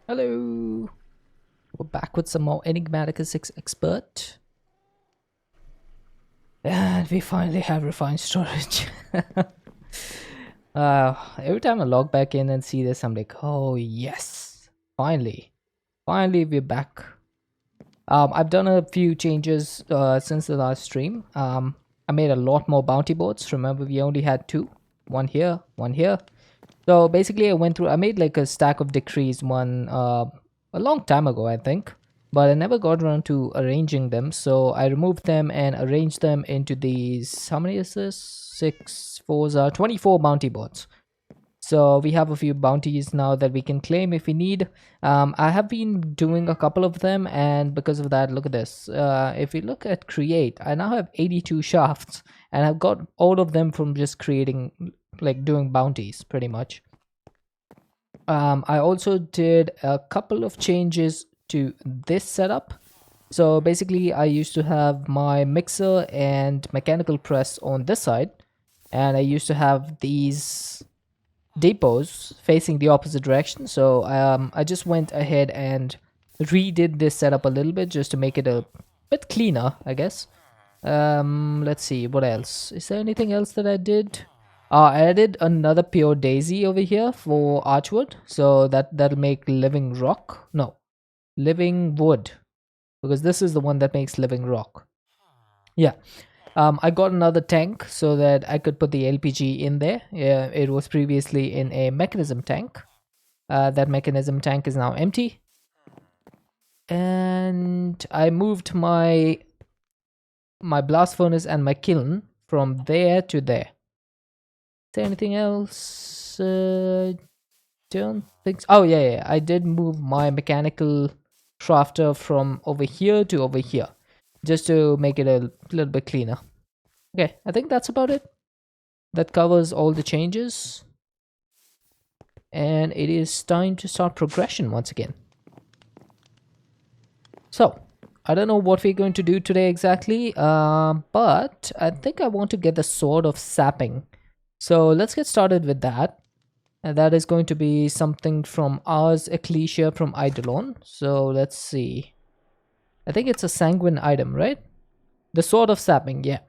Hello! We're back with some more Enigmatica 6 Expert. And we finally have refined storage. Every time I log back in and see this, I'm like, oh yes! Finally. Finally, we're back. I've done a few changes since the last stream. I made a lot more bounty boards. Remember, we only had two. One here, one here. So basically, I made like a stack of decrees one a long time ago, I think. But I never got around to arranging them. So I removed them and arranged them into these, how many is this? 6, 4s are 24 bounty boards. So we have a few bounties now that we can claim if we need. I have been doing a couple of them, and because of that, look at this. If we look at create, I now have 82 shafts, and I've got all of them from just creating, like doing bounties pretty much. I also did a couple of changes to this setup. So basically, I used to have my mixer and mechanical press on this side, and I used to have these depots facing the opposite direction. So I just went ahead and redid this setup a little bit just to make it a bit cleaner, I guess. Let's see, what else? Is there anything else that I did? I added another pure daisy over here for archwood, so that'll make living rock. No, living wood, because this is the one that makes living rock. Yeah. I got another tank so that I could put the LPG in there. It was previously in a mechanism tank. That mechanism tank is now empty. And I moved my blast furnace and my kiln from there to there. Is there anything else? Don't think so. Oh yeah, I did move my mechanical crafter from over here to over here, just to make it a little bit cleaner. Okay, I think that's about it. That covers all the changes. And it is time to start progression once again. So, I don't know what we're going to do today exactly, but I think I want to get the Sword of Sapping. So let's get started with that. And that is going to be something from Ars Ecclesia from Eidolon. So let's see. I think it's a sanguine item, right? The Sword of Sapping, yeah.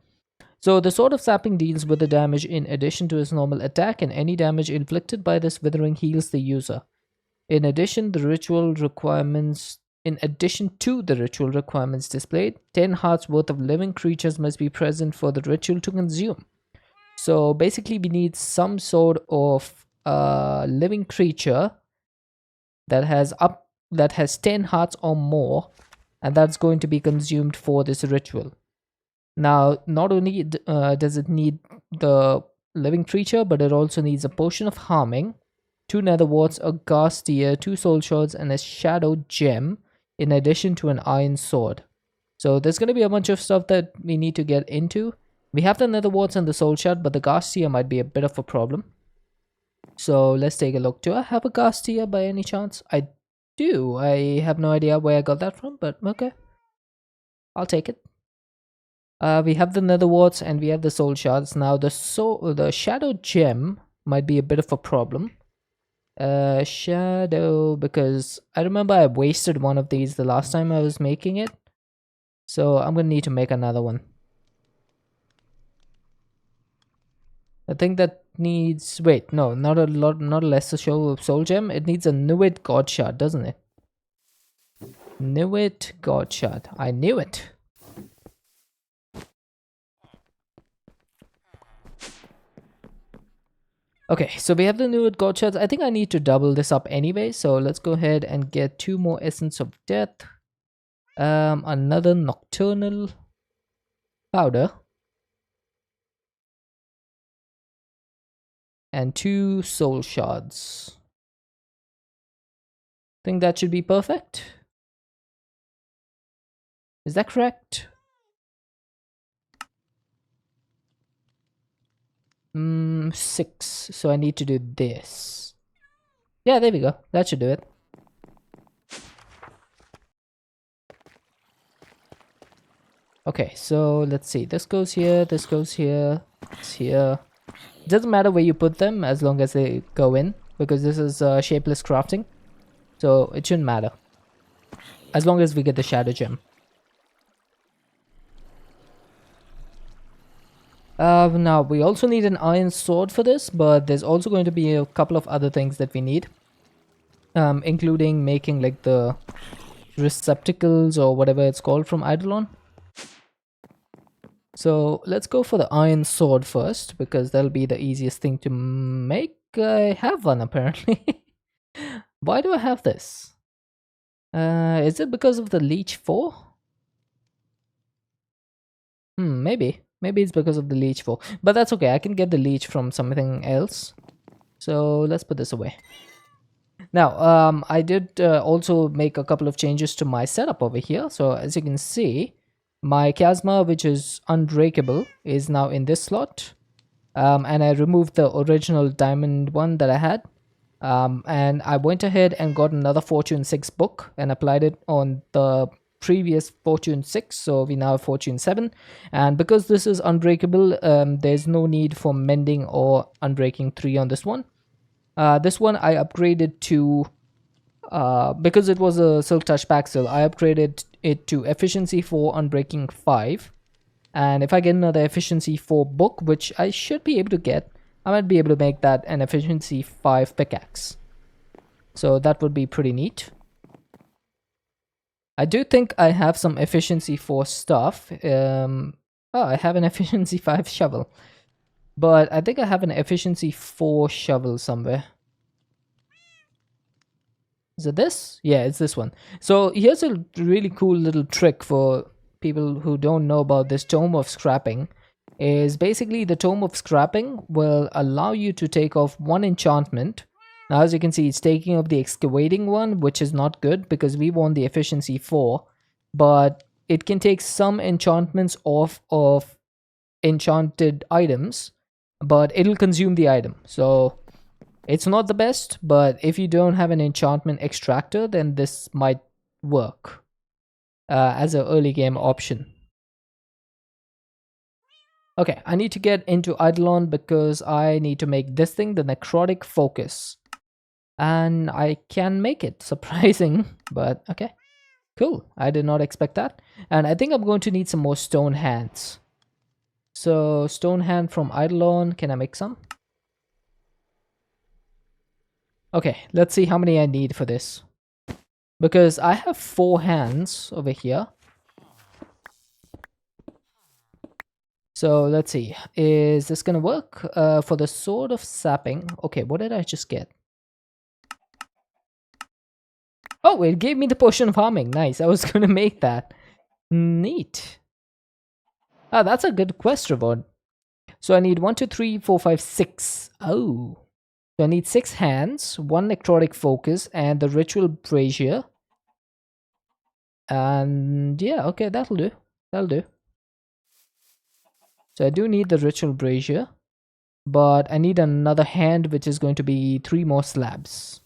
So the Sword of Sapping deals with the damage in addition to its normal attack, and any damage inflicted by this withering heals the user. In addition to the ritual requirements displayed, 10 hearts worth of living creatures must be present for the ritual to consume. So basically we need some sort of living creature that has 10 hearts or more, and that's going to be consumed for this ritual. Now, not only does it need the living creature, but it also needs a potion of harming, 2 nether warts, a ghast tear, 2 soul shards, and a shadow gem, in addition to an iron sword. So there's going to be a bunch of stuff that we need to get into. We have the nether warts and the soul shard, but the ghast tear might be a bit of a problem. So let's take a look. Do I have a ghast tear by any chance? I do. I have no idea where I got that from, but okay. I'll take it. We have the nether warts and we have the soul shards. Now the shadow gem might be a bit of a problem. Shadow, because I remember I wasted one of these the last time I was making it. So I'm gonna need to make another one. I think that needs, wait, no, not a lesser soul gem. It needs a Nuit god shard, doesn't it? Nuit god shard. I knew it. Okay, so we have the new god shards. I think I need to double this up anyway, so let's go ahead and get 2 more Essence of Death. Another Nocturnal Powder. And 2 Soul Shards. Think that should be perfect. Is that correct? 6. So I need to do this. Yeah, there we go. That should do it. Okay, so let's see. This goes here, this goes here, it's here. It doesn't matter where you put them as long as they go in, because this is shapeless crafting. so it shouldn't matter as long as we get the shadow gem. Now we also need an iron sword for this, but there's also going to be a couple of other things that we need, including making like the receptacles or whatever it's called from Eidolon. So let's go for the iron sword first, because that'll be the easiest thing to make. I have one apparently. Why do I have this? Is it because of the Leech 4? Maybe. Maybe it's because of the Leech 4. But that's okay, I can get the Leech from something else. So let's put this away. Now, I did also make a couple of changes to my setup over here. So as you can see, my Chasma, which is unbreakable, is now in this slot. And I removed the original diamond one that I had. And I went ahead and got another Fortune 6 book and applied it on the previous Fortune 6. So we now have Fortune 7. And because this is unbreakable, there's no need for mending or unbreaking 3 on this one. This one I upgraded to, because it was a Silk Touch pack still, I upgraded it to Efficiency 4, Unbreaking 5. And if I get another Efficiency 4 book, which I should be able to get, I might be able to make that an Efficiency 5 pickaxe. So that would be pretty neat. I do think I have some Efficiency 4 stuff. I have an Efficiency 5 shovel. But I think I have an Efficiency 4 shovel somewhere. Is it this? Yeah, it's this one. So here's a really cool little trick for people who don't know about this Tome of Scrapping. Is basically the Tome of Scrapping will allow you to take off one enchantment. Now as you can see, it's taking off the excavating one, which is not good because we want the Efficiency 4. But it can take some enchantments off of enchanted items, but it'll consume the item. So it's not the best, but if you don't have an enchantment extractor, then this might work as an early game option. Okay, I need to get into Eidolon because I need to make this thing, the Necrotic Focus. And I can make it. Surprising, but okay. Cool, I did not expect that. And I think I'm going to need some more stone hands. So, stone hand from Eidolon, can I make some? Okay, let's see how many I need for this. Because I have 4 hands over here. So let's see, is this gonna work? For the Sword of Sapping, okay, what did I just get? Oh, it gave me the Potion of Harming, nice, I was gonna make that. Neat. Ah, that's a good quest reward. So I need 1, 2, 3, 4, 5, 6. Oh. So I need 6 hands, 1 Necrotic Focus, and the Ritual Brazier. And yeah, okay, that'll do. That'll do. So I do need the Ritual Brazier, but I need another hand, which is going to be 3 more slabs.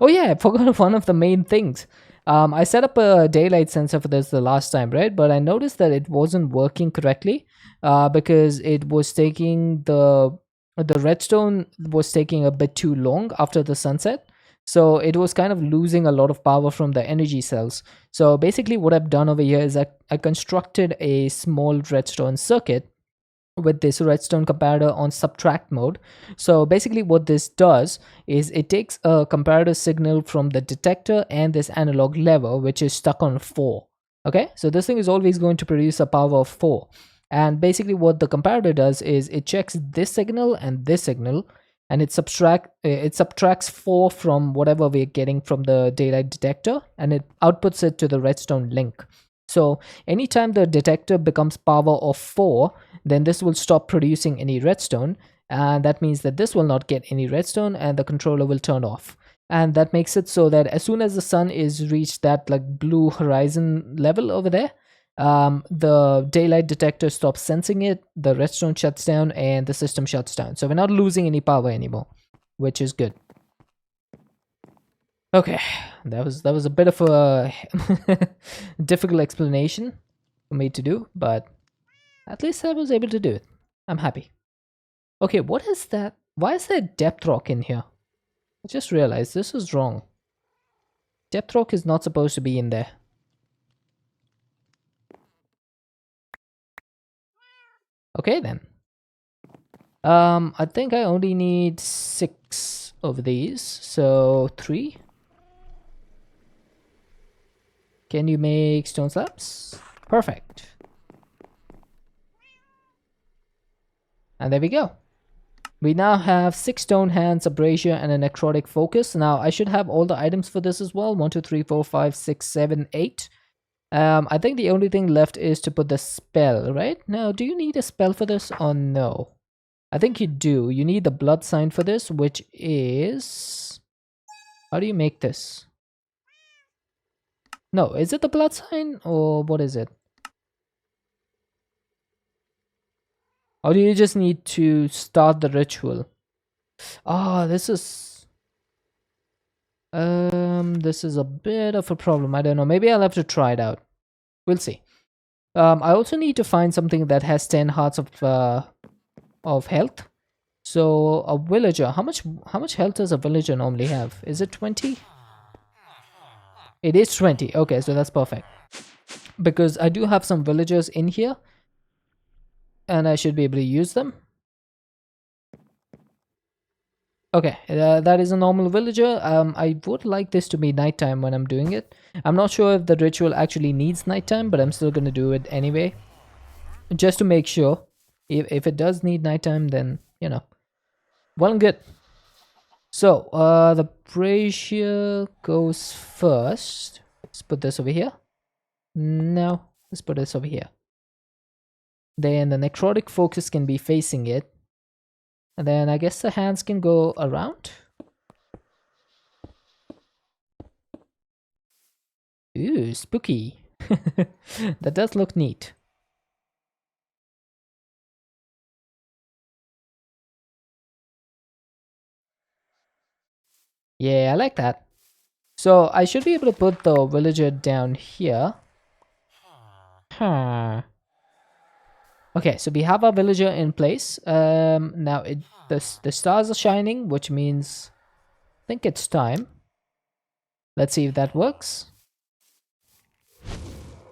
Oh yeah, I forgot one of the main things. I set up a daylight sensor for this the last time, right? But I noticed that it wasn't working correctly because it was taking the redstone was taking a bit too long after the sunset. So it was kind of losing a lot of power from the energy cells. So basically what I've done over here is I constructed a small redstone circuit with this redstone comparator on subtract mode. So basically what this does is it takes a comparator signal from the detector and this analog lever, which is stuck on 4. Okay, so this thing is always going to produce a power of 4. And basically what the comparator does is it checks this signal and this signal, and it subtracts 4 from whatever we're getting from the daylight detector, and it outputs it to the redstone link. So anytime the detector becomes power of 4, then this will stop producing any redstone, and that means that this will not get any redstone and the controller will turn off. And that makes it so that as soon as the sun is reached that like blue horizon level over there, the daylight detector stops sensing it, the redstone shuts down, and the system shuts down. So we're not losing any power anymore, which is good. Okay, that was a bit of a difficult explanation for me to do, but at least I was able to do it. I'm happy. Okay, what is that? Why is there depth rock in here? I just realized this is wrong. Depth rock is not supposed to be in there. Okay then. I think I only need 6 of these, so 3. Can you make stone slabs? Perfect. And there we go. We now have 6 stone hands, a brazier, and a necrotic focus. Now I should have all the items for this as well. 1, 2, 3, 4, 5, 6, 7, 8. I think the only thing left is to put the spell, right? Now, do you need a spell for this or no? I think you do. You need the blood sign for this, which is... How do you make this? No, is it the blood sign or what is it? Or do you just need to start the ritual? Ah, this is a bit of a problem. I don't know. Maybe I'll have to try it out. We'll see. I also need to find something that has 10 hearts of health. So a villager, how much health does a villager normally have? Is it 20? It is 20. Okay, so that's perfect. Because I do have some villagers in here and I should be able to use them. Okay, that is a normal villager. I would like this to be nighttime when I'm doing it. I'm not sure if the ritual actually needs nighttime, but I'm still going to do it anyway. Just to make sure. If it does need nighttime, then, you know. Well and good. So, the brazier goes first. Let's put this over here. No, let's put this over here. Then the necrotic focus can be facing it. And then I guess the hands can go around. Ooh, spooky. That does look neat. Yeah, I like that. So I should be able to put the villager down here. Huh. Okay, so we have our villager in place. Now the stars are shining, which means I think it's time. Let's see if that works.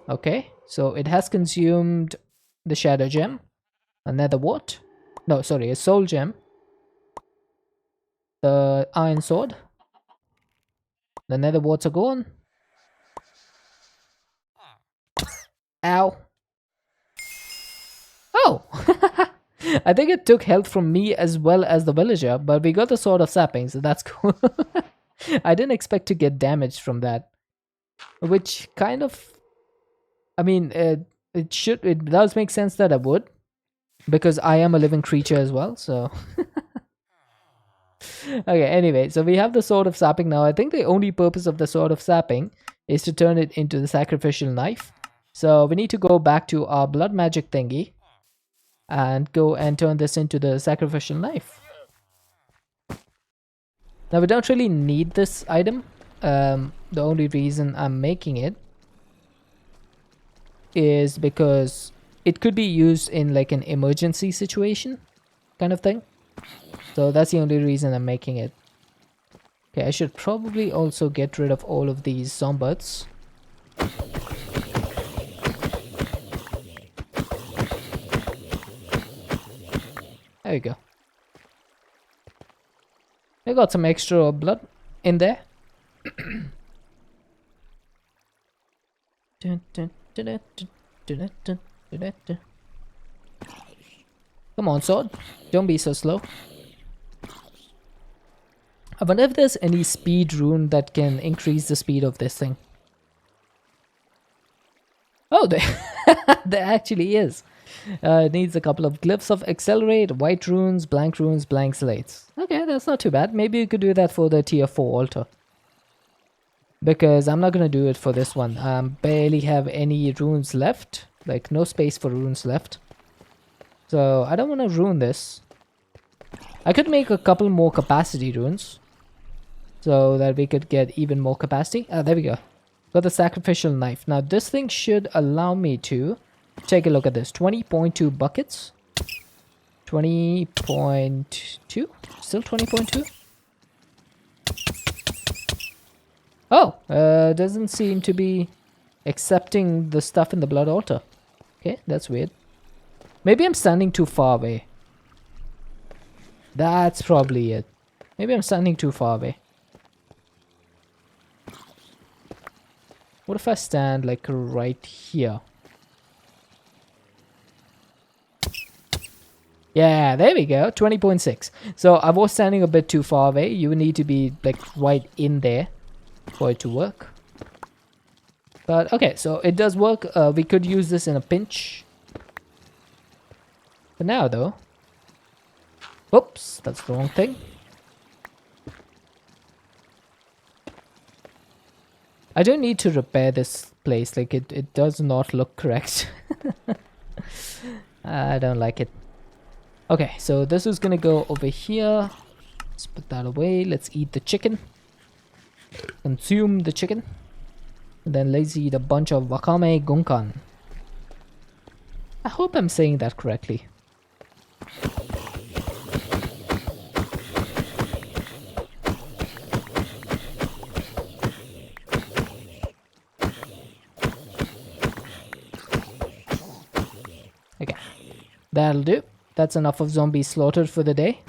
Okay, so it has consumed the shadow gem, another what? No, sorry, a soul gem, the iron sword, the nether warts are gone. Ow. Oh! I think it took health from me as well as the villager, but we got the sword of sapping, so that's cool. I didn't expect to get damaged from that. Which kind of... I mean, it does make sense that I would. Because I am a living creature as well, so... Okay, anyway, so we have the sword of sapping now. I think the only purpose of the sword of sapping is to turn it into the sacrificial knife. So we need to go back to our blood magic thingy and go and turn this into the sacrificial knife. Now we don't really need this item. The only reason I'm making it is because it could be used in like an emergency situation kind of thing. So that's the only reason I'm making it. Okay, I should probably also get rid of all of these zombies. There we go. I got some extra blood in there. Come on, sword. Don't be so slow. I wonder if there's any speed rune that can increase the speed of this thing. Oh, there actually is. It needs a couple of glyphs of accelerate, white runes, blank slates. Okay, that's not too bad. Maybe you could do that for the tier 4 altar. Because I'm not going to do it for this one. I barely have any runes left. Like, no space for runes left. So, I don't want to ruin this. I could make a couple more capacity runes. So that we could get even more capacity. Ah, there we go. Got the sacrificial knife. Now, this thing should allow me to... Take a look at this. 20.2 buckets. 20.2? Still 20.2? Oh, doesn't seem to be accepting the stuff in the blood altar. Okay, that's weird. Maybe I'm standing too far away. That's probably it. Maybe I'm standing too far away. What if I stand like right here? Yeah, there we go. 20.6. So I was standing a bit too far away. You need to be like right in there for it to work. But okay, so it does work. We could use this in a pinch. For now though. Oops, that's the wrong thing. I don't need to repair this place. Like it does not look correct. I don't like it. Okay, so this is gonna go over here. Let's put that away. Let's eat the chicken. Consume the chicken. And then let's eat a bunch of wakame gunkan. I hope I'm saying that correctly. Okay, that'll do. That's enough of zombies slaughtered for the day.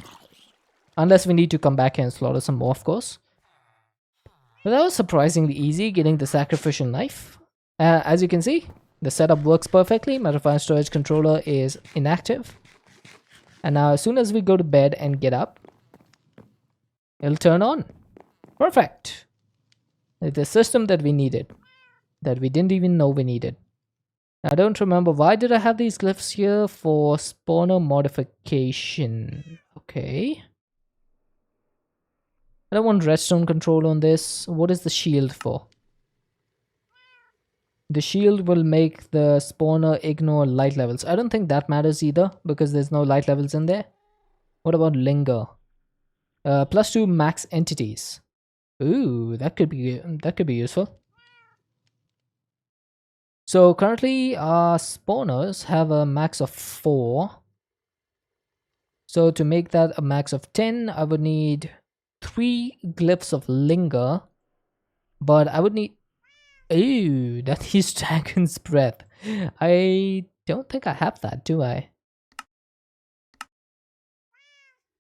Unless we need to come back here and slaughter some more, of course. But that was surprisingly easy, getting the sacrificial knife. As you can see, the setup works perfectly. My refined storage controller is inactive. And now as soon as we go to bed and get up, it'll turn on. Perfect. The system that we needed. That we didn't even know we needed. I don't remember, why did I have these glyphs here? For spawner modification. Okay. I don't want redstone control on this. What is the shield for? The shield will make the spawner ignore light levels. I don't think that matters either, because there's no light levels in there. What about linger? +2 max entities. Ooh, that could be useful. So currently our spawners have a max of 4. So to make that a max of 10, I would need 3 glyphs of linger. But I would need... Ooh, that is Dragon's Breath. I don't think I have that, do I?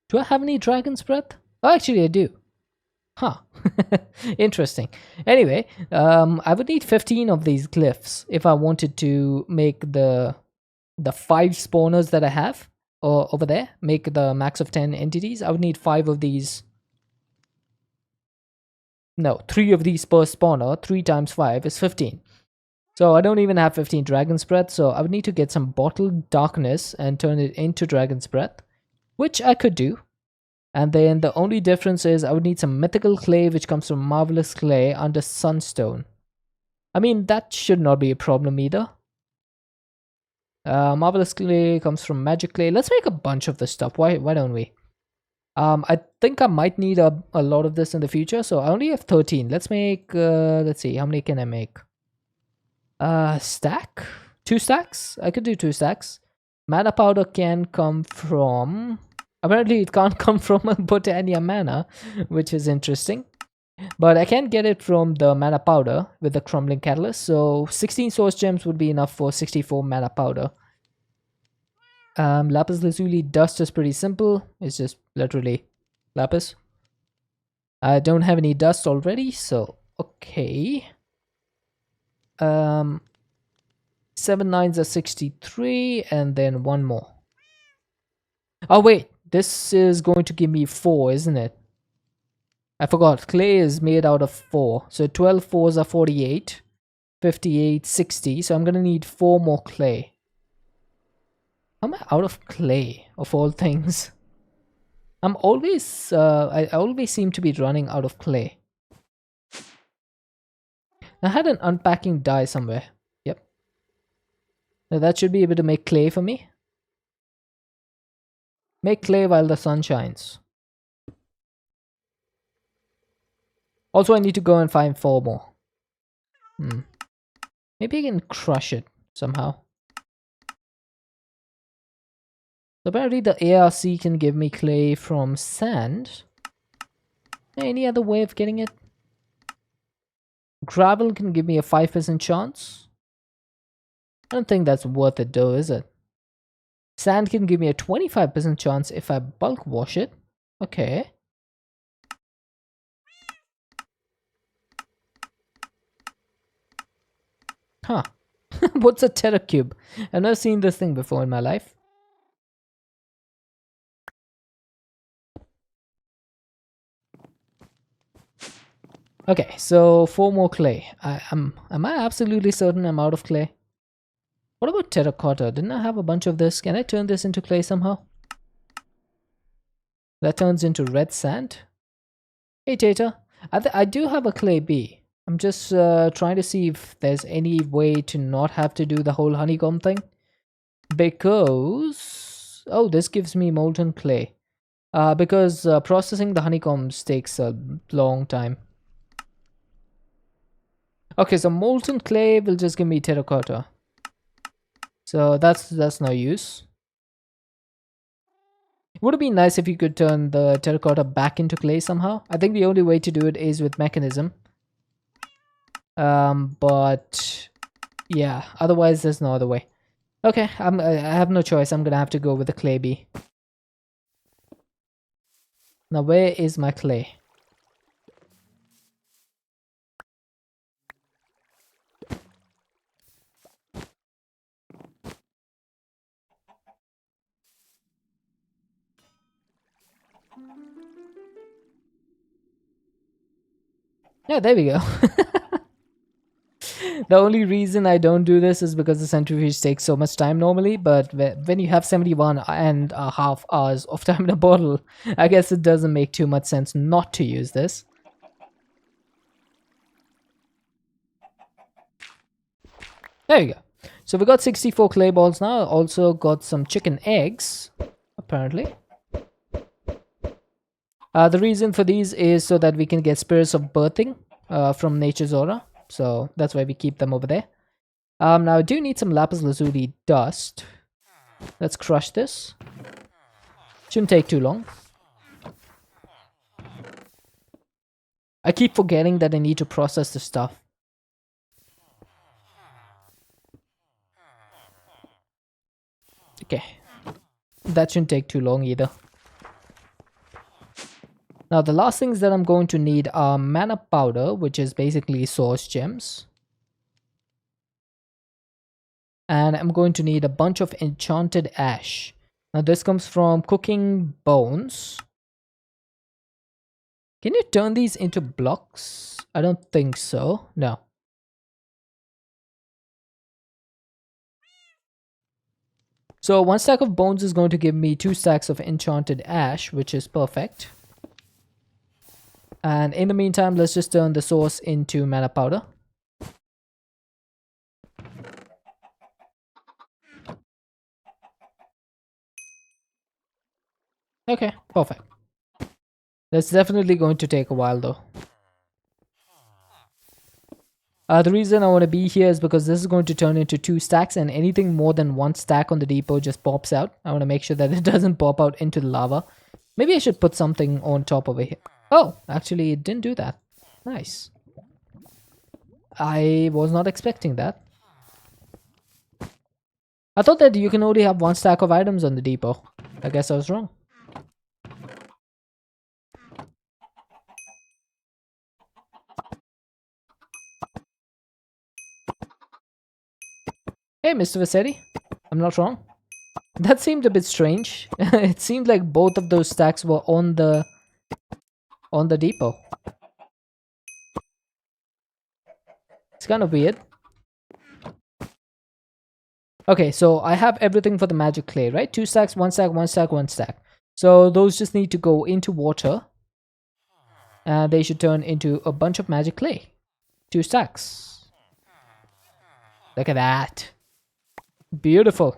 Do I have any Dragon's Breath? Oh, actually I do. Huh. Interesting. Anyway, I would need 15 of these glyphs if I wanted to make the 5 spawners that I have over there, make the max of 10 entities. I would need 5 of these. No, 3 of these per spawner. 3 times 5 is 15. So I don't even have 15 Dragon's Breath, so I would need to get some bottled darkness and turn it into Dragon's Breath, which I could do. And then the only difference is I would need some mythical clay, which comes from marvelous clay under sunstone. I mean, that should not be a problem either. Marvelous clay comes from magic clay. Let's make a bunch of this stuff. Why don't we? I think I might need a lot of this in the future. So I only have 13. Let's make, let's see, how many can I make? Stack? 2 stacks? I could do 2 stacks. Mana powder can come from... Apparently it can't come from a Botania mana, which is interesting. But I can get it from the mana powder with the crumbling catalyst. So 16 source gems would be enough for 64 mana powder. Lapis lazuli dust is pretty simple. It's just literally lapis. I don't have any dust already, so okay. 7 9s are 63, and then 1 more. Oh wait, this is going to give me 4, isn't it? I forgot, clay is made out of 4. So 12 4s are 48, 58, 60. So I'm going to need 4 more clay. How am I out of clay, of all things? I'm always, I always seem to be running out of clay. I had an unpacking die somewhere. Yep. Now that should be able to make clay for me. Make clay while the sun shines. Also, I need to go and find 4 more. Maybe I can crush it somehow. So apparently the ARC can give me clay from sand. Any other way of getting it? Gravel can give me a 5% chance. I don't think that's worth it though, is it? Sand can give me a 25% chance if I bulk wash it. Okay. Huh. What's a terracube? I've never seen this thing before in my life. Okay, so 4 more clay. Am I absolutely certain I'm out of clay? What about terracotta? Didn't I have a bunch of this? Can I turn this into clay somehow? That turns into red sand. Hey Tata, I do have a clay B. I'm just trying to see if there's any way to not have to do the whole honeycomb thing. Because... oh, this gives me molten clay. Because processing the honeycombs takes a long time. Okay, so molten clay will just give me terracotta. So that's no use. Would it be nice if you could turn the terracotta back into clay somehow? I think the only way to do it is with mechanism. But yeah, otherwise there's no other way. Okay, I have no choice. I'm gonna have to go with the clay bee. Now where is my clay? Yeah, there we go. The only reason I don't do this is because the centrifuge takes so much time normally, but when you have 71.5 hours of time in a bottle, I guess it doesn't make too much sense not to use this. There you go. So we got 64 clay balls now. Also got some chicken eggs, apparently. The reason for these is so that we can get spirits of birthing from nature's aura. So that's why we keep them over there. Now I do need some lapis lazuli dust. Let's crush this. Shouldn't take too long. I keep forgetting that I need to process the stuff. Okay. That shouldn't take too long either. Now the last things that I'm going to need are mana powder, which is basically source gems. And I'm going to need a bunch of enchanted ash. Now this comes from cooking bones. Can you turn these into blocks? I don't think so. No. So 1 stack of bones is going to give me 2 stacks of enchanted ash, which is perfect. And in the meantime, let's just turn the source into mana powder. Okay, perfect. That's definitely going to take a while though. The reason I want to be here is because this is going to turn into 2 stacks, and anything more than 1 stack on the depot just pops out. I want to make sure that it doesn't pop out into the lava. Maybe I should put something on top over here. Oh, actually it didn't do that. Nice. I was not expecting that. I thought that you can only have 1 stack of items on the depot. I guess I was wrong. Hey, Mr. Vassetti. I'm not wrong. That seemed a bit strange. It seemed like both of those stacks were on the depot. It's kind of weird. Okay, so I have everything for the magic clay, right? 2 stacks, 1 stack, 1 stack, 1 stack. So those just need to go into water. And they should turn into a bunch of magic clay. 2 stacks. Look at that. Beautiful.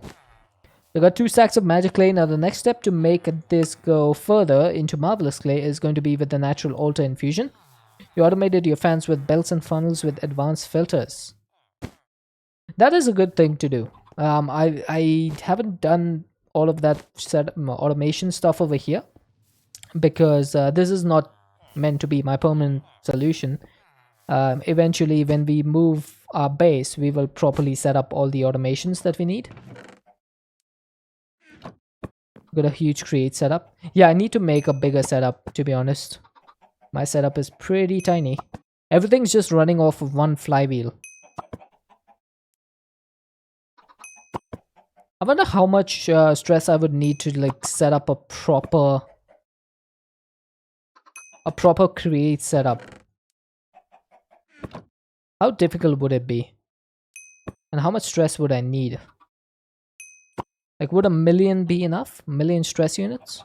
I got 2 stacks of magic clay. Now the next step to make this go further into marvelous clay is going to be with the natural altar infusion. You automated your fans with belts and funnels with advanced filters. That is a good thing to do. I haven't done all of that automation stuff over here, because this is not meant to be my permanent solution. Eventually, when we move our base, we will properly set up all the automations that we need. Got a huge create setup. Yeah, I need to make a bigger setup, to be honest. My setup is pretty tiny. Everything's just running off of one flywheel. I wonder how much stress I would need to like set up a proper create setup. How difficult would it be? And how much stress would I need? Like, would 1,000,000 be enough? 1,000,000 stress units?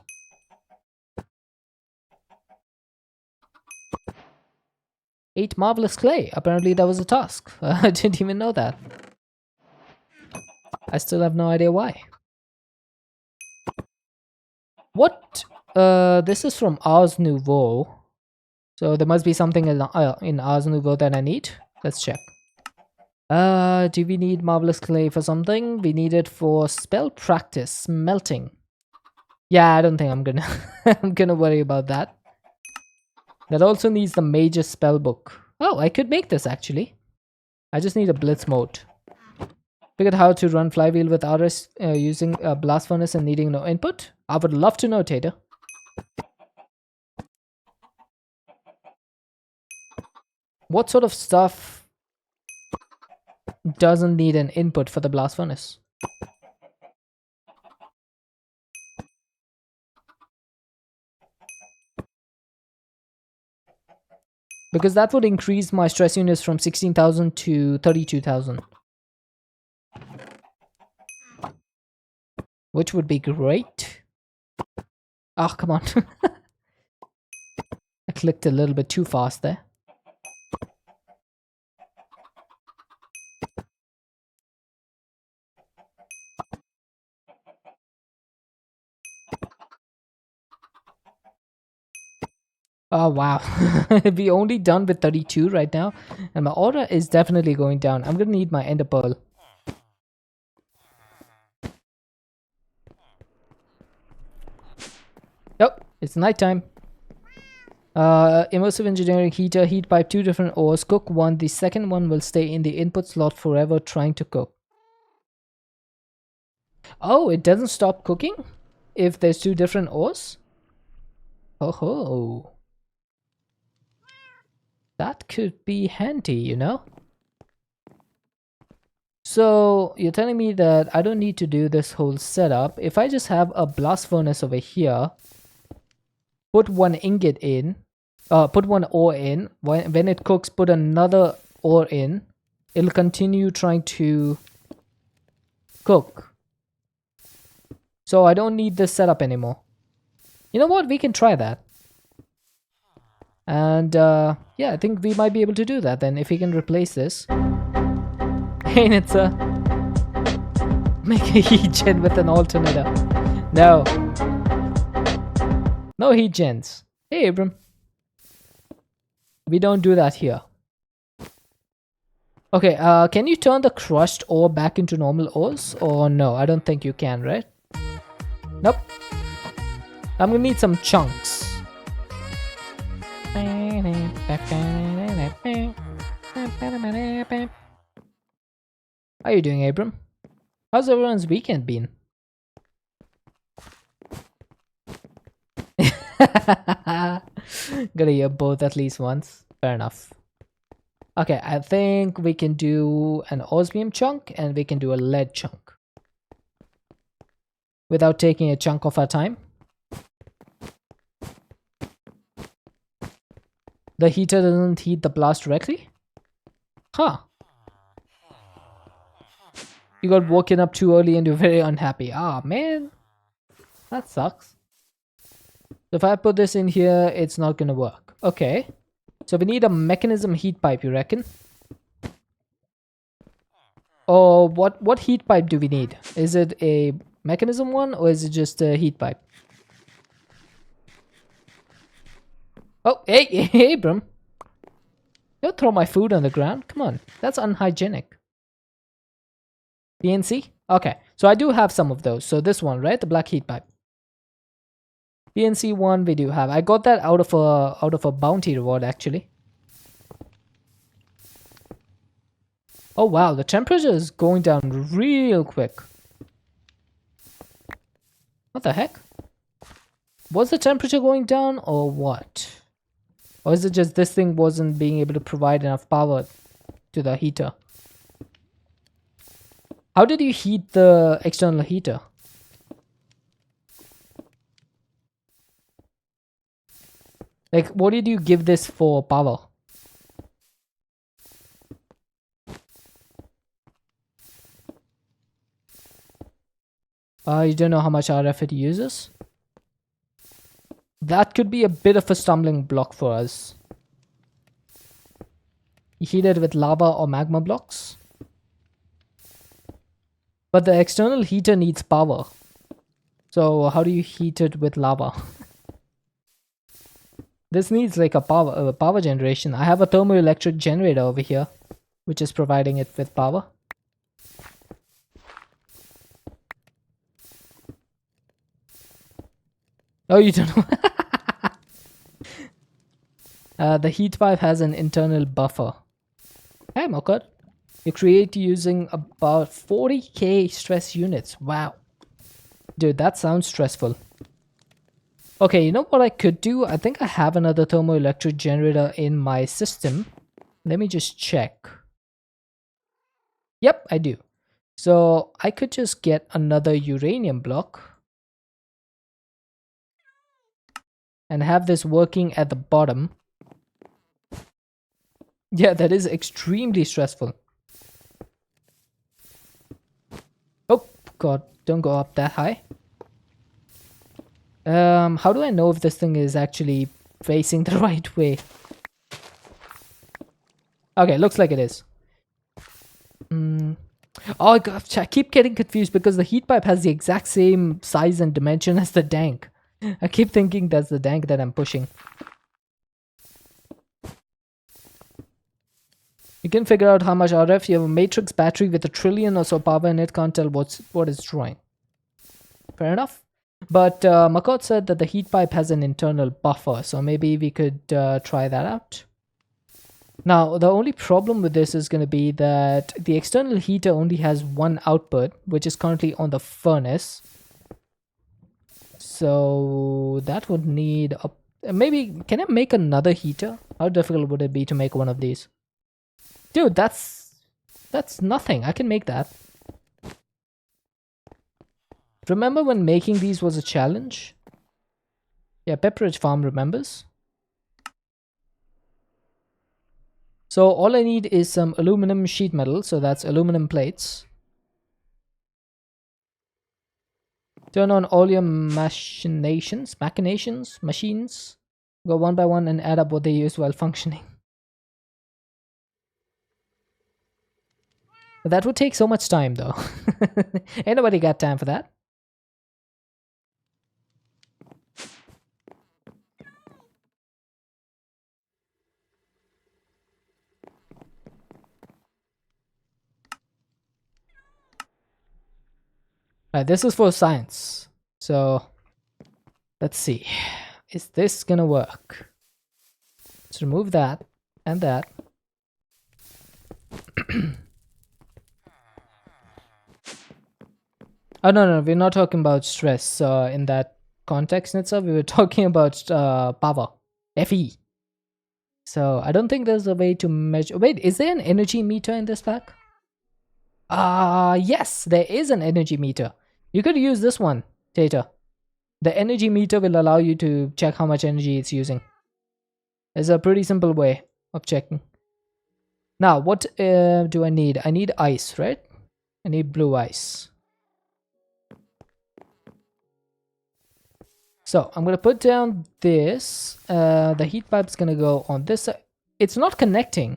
8 marvelous clay. Apparently that was a task. I didn't even know that. I still have no idea why. What? This is from Ars Nouveau. So there must be something in Ars Nouveau that I need. Let's check. Do we need marvelous clay for something? We need it for spell practice, smelting. Yeah, I don't think I'm gonna I'm gonna worry about that. That also needs the major spell book. Oh, I could make this actually. I just need a blitz mode. Figured how to run flywheel with RS using a blast furnace and needing no input. I would love to know, Tater. What sort of stuff doesn't need an input for the blast furnace? Because that would increase my stress units from 16,000 to 32,000. Which would be great. Ah, come on. I clicked a little bit too fast there. Oh wow, we only done with 32 right now, and my aura is definitely going down. I'm gonna need my ender pearl. Yep, it's nighttime. Immersive engineering heater, heat pipe, 2 different ores. Cook one. The second one will stay in the input slot forever trying to cook. Oh, it doesn't stop cooking if there's 2 different ores? Oh ho. That could be handy, you know? So you're telling me that I don't need to do this whole setup. If I just have a blast furnace over here, put 1 ingot in, put 1 ore in, when it cooks, put another ore in, it'll continue trying to cook. So I don't need this setup anymore. You know what? We can try that. And yeah, I think we might be able to do that then if we can replace this. Ain't it, sir? Make a heat gen with an alternator. No. No heat gens. Hey, Abram. We don't do that here. Okay, can you turn the crushed ore back into normal ores? Or no, I don't think you can, right? Nope. I'm gonna need some chunks. How are you doing, Abram? How's everyone's weekend been? Gotta hear both at least once. Fair enough. Okay, I think we can do an osmium chunk and we can do a lead chunk. Without taking a chunk of our time. The heater doesn't heat the blast directly? Huh. You got woken up too early and you're very unhappy. Ah, man. That sucks. So if I put this in here, it's not gonna work. Okay. So we need a mechanism heat pipe, you reckon? Or what heat pipe do we need? Is it a mechanism one or is it just a heat pipe? Oh, hey, Abram. Don't throw my food on the ground. Come on. That's unhygienic. PNC? Okay. So I do have some of those. So this one, right? The black heat pipe. PNC one we do have. I got that out of a bounty reward actually. Oh wow, the temperature is going down real quick. What the heck? Was the temperature going down or what? Or is it just this thing wasn't being able to provide enough power to the heater? How did you heat the external heater? Like, what did you give this for power? You don't know how much RF it uses? That could be a bit of a stumbling block for us. You heat it with lava or magma blocks. But the external heater needs power. So how do you heat it with lava? This needs like a power generation. I have a thermoelectric generator over here, which is providing it with power. Oh, you don't know. The heat pipe has an internal buffer. Hey, Mokot. You create using about 40k stress units. Wow. Dude, that sounds stressful. Okay, you know what I could do? I think I have another thermoelectric generator in my system. Let me just check. Yep, I do. So I could just get another uranium block and have this working at the bottom. Yeah, that is extremely stressful. Oh, God, don't go up that high. How do I know if this thing is actually facing the right way? Okay, looks like it is. Oh gosh, I keep getting confused because the heat pipe has the exact same size and dimension as the tank. I keep thinking that's the tank that I'm pushing. You can figure out how much RF. You have a matrix battery with 1 trillion or so power in it. Can't tell what it's drawing. Fair enough. But Makot said that the heat pipe has an internal buffer, so maybe we could try that out. Now, the only problem with this is going to be that the external heater only has one output, which is currently on the furnace. So that would need a... Maybe, can I make another heater? How difficult would it be to make one of these? Dude, that's nothing. I can make that. Remember when making these was a challenge? Yeah, Pepperidge Farm remembers. So all I need is some aluminum sheet metal, so that's aluminum plates. Turn on all your machines. Go one by one and add up what they use while functioning. But that would take so much time though. Ain't nobody got time for that. Right, this is for science. So let's see. Is this gonna work? Let's remove that and that. Oh no, we're not talking about stress in that context in itself. We were talking about power, FE. So I don't think there's a way to measure. Wait, is there an energy meter in this pack? Yes, there is an energy meter. You could use this one, Tata. The energy meter will allow you to check how much energy it's using. It's a pretty simple way of checking. Now, what do I need? I need ice, right? I need blue ice. So I'm gonna put down this. The heat pipe's gonna go on this side. It's not connecting.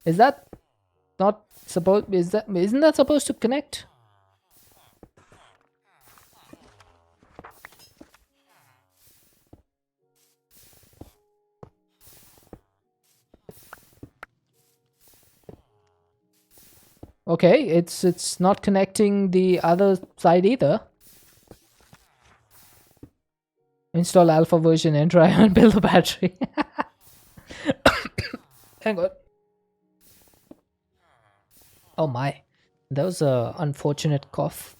Is that not supposed? Isn't that supposed to connect? Okay, it's not connecting the other side either. Install alpha version and try and build a battery. Hang on. Oh my, that was a unfortunate cough.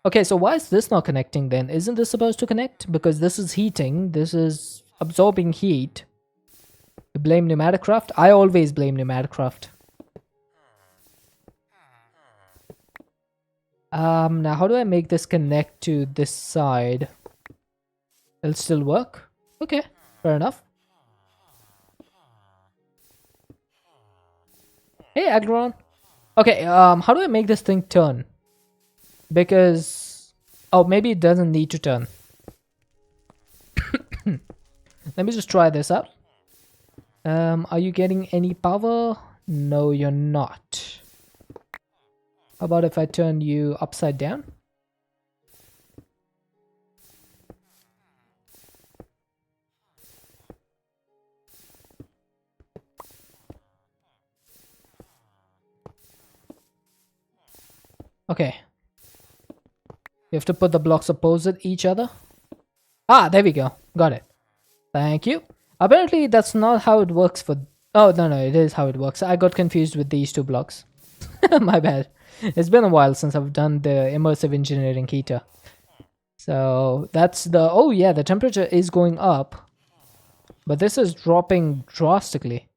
Okay, so why is this not connecting then? Isn't this supposed to connect? Because this is heating, this is absorbing heat. You blame Pneumaticraft? I always blame Pneumaticraft. Now how do I make this connect to this side? It'll still work? Okay, fair enough. Hey, Agron. Okay, how do I make this thing turn? Because... oh, maybe it doesn't need to turn. Let me just try this out. Are you getting any power? No, you're not. How about if I turn you upside down? Okay. You have to put the blocks opposite each other. Ah, there we go. Got it. Thank you. Apparently, that's not how it works for... oh, no, it is how it works. I got confused with these two blocks. My bad. It's been a while since I've done the immersive engineering heater. So, that's the... oh, yeah, the temperature is going up. But this is dropping drastically.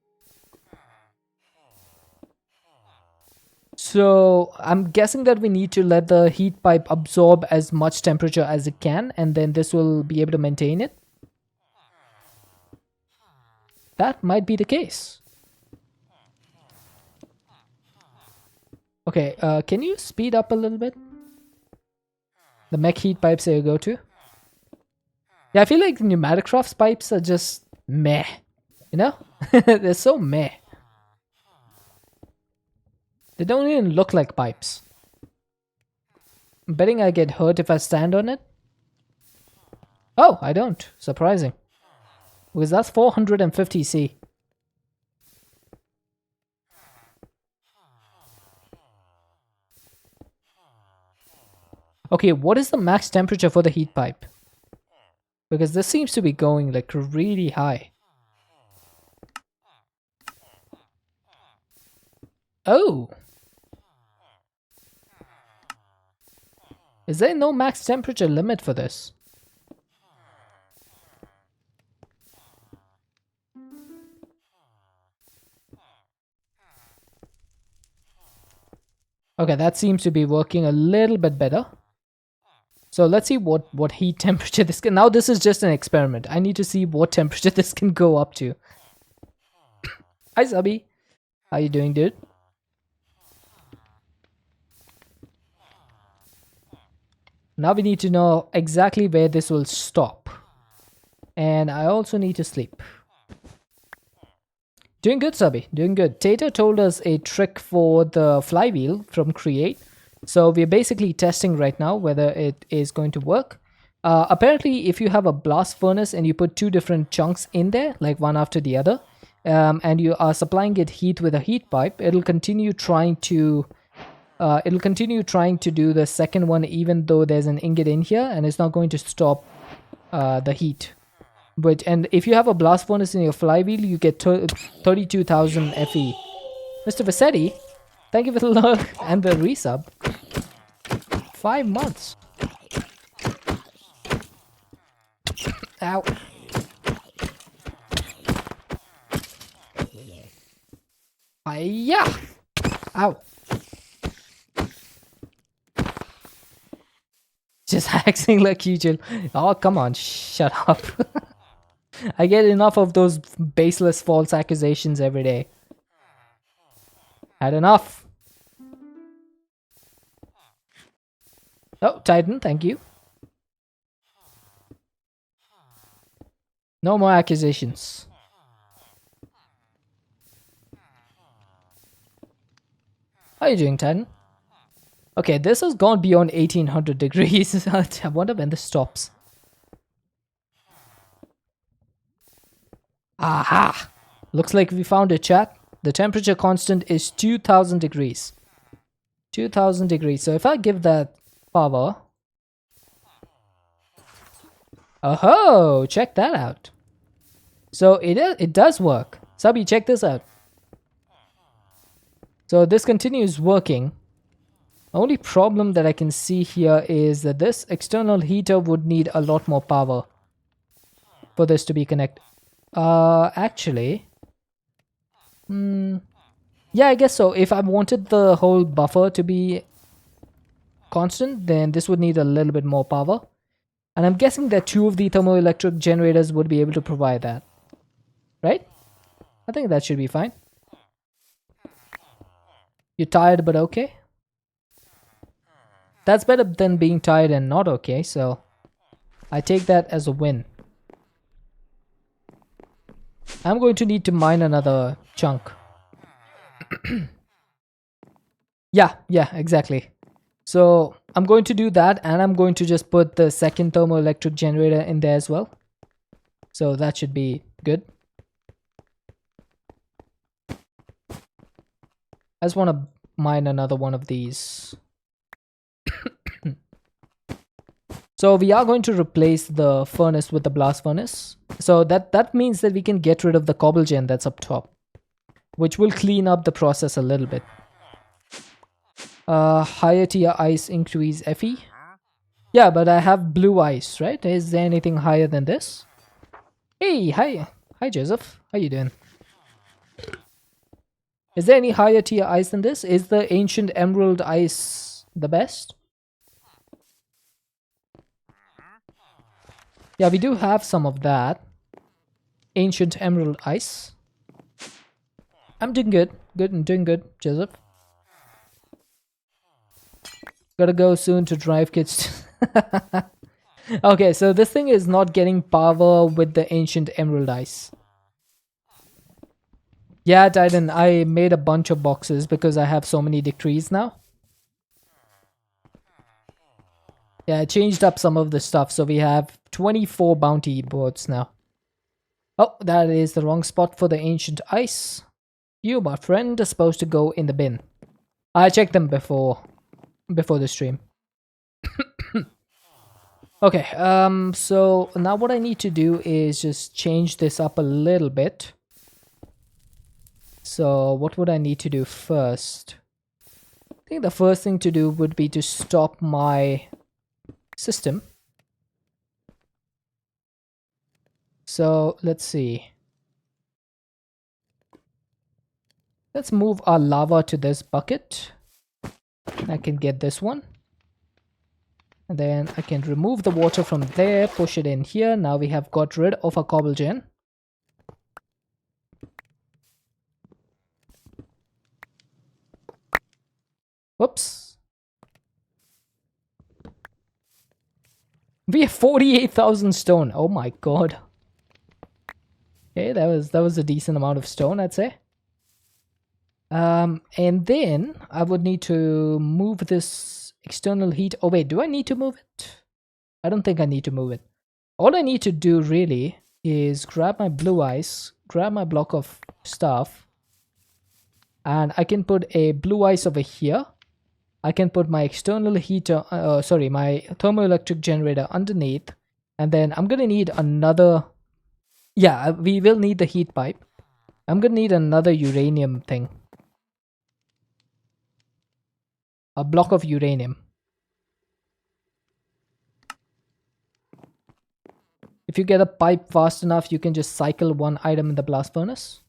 So, I'm guessing that we need to let the heat pipe absorb as much temperature as it can, and then this will be able to maintain it. That might be the case. Okay, can you speed up a little bit? The mech heat pipes that you go to? Yeah, I feel like the Pneumaticraft's pipes are just meh. You know? They're so meh. They don't even look like pipes. I'm betting I get hurt if I stand on it. Oh, I don't. Surprising. Because that's 450C. Okay, what is the max temperature for the heat pipe? Because this seems to be going like really high. Oh! Is there no max temperature limit for this? Okay, that seems to be working a little bit better. So let's see what heat temperature this can... now this is just an experiment. I need to see what temperature this can go up to. Hi, Zabi. How you doing, dude? Now we need to know exactly where this will stop. And I also need to sleep. Doing good, Sabi. Doing good. Tater told us a trick for the flywheel from Create. So we're basically testing right now whether it is going to work. Apparently, if you have a blast furnace and you put two different chunks in there, like one after the other, and you are supplying it heat with a heat pipe, it'll continue trying to do the second one even though there's an ingot in here, and it's not going to stop the heat. And if you have a blast furnace in your flywheel, you get 32,000 FE. Mr. Vassetti, thank you for the love and the resub. 5 months. Ow. Hiya! Ow. Just acting like you, Jill. Oh, come on, shut up. I get enough of those baseless false accusations every day. Had enough. Oh, Titan, thank you. No more accusations. How are you doing, Titan? Okay, this has gone beyond 1800 degrees. I wonder when this stops. Aha! Looks like we found a chat. The temperature constant is 2000 degrees. 2000 degrees. So if I give that power... Oh, check that out. So it does work. Subby, check this out. So this continues working. Only problem that I can see here is that this external heater would need a lot more power for this to be connected. Actually, yeah, I guess so. If I wanted the whole buffer to be constant, then this would need a little bit more power. And I'm guessing that 2 of the thermoelectric generators would be able to provide that. Right? I think that should be fine. You're tired but okay? That's better than being tired and not okay, so I take that as a win. I'm going to need to mine another chunk. Yeah, exactly. So I'm going to do that, and I'm going to just put the second thermoelectric generator in there as well. So that should be good. I just want to mine another one of these. So we are going to replace the furnace with the blast furnace. So that means that we can get rid of the cobble gen that's up top, which will clean up the process a little bit. Higher tier ice increase Fe. Yeah, but I have blue ice, right? Is there anything higher than this? Hey, hi Joseph. How you doing? Is there any higher tier ice than this? Is the ancient emerald ice the best? Yeah, we do have some of that. Ancient emerald ice. I'm doing good. Doing good, Joseph. Gotta go soon to drive kids. Okay, so this thing is not getting power with the ancient emerald ice. Yeah, Titan, I made a bunch of boxes because I have so many decrees now. Yeah, I changed up some of the stuff, so we have 24 bounty boards now. Oh, that is the wrong spot for the ancient ice. You, my friend, are supposed to go in the bin. I checked them before the stream. Okay, so now what I need to do is just change this up a little bit. So what would I need to do first? I think the first thing to do would be to stop my system. So let's see. Let's move our lava to this bucket. I can get this one. And then I can remove the water from there, push it in here. Now we have got rid of our cobble gen. Whoops. We have 48,000 stone. Oh my god. Okay, that was a decent amount of stone, I'd say. And then I would need to move this external heat. Oh wait, do I need to move it? I don't think I need to move it. All I need to do really is grab my blue ice, grab my block of stuff, and I can put a blue ice over here. I can put my external heater, my thermoelectric generator underneath, and then I'm gonna need another. Yeah, we will need the heat pipe. I'm gonna need another uranium thing. A block of uranium. If you get a pipe fast enough, you can just cycle one item in the blast furnace.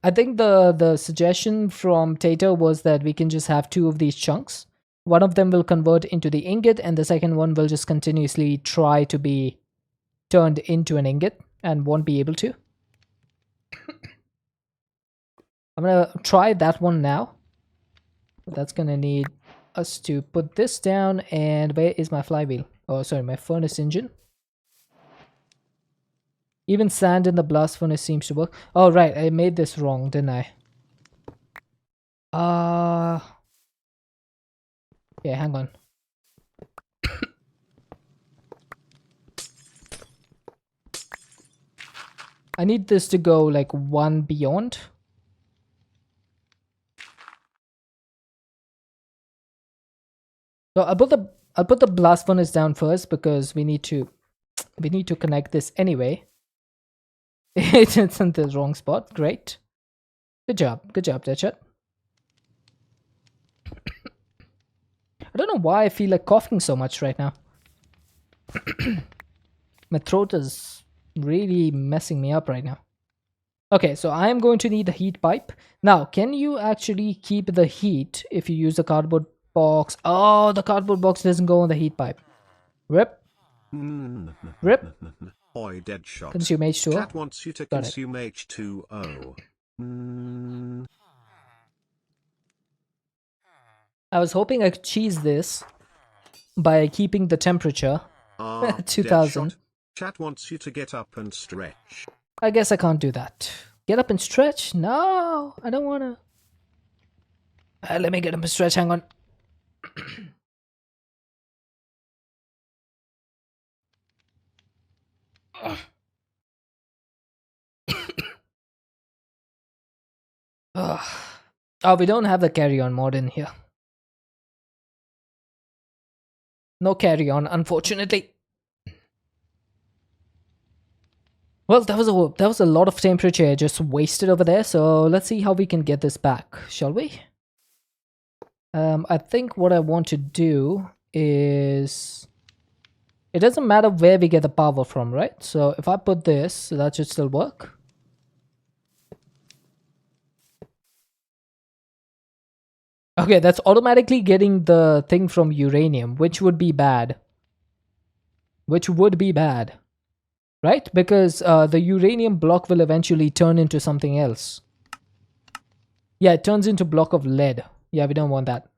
I think the suggestion from Tater was that we can just have 2 of these chunks. One of them will convert into the ingot, and the second one will just continuously try to be turned into an ingot and won't be able to. I'm gonna try that one now. That's gonna need us to put this down. And where is my flywheel? Oh, sorry, my furnace engine. Even sand in the blast furnace seems to work. Oh, right, I made this wrong, didn't I? Yeah, hang on. I need this to go like one beyond. So I'll put the blast furnace down first because we need to connect this anyway. It's in the wrong spot. Great. Good job, Deadshot. I don't know why I feel like coughing so much right now. My throat is really messing me up right now. Okay, so I am going to need a heat pipe. Now, can you actually keep the heat if you use a cardboard box? Oh, the cardboard box doesn't go on the heat pipe. Rip. Rip. Oi, Deadshot. Consume H2O. Chat wants you to consume H2O. I was hoping I could cheese this by keeping the temperature 2000. Deadshot. Chat wants you to get up and stretch. I guess I can't do that. Get up and stretch? No, I don't want to. Let me get up and stretch. Hang on. Oh, we don't have the carry-on mod in here. No carry-on, unfortunately. Well, that was a lot of temperature just wasted over there. So let's see how we can get this back, shall we? I think what I want to do is, it doesn't matter where we get the power from, right? So if I put this, that should still work. Okay, that's automatically getting the thing from uranium, which would be bad. Right? Because the uranium block will eventually turn into something else. Yeah, it turns into block of lead. Yeah, we don't want that.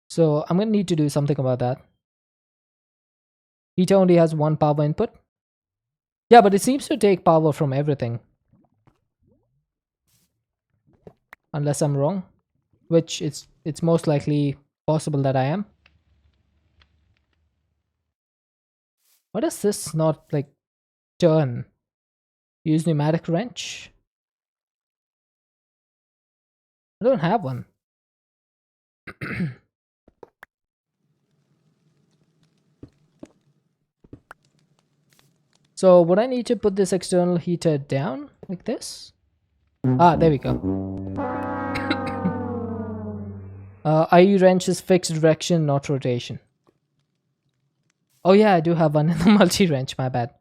So I'm going to need to do something about that. Heater only has one power input. Yeah, but it seems to take power from everything. Unless I'm wrong. Which it's most likely possible that I am. Why does this not like turn? Use pneumatic wrench. I don't have one. So would I need to put this external heater down like this? Ah, there we go. IE wrench is fixed direction, not rotation. Oh yeah, I do have one in the multi-wrench, my bad.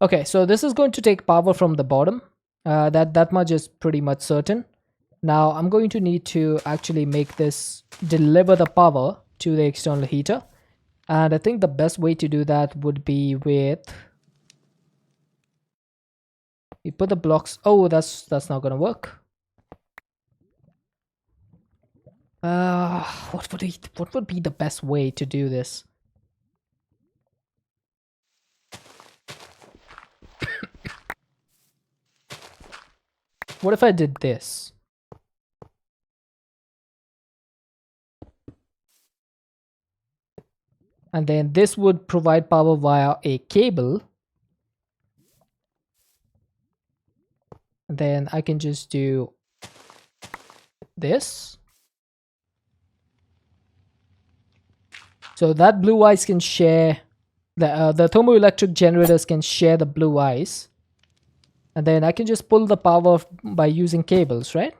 Okay, so this is going to take power from the bottom. That much is pretty much certain. Now I'm going to need to actually make this deliver the power to the external heater. And I think the best way to do that would be with... We put the blocks... Oh, that's not gonna work. What would be the best way to do this? What if I did this? And then this would provide power via a cable. And then I can just do this. So that blue ice can share, the thermoelectric generators can share the blue ice. And then I can just pull the power by using cables, right?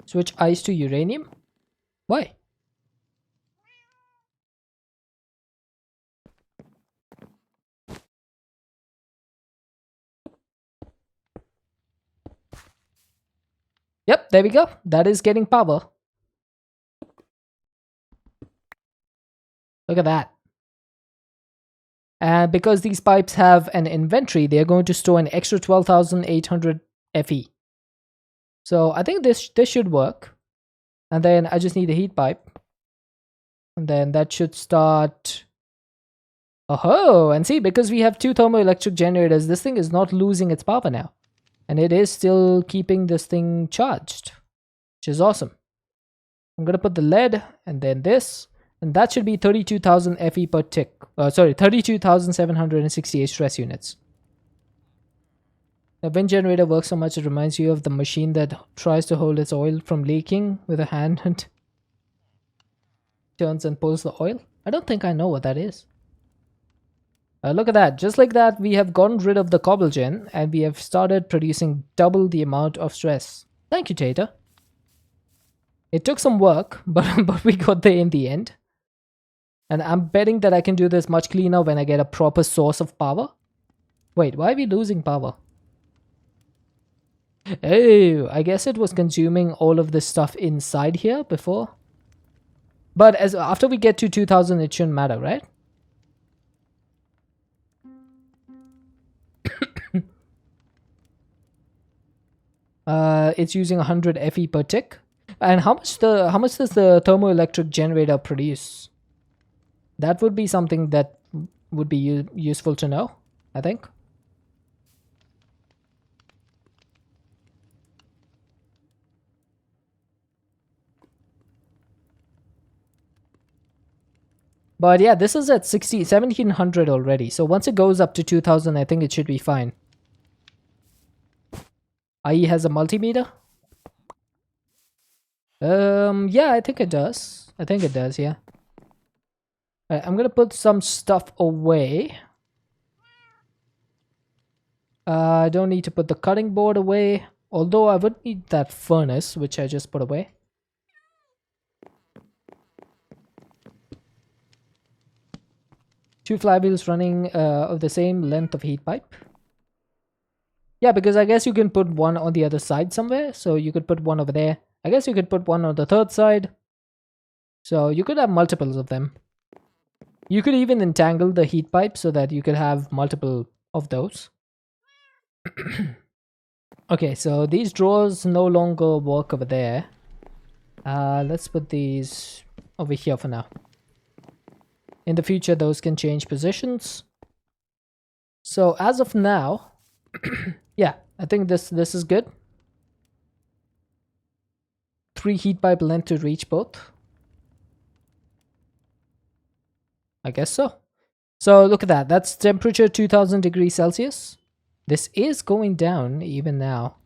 Switch ice to uranium? Why? Yep, there we go. That is getting power. Look at that. And because these pipes have an inventory, they're going to store an extra 12,800 Fe. So I think this should work. And then I just need a heat pipe. And then that should start. Oh, and see, because we have two thermoelectric generators, this thing is not losing its power now. And it is still keeping this thing charged, which is awesome. I'm going to put the lead and then this, and that should be 32,000 FE per tick. Sorry, 32,768 stress units. The wind generator works so much it reminds you of the machine that tries to hold its oil from leaking with a hand and turns and pulls the oil. I don't think I know what that is. Look at that. Just like that, we have gotten rid of the cobble gen and we have started producing double the amount of stress. Thank you, Tater. It took some work, but we got there in the end. And I'm betting that I can do this much cleaner when I get a proper source of power. Wait, why are we losing power? Oh, I guess it was consuming all of this stuff inside here before. But after we get to 2000, it shouldn't matter, right? It's using 100 FE per tick. And how much does the thermoelectric generator produce? That would be something that would be useful to know, I think. But yeah, this is at 1700 already. So once it goes up to 2000, I think it should be fine. IE has a multimeter? Yeah, I think it does. Yeah. Alright, I'm gonna put some stuff away. I don't need to put the cutting board away. Although I would need that furnace, which I just put away. Two flywheels running of the same length of heat pipe. Yeah, because I guess you can put one on the other side somewhere. So you could put one over there. I guess you could put one on the third side. So you could have multiples of them. You could even entangle the heat pipe so that you could have multiple of those. Okay, so these drawers no longer work over there. Let's put these over here for now. In the future, those can change positions. So as of now, yeah, I think this is good. 3 heat pipe length to reach both. I guess so. So look at that. That's temperature 2000 degrees Celsius. This is going down even now.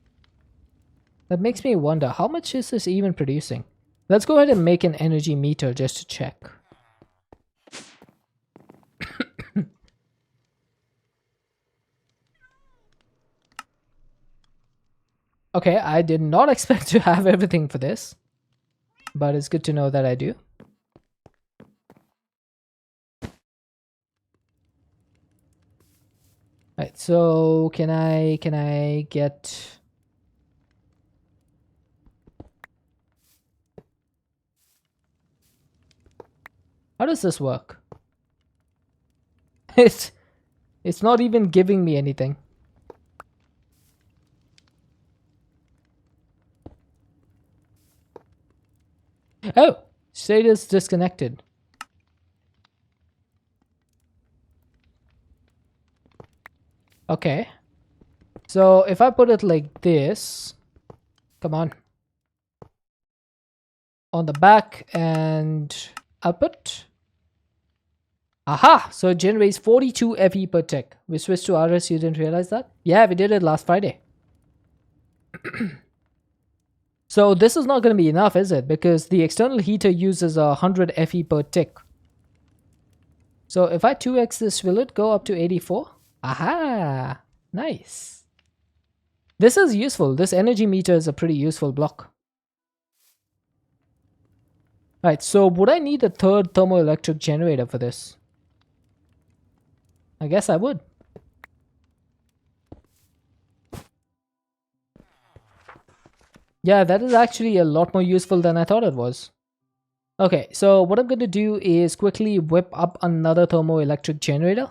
That makes me wonder, how much is this even producing? Let's go ahead and make an energy meter just to check. Okay, I did not expect to have everything for this, but it's good to know that I do. Right, so can I get... How does this work? It's not even giving me anything. Oh, status disconnected. Okay. So if I put it like this, come on. On the back and output. Aha! So it generates 42 FE per tick. We switched to RS, you didn't realize that? Yeah, we did it last Friday. So this is not going to be enough, is it? Because the external heater uses 100 FE per tick. So if I 2x this, will it go up to 84? Aha! Nice. This is useful. This energy meter is a pretty useful block. Right, so would I need a third thermoelectric generator for this? I guess I would. Yeah, that is actually a lot more useful than I thought it was. Okay, so what I'm going to do is quickly whip up another thermoelectric generator.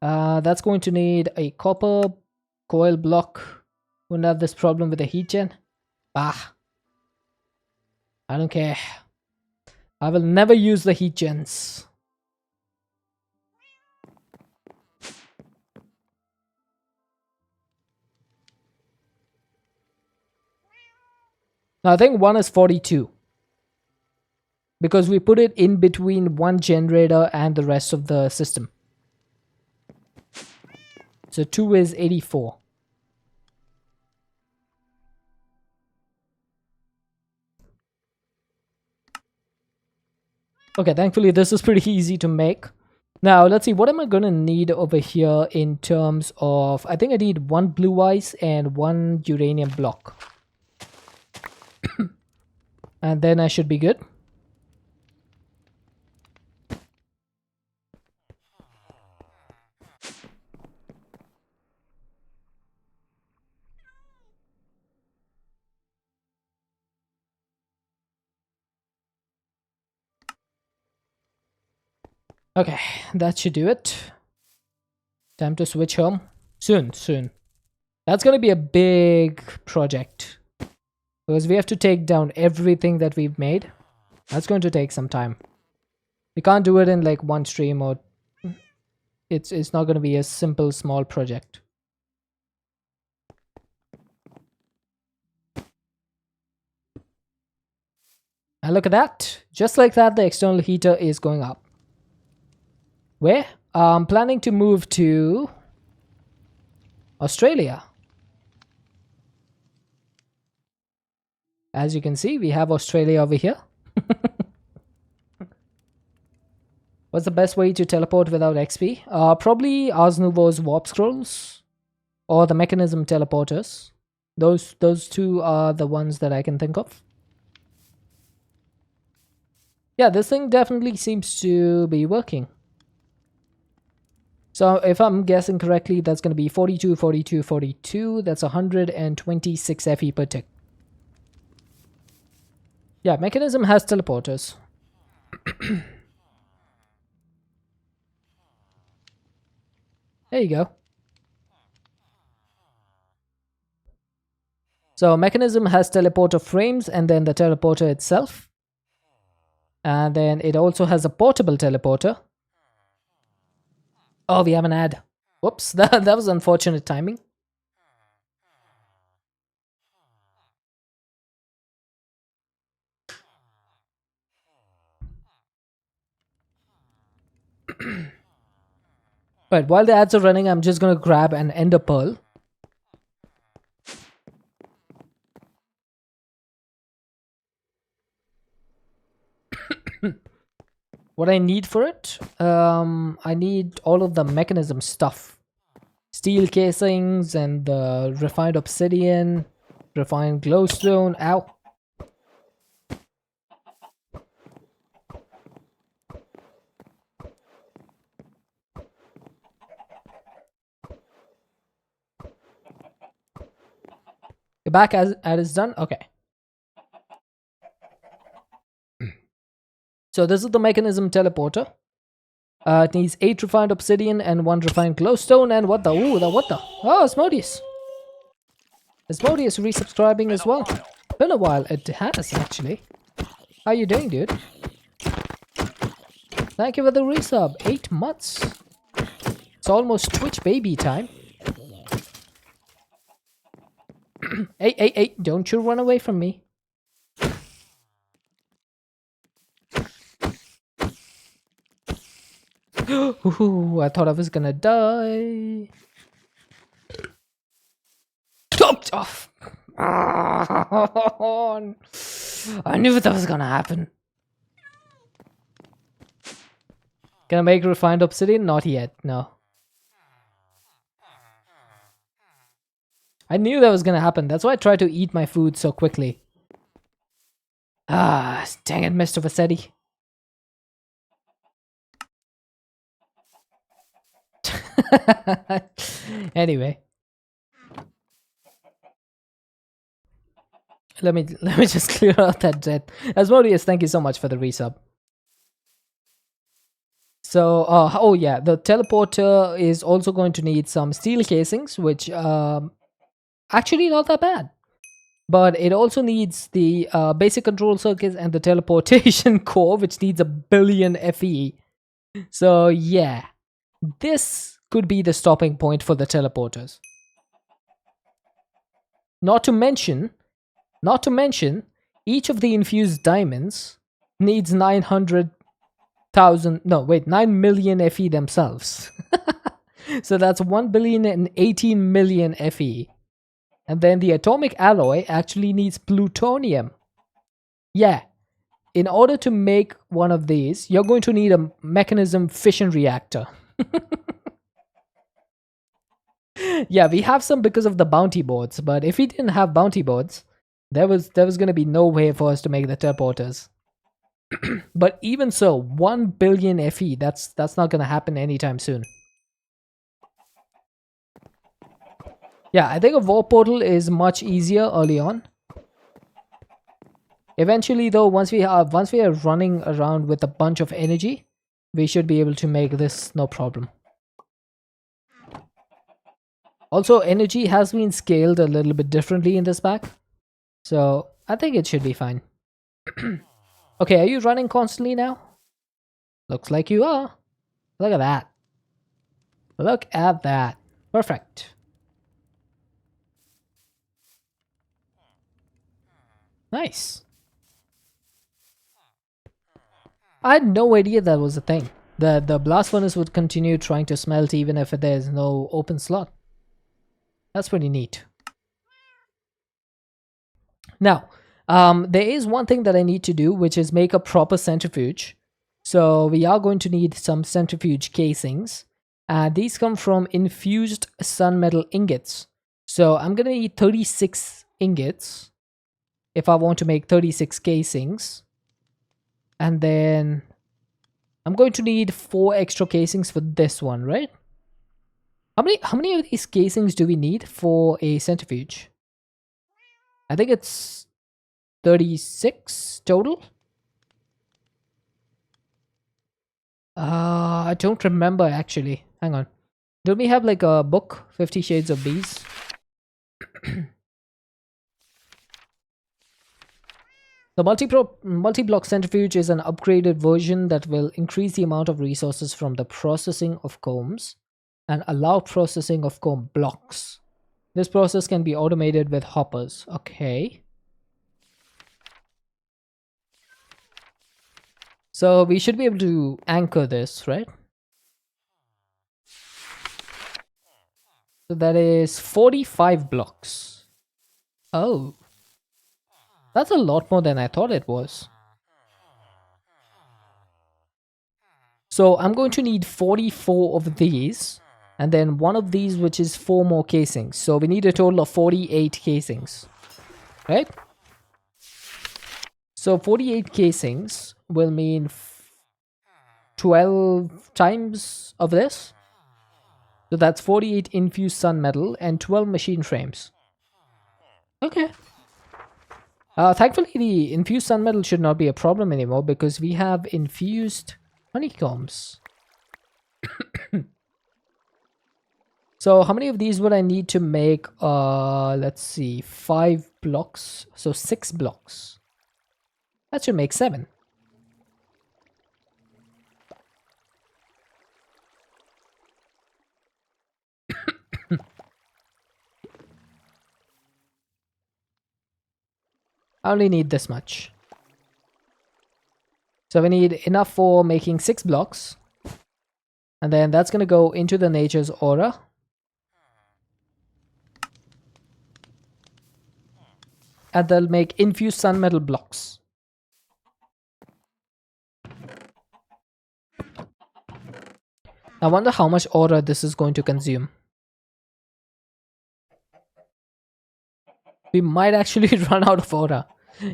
That's going to need a copper coil block. Wouldn't have this problem with the heat gen. Bah. I don't care. I will never use the heat gens. Now I think one is 42. Because we put it in between one generator and the rest of the system. So 2 is 84. Okay, thankfully this is pretty easy to make. Now, let's see, what am I going to need over here in terms of... I think I need 1 blue ice and 1 uranium block. And then I should be good. Okay, that should do it. Time to switch home. Soon. That's going to be a big project. Because we have to take down everything that we've made. That's going to take some time. We can't do it in like one stream, or it's not going to be a simple small project. And look at that. Just like that, the external heater is going up. Where? I'm planning to move to Australia. As you can see, we have Australia over here. What's the best way to teleport without XP? Probably Ars Nouveau's Warp Scrolls or the Mechanism Teleporters. Those two are the ones that I can think of. Yeah, this thing definitely seems to be working. So if I'm guessing correctly, that's going to be 42, 42, 42. That's 126 FE per tick. Yeah, Mechanism has teleporters. There you go. So Mechanism has teleporter frames and then the teleporter itself. And then it also has a portable teleporter. Oh, we have an ad. Whoops, that was unfortunate timing. Right, while the ads are running, I'm just going to grab an ender pearl. What I need for it? I need all of the mechanism stuff. Steel casings and the refined obsidian, refined glowstone. Ow. You're back as it's done? Okay. So this is the mechanism teleporter. It needs 8 refined obsidian and 1 refined glowstone. And what the? Ooh, what the? Oh, Asmodeus. Asmodeus resubscribing as well. Been a while. It has, actually. How you doing, dude? Thank you for the resub. 8 months. It's almost Twitch baby time. Hey, don't you run away from me. Ooh, I thought I was gonna die. Oh. I knew that was gonna happen. Can I make refined obsidian? Not yet, no. I knew that was gonna happen. That's why I tried to eat my food so quickly. Ah, dang it, Mr. Vassetti. Anyway. Let me just clear out that jet. Asmodeus, thank you so much for the resub. So, oh yeah, the teleporter is also going to need some steel casings, which actually not that bad. But it also needs the basic control circuits and the teleportation core, which needs 1 billion FE. So yeah, this could be the stopping point for the teleporters. Not to mention, Each of the infused diamonds needs 900,000, no, wait, 9 million FE themselves. So that's 1 billion and 18 million FE. And then the atomic alloy actually needs plutonium. Yeah, in order to make one of these, you're going to need a mechanism fission reactor. Yeah, we have some because of the bounty boards, but if we didn't have bounty boards, there was going to be no way for us to make the teleporters. But even so, 1 billion FE, that's not going to happen anytime soon. Yeah, I think a warp portal is much easier early on. Eventually though, once we are running around with a bunch of energy, we should be able to make this no problem. Also, energy has been scaled a little bit differently in this pack, so I think it should be fine. Okay, are you running constantly now? Looks like you are. Look at that. Look at that. Perfect. Nice. I had no idea that was a thing. The blast furnace would continue trying to smelt even if there's no open slot. That's pretty neat. Now, there is one thing that I need to do, which is make a proper centrifuge. So we are going to need some centrifuge casings. These come from infused sun metal ingots. So I'm going to need 36 ingots if I want to make 36 casings. And then I'm going to need 4 extra casings for this one, right? How many of these casings do we need for a centrifuge? I think it's 36 total. I don't remember actually. Hang on. Don't we have like a book, 50 Shades of Bees? The multi-block centrifuge is an upgraded version that will increase the amount of resources from the processing of combs and allow processing of comb blocks. This process can be automated with hoppers. Okay. So we should be able to anchor this, right? So that is 45 blocks. Oh. That's a lot more than I thought it was. So I'm going to need 44 of these. And then one of these which is 4 more casings. So we need a total of 48 casings. Right? So 48 casings will mean 12 times of this. So that's 48 infused sun metal and 12 machine frames. Okay. Thankfully, the infused sun metal should not be a problem anymore because we have infused honeycombs. So how many of these would I need to make? Let's see, 5 blocks. So 6 blocks. That should make 7. I only need this much. So we need enough for making 6 blocks. And then that's going to go into the nature's aura. And they'll make infused sun metal blocks. I wonder how much aura this is going to consume. We might actually run out of aura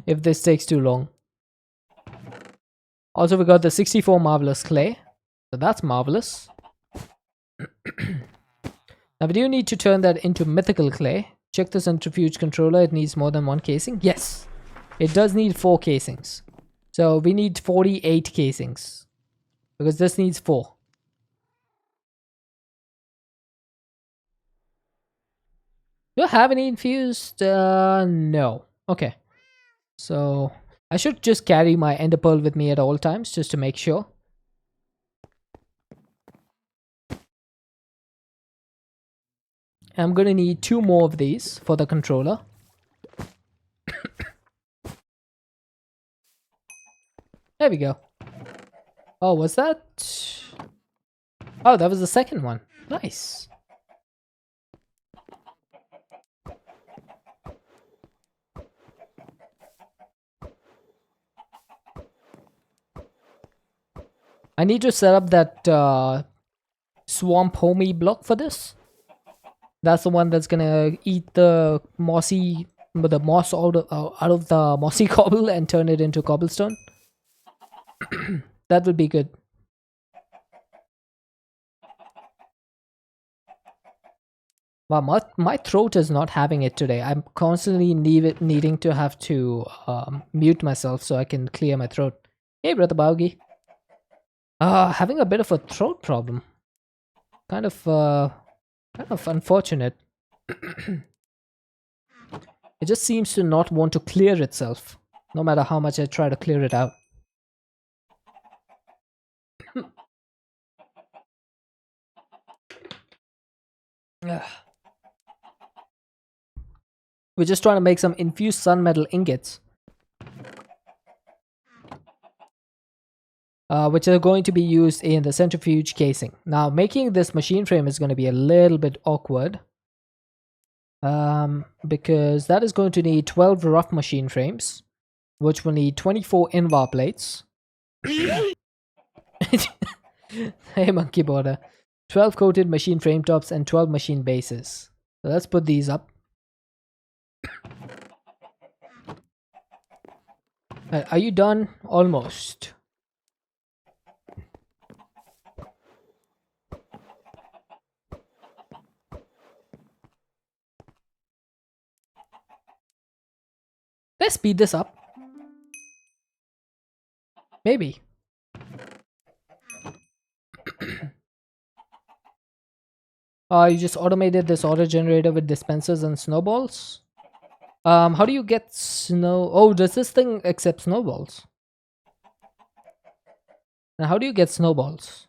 if this takes too long. Also, we got the 64 marvelous clay. So that's marvelous. Now we do need to turn that into mythical clay. Check the centrifuge controller. It needs more than 1 casing. Yes, it does need 4 casings. So we need 48 casings. Because this needs 4. Do I have any infused? No. Okay. So I should just carry my ender pearl with me at all times just to make sure. I'm going to need 2 more of these for the controller. There we go. Oh, was that? Oh, that was the second one. Nice. I need to set up that swamp homie block for this. That's the one that's gonna eat the moss out of the mossy cobble and turn it into cobblestone. That would be good. Wow, my throat is not having it today. I'm constantly needing to have to mute myself so I can clear my throat. Hey, brother Baugi. Having a bit of a throat problem. Kind of unfortunate. It just seems to not want to clear itself, no matter how much I try to clear it out. We're just trying to make some infused sun metal ingots. Which are going to be used in the centrifuge casing. Now, making this machine frame is going to be a little bit awkward. Because that is going to need 12 rough machine frames, which will need 24 invar plates. Hey, monkey border. 12 coated machine frame tops and 12 machine bases. So let's put these up. Are you done? Almost. Let's speed this up. Maybe. You just automated this auto generator with dispensers and snowballs. How do you get snow? Oh, does this thing accept snowballs? Now, how do you get snowballs?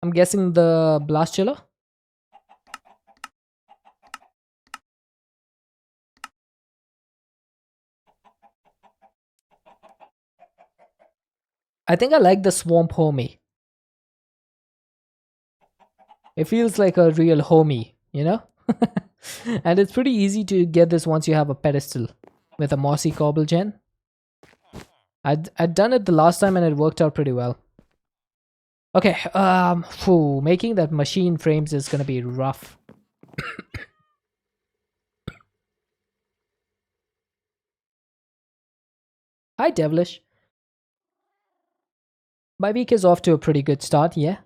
I'm guessing the blast chiller. I think I like the swamp homie. It feels like a real homie, you know? And it's pretty easy to get this once you have a pedestal with a mossy cobble gen. I'd done it the last time and it worked out pretty well. Okay, making that machine frames is gonna be rough. Hi, Devilish. My week is off to a pretty good start, yeah.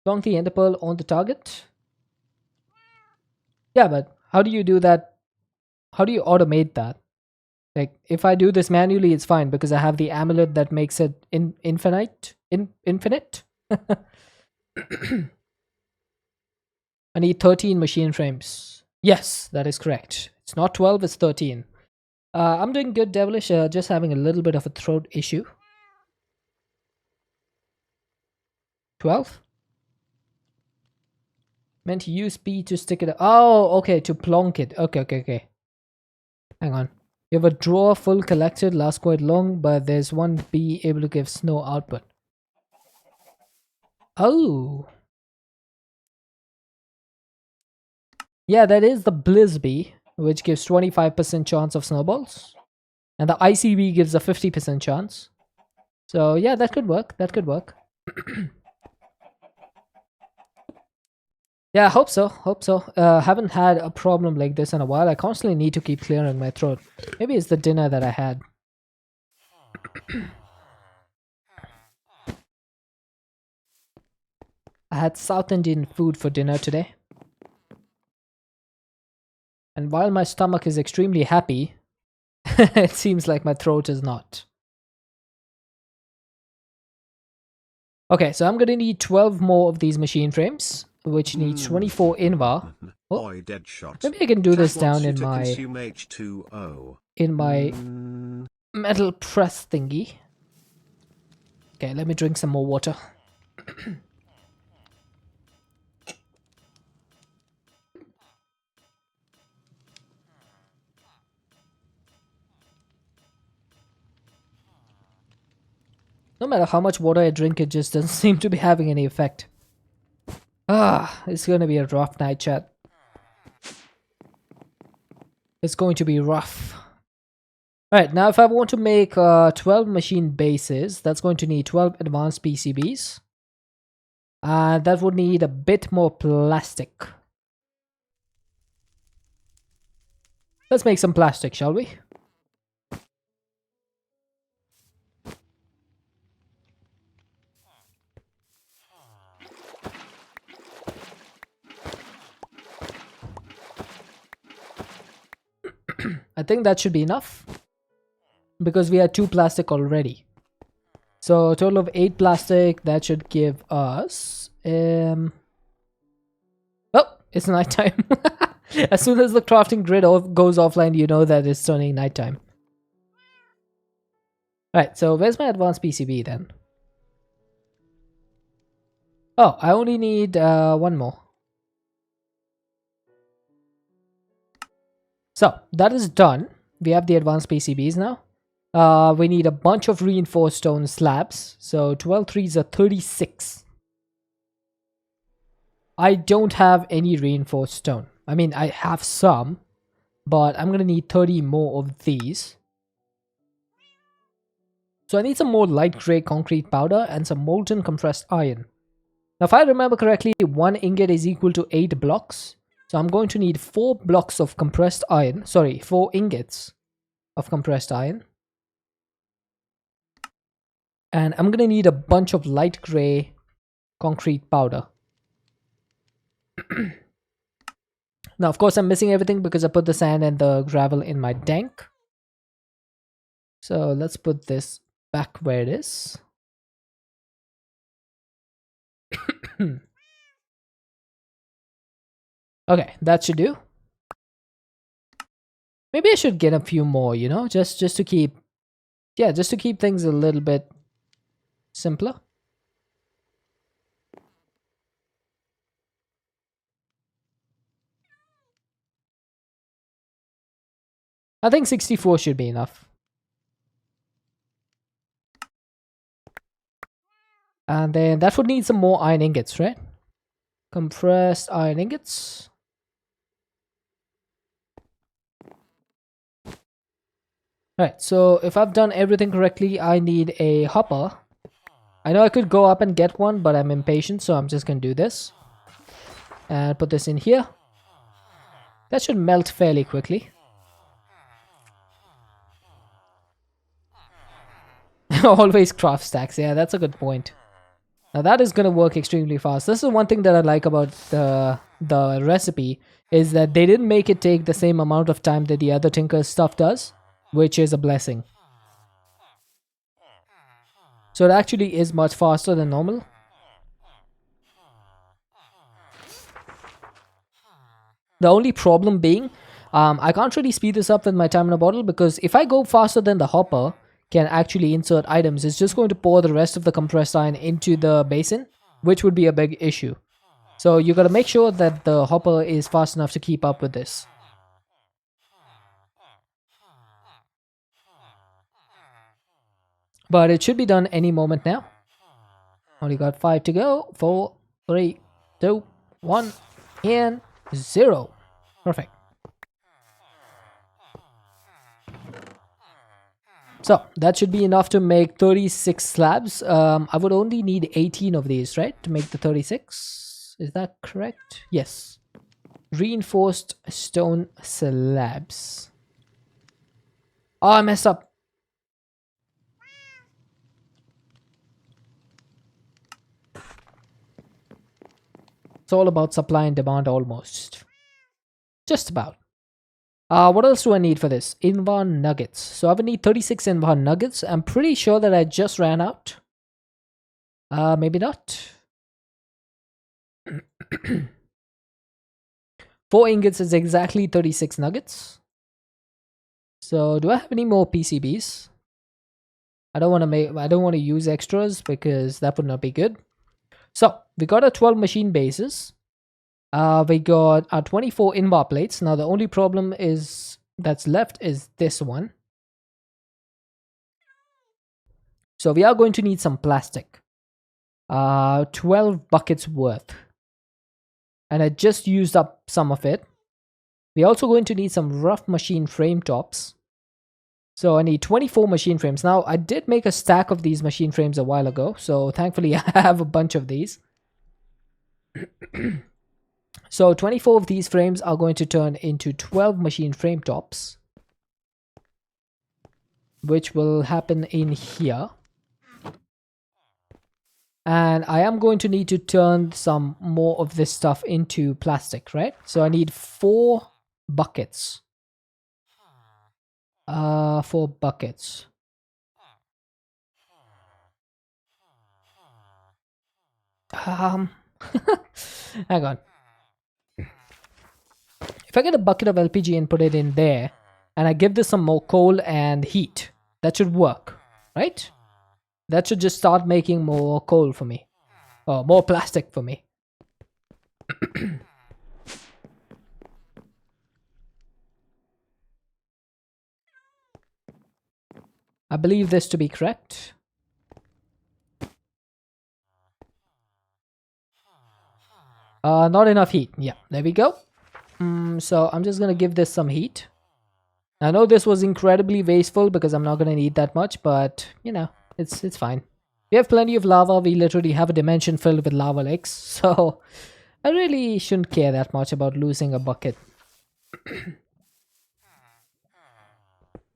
Long the ender pearl on the target. Yeah, but how do you do that? How do you automate that? Like, if I do this manually, it's fine because I have the amulet that makes it infinite. I need 13 machine frames. Yes, that is correct. It's not 12, it's 13. I'm doing good, Devilish. Just having a little bit of a throat issue. 12? Meant to use B to stick it. Oh, okay, to plonk it. Okay. Hang on. You have a drawer full collected, lasts quite long, but there's one B able to give snow output. Oh. Yeah, that is the Blizz bee, which gives 25% chance of snowballs. And the ICB gives a 50% chance. So yeah, that could work. Yeah, I hope so. Haven't had a problem like this in a while. I constantly need to keep clearing my throat. Maybe it's the dinner that I had. I had South Indian food for dinner today. And while my stomach is extremely happy, it seems like my throat is not. Okay, so I'm gonna need 12 more of these machine frames, which needs 24 invar. Oh, maybe I can do this down in my metal press thingy. Okay, let me drink some more water. No matter how much water I drink, it just doesn't seem to be having any effect. It's gonna be a rough night, chat. It's going to be rough. Alright, now if I want to make 12 machine bases, that's going to need 12 advanced PCBs. That would need a bit more plastic. Let's make some plastic, shall we? I think that should be enough, because we had 2 plastic already. So a total of 8 plastic, that should give us... Oh, it's nighttime. As soon as the crafting grid goes offline, you know that it's turning nighttime. Right, so where's my advanced PCB then? Oh, I only need 1 more. So that is done. We have the advanced PCBs now. We need a bunch of reinforced stone slabs. So 12 threes are 36. I don't have any reinforced stone. I mean, I have some, but I'm gonna need 30 more of these. So I need some more light gray concrete powder and some molten compressed iron. Now if I remember correctly, 1 ingot is equal to 8 blocks. So I'm going to need 4 blocks of compressed iron. Sorry, 4 ingots of compressed iron. And I'm gonna need a bunch of light gray concrete powder. Now, of course, I'm missing everything because I put the sand and the gravel in my tank. So let's put this back where it is. Okay, that should do. Maybe I should get a few more, you know, just to keep, yeah, just to keep things a little bit simpler. I think 64 should be enough. And then that would need some more iron ingots, right? Compressed iron ingots. Right, so if I've done everything correctly, I need a hopper. I know I could go up and get one, but I'm impatient, so I'm just gonna do this. And put this in here. That should melt fairly quickly. Always craft stacks, yeah, that's a good point. Now that is gonna work extremely fast. This is one thing that I like about the recipe, is that they didn't make it take the same amount of time that the other Tinker's stuff does, which is a blessing. So it actually is much faster than normal. The only problem being, I can't really speed this up with my time in a bottle, because if I go faster than the hopper can actually insert items, it's just going to pour the rest of the compressed iron into the basin, which would be a big issue. So you gotta make sure that the hopper is fast enough to keep up with this. But it should be done any moment now. Only got 5 to go. 4, 3, 2, 1, and 0. Perfect. So that should be enough to make 36 slabs. I would only need 18 of these, right? To make the 36. Is that correct? Yes. Reinforced stone slabs. Oh, I messed up. It's all about supply and demand almost. Just about. What else do I need for this? Invar nuggets. So I would need 36 Invar nuggets. I'm pretty sure that I just ran out. Maybe not. 4 ingots is exactly 36 nuggets. So do I have any more PCBs? I don't want to use extras because that would not be good. So we got our 12 machine bases. We got our 24 invar plates. Now the only problem is that's left is this one. So we are going to need some plastic. 12 buckets worth. And I just used up some of it. We're also going to need some rough machine frame tops. So I need 24 machine frames. Now, I did make a stack of these machine frames a while ago. So thankfully, I have a bunch of these. So 24 of these frames are going to turn into 12 machine frame tops, which will happen in here. And I am going to need to turn some more of this stuff into plastic, right? So I need 4 buckets. 4 buckets. Hang on. If I get a bucket of LPG and put it in there, and I give this some more coal and heat, that should work, right? That should just start making more coal for me. Or more plastic for me. I believe this to be correct. Not enough heat. Yeah, there we go. So I'm just gonna give this some heat. I know this was incredibly wasteful because I'm not gonna need that much, but you know, it's fine. We have plenty of lava. We literally have a dimension filled with lava lakes, so I really shouldn't care that much about losing a bucket.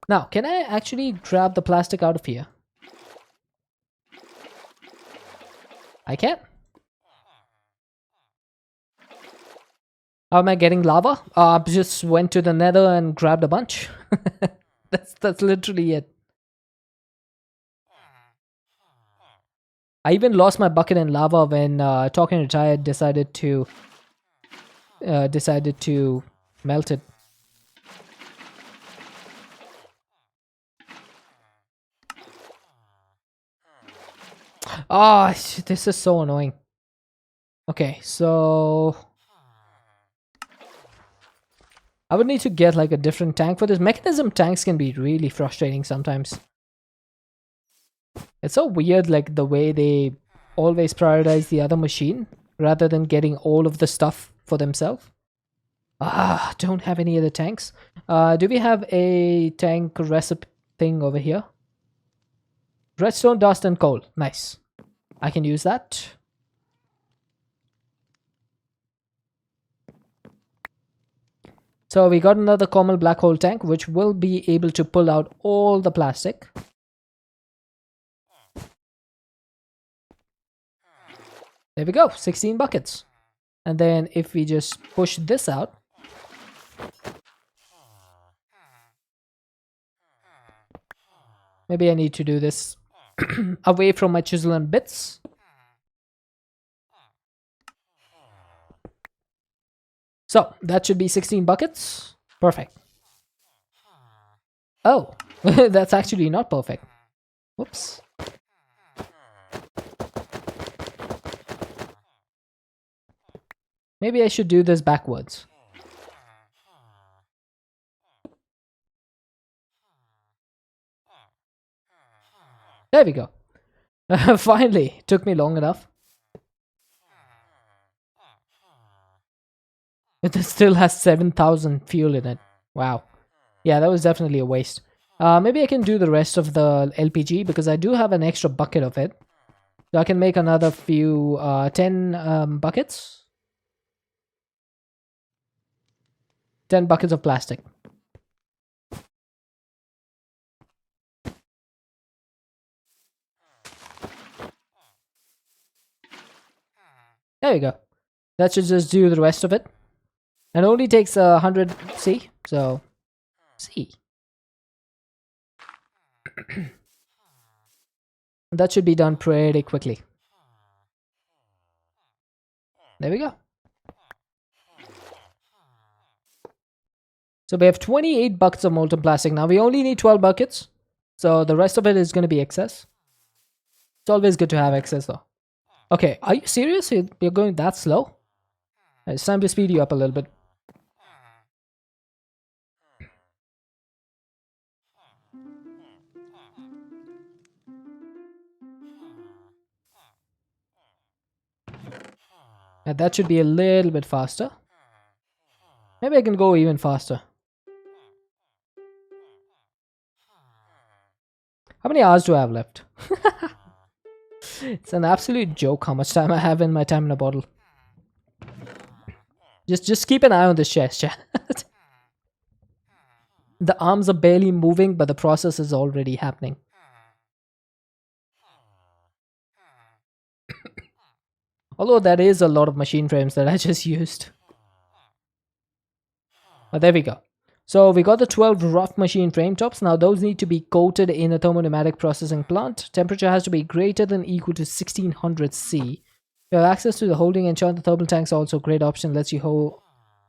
Now, can I actually grab the plastic out of here? I can. How am I getting lava? I just went to the nether and grabbed a bunch. That's literally it. I even lost my bucket in lava when Talking Retired decided to melt it. Ah, oh, this is so annoying. Okay, so I would need to get like a different tank for this. Mechanism tanks can be really frustrating sometimes. It's so weird, like the way they always prioritize the other machine rather than getting all of the stuff for themselves. Ah, don't have any other tanks. Do we have a tank recipe thing over here? Redstone, dust, and coal. Nice. I can use that. So we got another common black hole tank, which will be able to pull out all the plastic. There we go, 16 buckets. And then if we just push this out, maybe I need to do this away from my chisel and bits. So that should be 16 buckets. Perfect. Oh, that's actually not perfect. Whoops. Maybe I should do this backwards. There we go. Finally, took me long enough. It still has 7,000 fuel in it. Wow. Yeah, that was definitely a waste. Maybe I can do the rest of the LPG because I do have an extra bucket of it. So I can make another few, 10 buckets. 10 buckets of plastic. There you go. That should just do the rest of it. And it only takes 100 C. So, C. That should be done pretty quickly. There we go. So we have 28 buckets of molten plastic. Now we only need 12 buckets. So the rest of it is going to be excess. It's always good to have excess though. Okay, are you serious? You're going that slow? It's time to speed you up a little bit. And that should be a little bit faster. Maybe I can go even faster. How many hours do I have left? It's an absolute joke how much time I have in my time in a bottle. Just keep an eye on this chest, chat. The arms are barely moving, but the process is already happening. Although that is a lot of machine frames that I just used. But there we go. So we got the 12 rough machine frame tops. Now those need to be coated in a thermopneumatic processing plant. Temperature has to be greater than equal to 1600 C. You have access to the holding enchant. The thermal tanks are also a great option. Lets you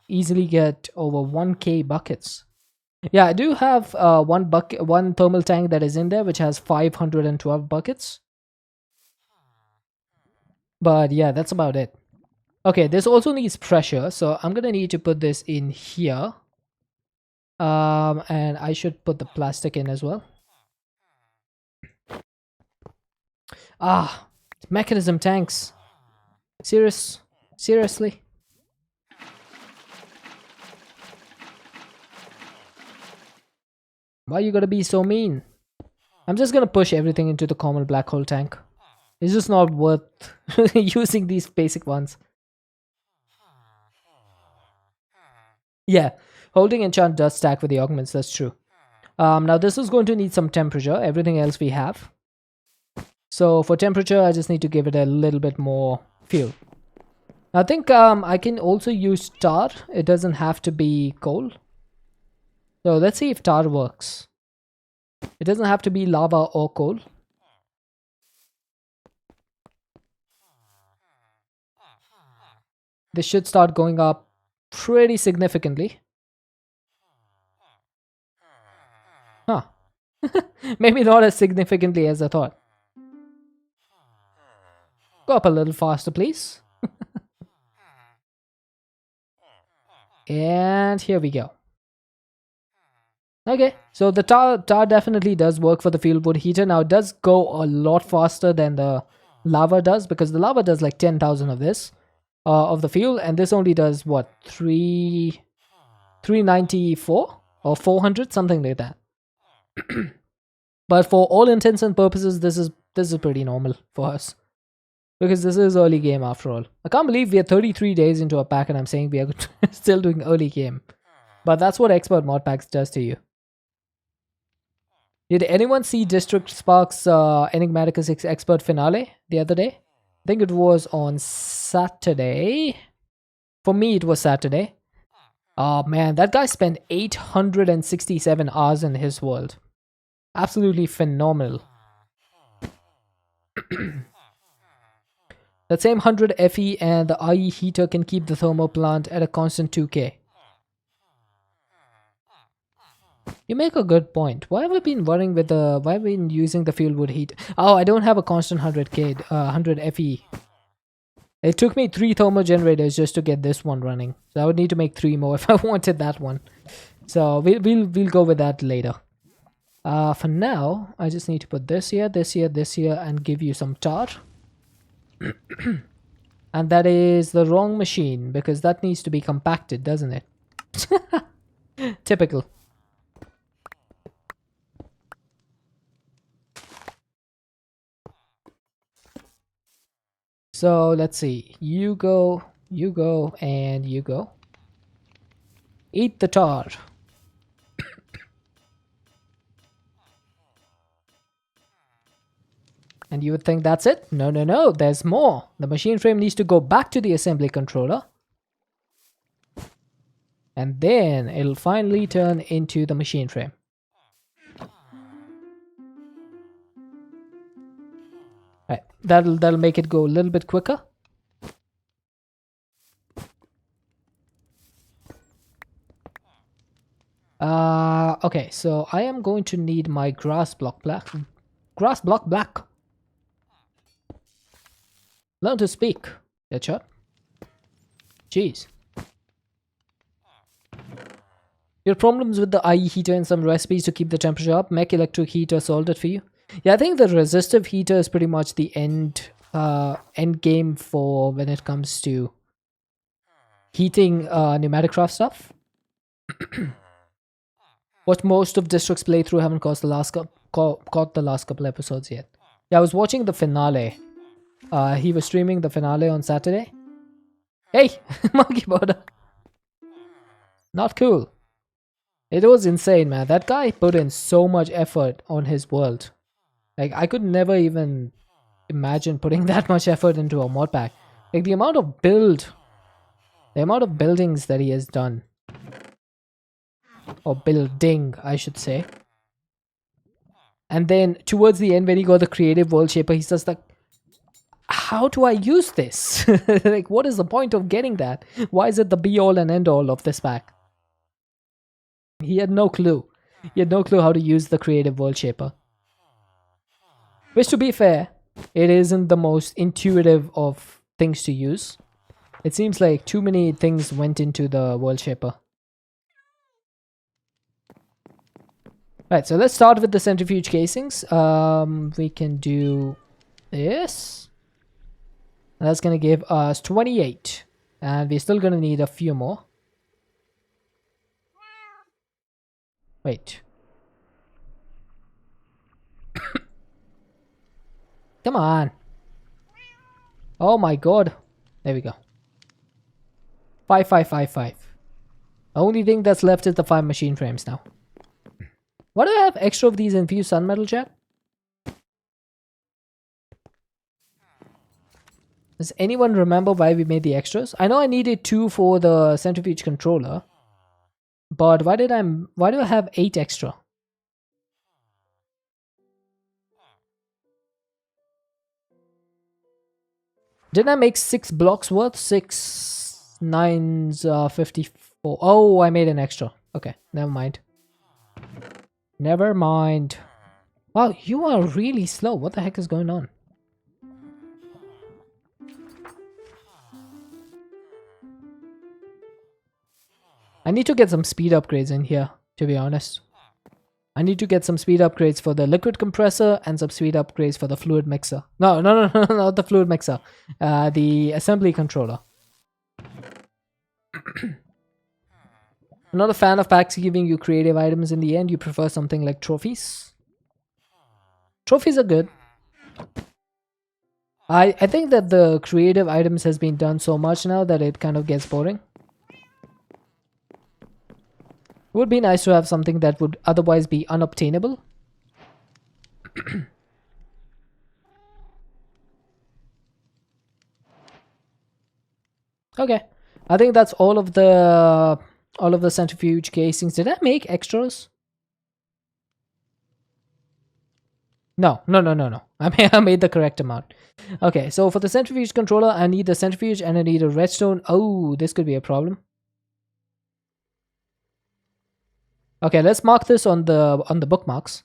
easily get over 1k buckets. Yeah, I do have one thermal tank that is in there which has 512 buckets. But yeah, that's about it. Okay, this also needs pressure, so I'm gonna need to put this in here. And I should put the plastic in as well. Mechanism tanks. Seriously? Why you gotta be so mean? I'm just gonna push everything into the common black hole tank. It's just not worth using these basic ones. Yeah, holding enchant does stack with the augments, that's true. Now this is going to need some temperature. Everything else we have. So for temperature, I just need to give it a little bit more fuel. I think I can also use tar. It doesn't have to be coal. So let's see if tar works. It doesn't have to be lava or coal. This should start going up pretty significantly. Huh. Maybe not as significantly as I thought. Go up a little faster, please. And here we go. Okay, so the tar definitely does work for the fuel wood heater. Now it does go a lot faster than the lava does, because the lava does like 10,000 of this of the fuel, and this only does what, 394 or 400, something like that. But for all intents and purposes, this is pretty normal for us, because this is early game after all. I can't believe we are 33 days into a pack and I'm saying we are still doing early game. But that's what expert mod packs does to you. Did anyone see District Spark's Enigmatica 6 expert finale the other day? I think it was on Saturday. For me, it was Saturday. Oh man, that guy spent 867 hours in his world. Absolutely phenomenal. That same 100 FE and the IE heater can keep the thermal plant at a constant 2k. You make a good point. Why have I been worrying with the... Why have I been using the fuel wood heat? Oh, I don't have a constant 100 FE. It took me 3 thermal generators just to get this one running. So I would need to make 3 more if I wanted that one. So we'll go with that later. For now, I just need to put this here, this here, this here, and give you some tar. And that is the wrong machine, because that needs to be compacted, doesn't it? Typical. So let's see. You go, and you go. Eat the tar. And you would think that's it? No, no, no. There's more. The machine frame needs to go back to the assembly controller. And then it'll finally turn into the machine frame. Right. That'll make it go a little bit quicker. Okay, so I am going to need my grass block black. Grass block black. Learn to speak, Deadshot. Jeez. Your problems with the IE heater and some recipes to keep the temperature up. Mech electric heater solved it for you. Yeah, I think the resistive heater is pretty much the end game for when it comes to heating pneumatic craft stuff. Watched most of District's playthrough. Haven't caught the last couple episodes yet. Yeah, I was watching the finale. He was streaming the finale on Saturday. Hey, monkey border. Not cool. It was insane, man. That guy put in so much effort on his world. Like, I could never even imagine putting that much effort into a mod pack. Like, the amount of buildings that he has done. Or building, I should say. And then towards the end, when he got the creative world shaper, he's just like, how do I use this? Like, what is the point of getting that? Why is it the be all and end all of this pack? He had no clue. He had no clue how to use the creative world shaper. Which, to be fair, it isn't the most intuitive of things to use. It seems like too many things went into the world shaper. Right, so let's start with the centrifuge casings. We can do this. That's going to give us 28. And we're still going to need a few more. Wait. Come on. Oh my god. There we go. 5. The only thing that's left is the 5 machine frames now. Why do I have extra of these infused sun metal, chat? Does anyone remember why we made the extras? I know I needed 2 for the centrifuge controller. But why do I have 8 extra? Didn't I make 6 blocks worth? 6 nines 54. Oh, I made an extra. Okay, never mind. Never mind. Wow, you are really slow. What the heck is going on? I need to get some speed upgrades in here, to be honest. I need to get some speed upgrades for the liquid compressor and some speed upgrades for the fluid mixer. No, not the fluid mixer. The assembly controller. I'm not a fan of packs giving you creative items in the end. You prefer something like trophies? Trophies are good. I think that the creative items has been done so much now that it kind of gets boring. It would be nice to have something that would otherwise be unobtainable. Okay, I think that's all of the centrifuge casings. Did I make extras? No. I made the correct amount. Okay, so for the centrifuge controller, I need the centrifuge and I need a redstone. Oh, this could be a problem. Okay, let's mark this on the bookmarks.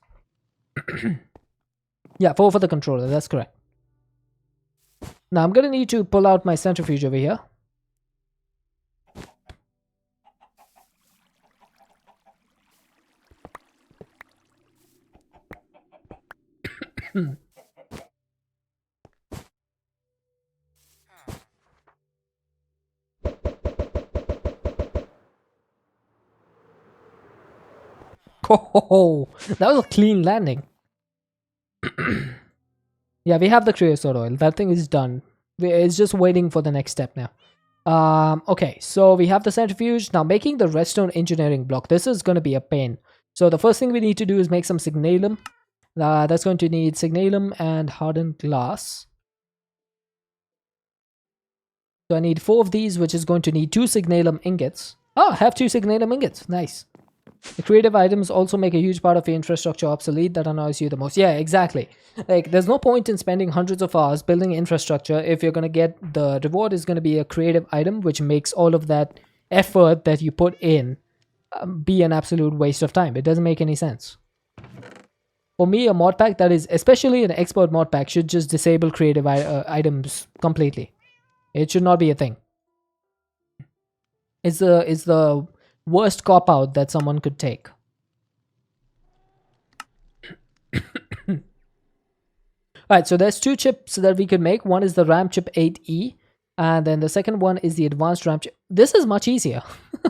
Yeah, 4 for the controller. That's correct. Now I'm gonna need to pull out my centrifuge over here. Oh, that was a clean landing. Yeah, we have the creosote oil. That thing is done. It's just waiting for the next step now. Okay, so we have the centrifuge. Now making the redstone engineering block. This is going to be a pain. So the first thing we need to do is make some signalum. That's going to need signalum and hardened glass. So I need 4 of these, which is going to need 2 signalum ingots. Oh, I have 2 signalum ingots. Nice. The creative items also make a huge part of your infrastructure obsolete. That annoys you the most. Yeah, exactly. Like, there's no point in spending hundreds of hours building infrastructure if you're going to get the reward is going to be a creative item, which makes all of that effort that you put in be an absolute waste of time. It doesn't make any sense. For me, a mod pack that is, especially an expert mod pack, should just disable creative items completely. It should not be a thing. It's the worst cop out that someone could take. Alright, so there's 2 chips that we could make. One is the RAM chip 8E. And then the second one is the advanced ramp chip. This is much easier.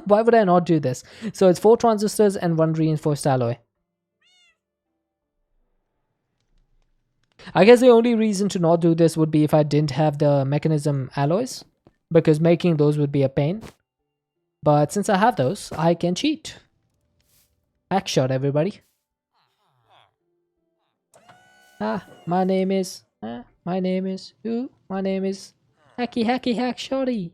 Why would I not do this? So it's 4 transistors and 1 reinforced alloy. I guess the only reason to not do this would be if I didn't have the mechanism alloys, because making those would be a pain. But since I have those, I can cheat. Hack shot, everybody. My name is who? My name is Hacky Hacky Hack Shotty.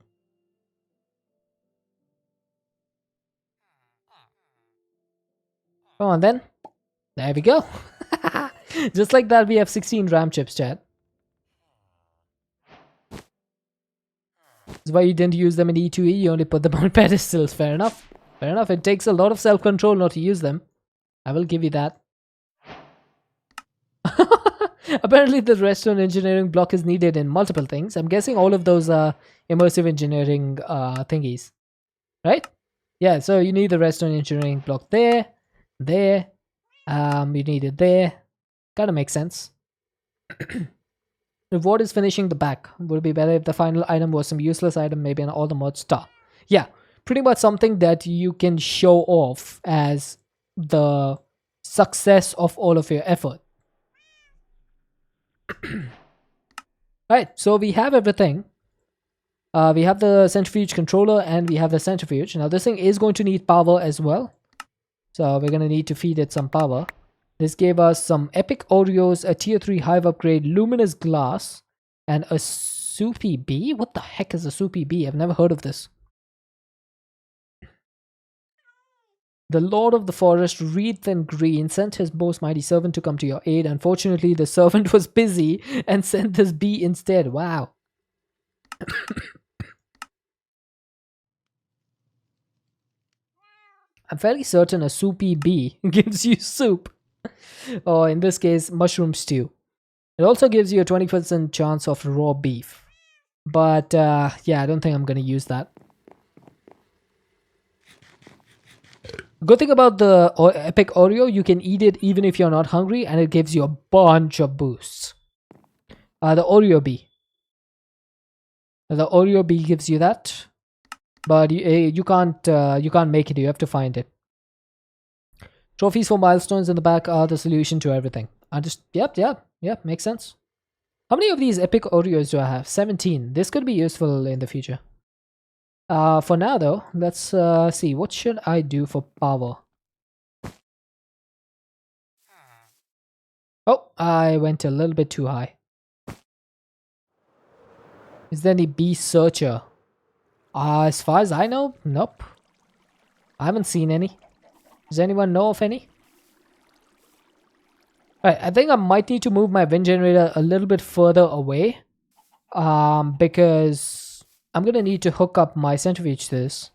Come on then. There we go. Just like that, we have 16 RAM chips, chat. That's why you didn't use them in E2E, you only put them on pedestals. Fair enough. Fair enough. It takes a lot of self-control not to use them. I will give you that. Apparently the restaurant engineering block is needed in multiple things. I'm guessing all of those are immersive engineering thingies. Right? Yeah, so you need the restaurant engineering block there. You need it there. Kinda makes sense. Reward is finishing the back. Would it be better if the final item was some useless item, maybe an all the mod star? Yeah, pretty much something that you can show off as the success of all of your effort. Right, so we have everything. We have the centrifuge controller and we have the centrifuge. Now this thing is going to need power as well. So we're going to need to feed it some power. This gave us some epic Oreos, a tier 3 hive upgrade, luminous glass, and a soupy bee? What the heck is a soupy bee? I've never heard of this. The Lord of the Forest, wreathed in green, sent his most mighty servant to come to your aid. Unfortunately, the servant was busy and sent this bee instead. Wow. I'm fairly certain a soupy bee gives you soup. Or in this case, mushroom stew. It also gives you a 20% chance of raw beef. But yeah, I don't think I'm going to use that. Good thing about the Epic Oreo, you can eat it even if you're not hungry, and it gives you a bunch of boosts. The Oreo Bee. The Oreo Bee gives you that, but you can't make it. You have to find it. Trophies for milestones in the back are the solution to everything. Yep, makes sense. How many of these Epic Oreos do I have? 17. This could be useful in the future. For now though, let's see. What should I do for power? Oh, I went a little bit too high. Is there any bee searcher? As far as I know, nope. I haven't seen any. Does anyone know of any? Right, I think I might need to move my wind generator a little bit further away. Because I'm gonna need to hook up my centrifuge to this.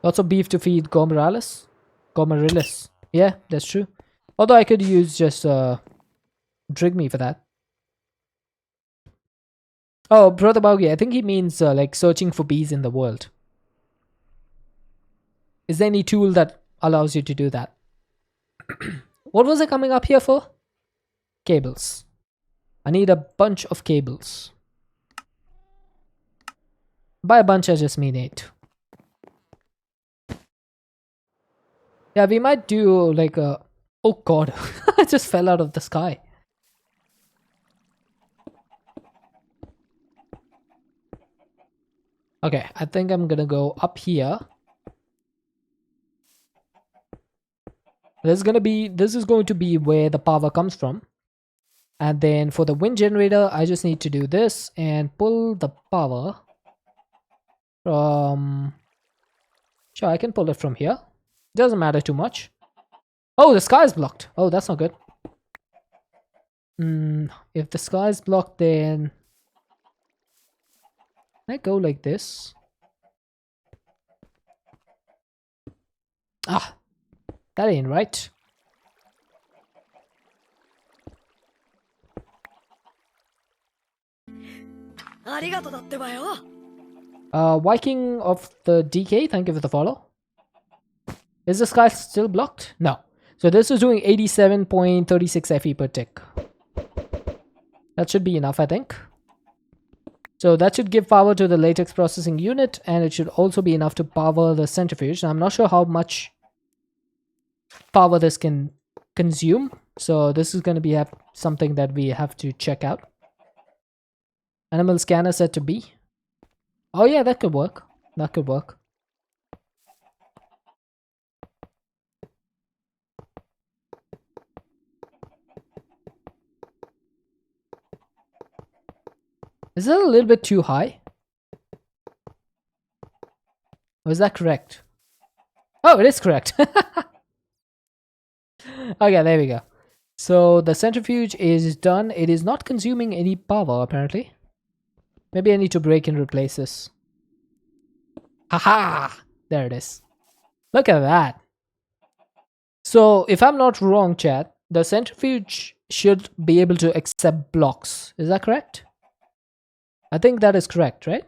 Lots of beef to feed Gomerillas. Yeah, that's true. Although I could use just Drigme for that. Oh, Brother Baugi, I think he means like searching for bees in the world. Is there any tool that allows you to do that? What was I coming up here for? Cables. I need a bunch of cables. By a bunch, I just mean 8. Yeah, we might do like a... Oh god, I just fell out of the sky. Okay, I think I'm gonna go up here. This is going to be where the power comes from. And then for the wind generator, I just need to do this and pull the power from... Sure, I can pull it from here. Doesn't matter too much. Oh, the sky is blocked. Oh, that's not good. If the sky is blocked, then... Can I go like this? Ah, that ain't right. Viking of the DK, thank you for the follow. Is the sky still blocked? No. So this is doing 87.36 FE per tick. That should be enough, I think. So that should give power to the latex processing unit, and it should also be enough to power the centrifuge. I'm not sure how much power this can consume, so this is going to be something that we have to check out. Animal scanner set to B. Oh yeah, that could work. That could work. Is that a little bit too high? Or is that correct? Oh, it is correct. Okay, there we go. So the centrifuge is done. It is not consuming any power, apparently. Maybe I need to break and replace this. Haha! There it is. Look at that. So, if I'm not wrong, chat, the centrifuge should be able to accept blocks. Is that correct? I think that is correct, right?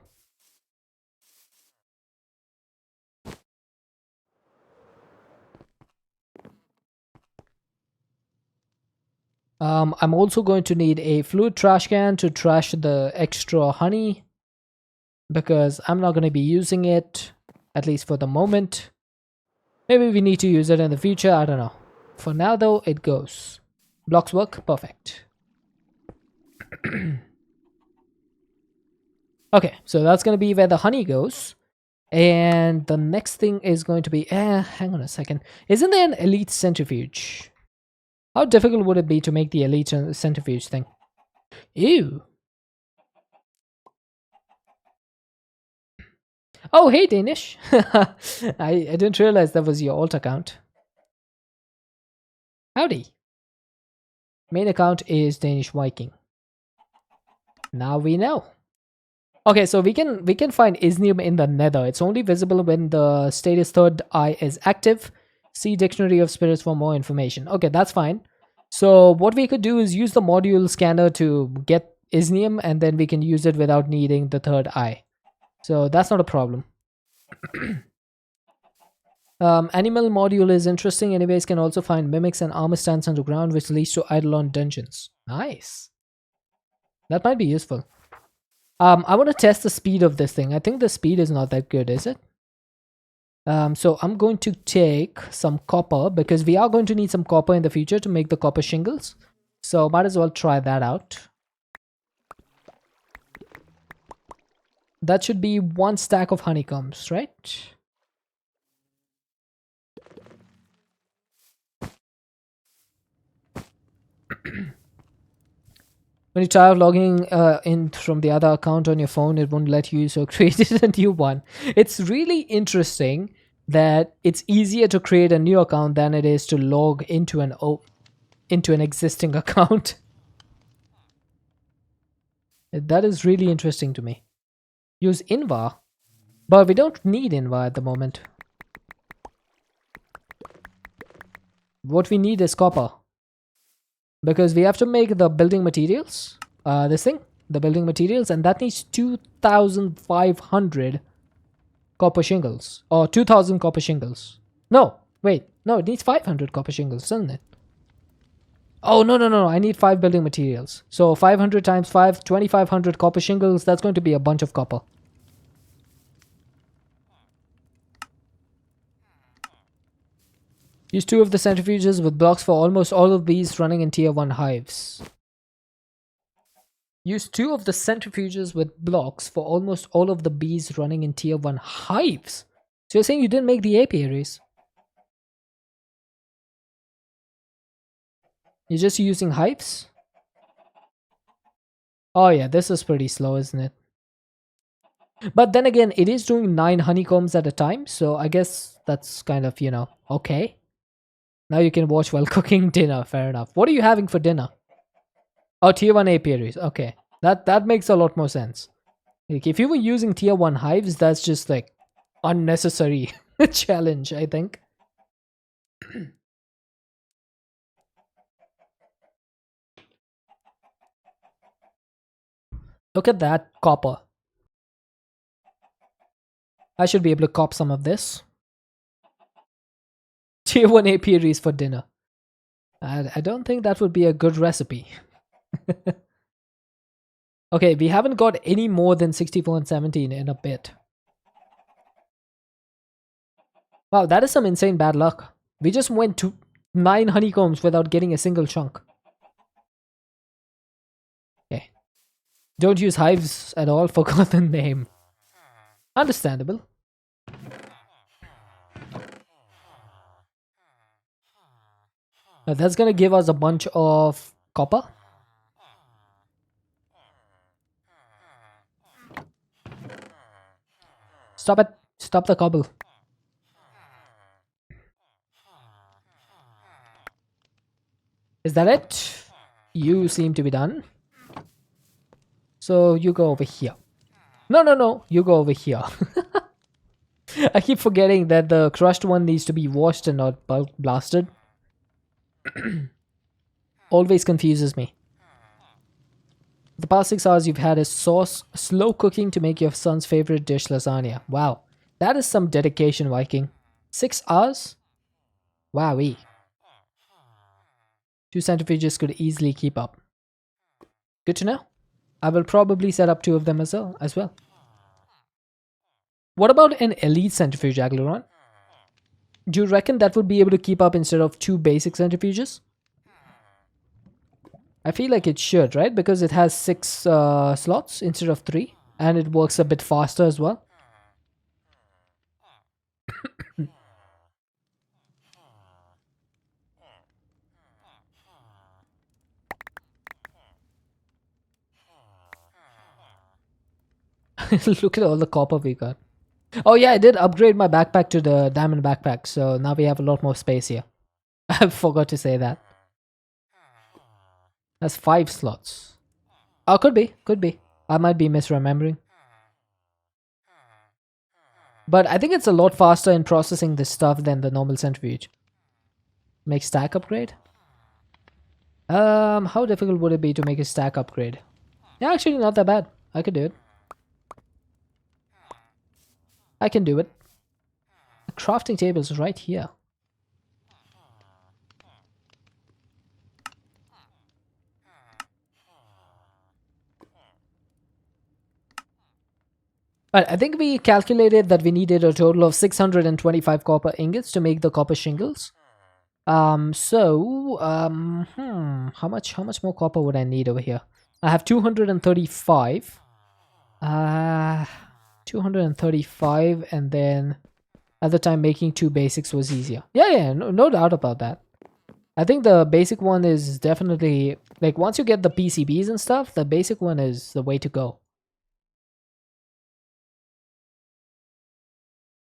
I'm also going to need a fluid trash can to trash the extra honey because I'm not going to be using it, at least for the moment. Maybe we need to use it in the future, I don't know. For now though, it goes. Blocks work, perfect. Okay, so that's going to be where the honey goes. And the next thing is going to be, hang on a second. Isn't there an elite centrifuge? How difficult would it be to make the elite centrifuge thing? Ew. Oh, hey, Danish. I didn't realize that was your alt account. Howdy. Main account is Danish Viking. Now we know. Okay, so we can find Isnium in the Nether. It's only visible when the status third eye is active. See Dictionary of Spirits for more information. Okay, that's fine. So what we could do is use the module scanner to get Isnium, and then we can use it without needing the third eye. So that's not a problem. Animal module is interesting. Anyways, can also find mimics and armor stands underground, which leads to Eidolon dungeons. Nice. That might be useful. I want to test the speed of this thing. I think the speed is not that good, is it? So I'm going to take some copper because we are going to need some copper in the future to make the copper shingles. So might as well try that out. That should be 1 stack of honeycombs, right? When you try logging in from the other account on your phone, it won't let you, so create a new one. It's really interesting that it's easier to create a new account than it is to log into an existing account. That is really interesting to me. Use Invar, but we don't need Invar at the moment. What we need is copper. Because we have to make the building materials, the building materials, and that needs 2,500 copper shingles, or 2,000 copper shingles. No, wait, no, it needs 500 copper shingles, doesn't it? Oh, no, I need 5 building materials. So 500 times 5, 2,500 copper shingles, that's going to be a bunch of copper. Use 2 of the centrifuges with blocks for almost all of these running in tier 1 hives. Use 2 of the centrifuges with blocks for almost all of the bees running in tier 1 hives. So you're saying you didn't make the apiaries? You're just using hives? Oh yeah, this is pretty slow, isn't it? But then again, it is doing 9 honeycombs at a time, so I guess that's kind of, okay. Now you can watch while cooking dinner, fair enough. What are you having for dinner? Oh, tier 1 apiaries, okay. That makes a lot more sense. Like, if you were using tier 1 hives, that's just like unnecessary challenge, I think. Look at that copper. I should be able to cop some of this. Tier 1 apiaries for dinner. I don't think that would be a good recipe. Okay, we haven't got any more than 64 and 17 in a bit. Wow, that is some insane bad luck. We just went to 9 honeycombs without getting a single chunk. Okay. Don't use hives at all, forgot the name. Understandable. That's gonna give us a bunch of copper. Stop it. Stop the cobble. Is that it? You seem to be done. So you go over here. No, no, no. You go over here. I keep forgetting that the crushed one needs to be washed and not bulk blasted. Always confuses me. The past 6 hours you've had a sauce slow cooking to make your son's favorite dish, lasagna. Wow. That is some dedication, Viking. 6 hours? Wowee. 2 centrifuges could easily keep up. Good to know. I will probably set up 2 of them as well. What about an elite centrifuge, Agleron? Do you reckon that would be able to keep up instead of 2 basic centrifuges? I feel like it should, right? Because it has 6 slots instead of 3. And it works a bit faster as well. Look at all the copper we got. Oh yeah, I did upgrade my backpack to the diamond backpack. So now we have a lot more space here. I forgot to say that. That's 5 slots. Oh, could be. Could be. I might be misremembering. But I think it's a lot faster in processing this stuff than the normal centrifuge. Make stack upgrade? How difficult would it be to make a stack upgrade? Yeah, actually not that bad. I could do it. I can do it. The crafting table is right here. Right, I think we calculated that we needed a total of 625 copper ingots to make the copper shingles. How much more copper would I need over here? I have 235. 235, and then at the time making 2 basics was easier. Yeah, no doubt about that. I think the basic one is definitely, like, once you get the PCBs and stuff, the basic one is the way to go.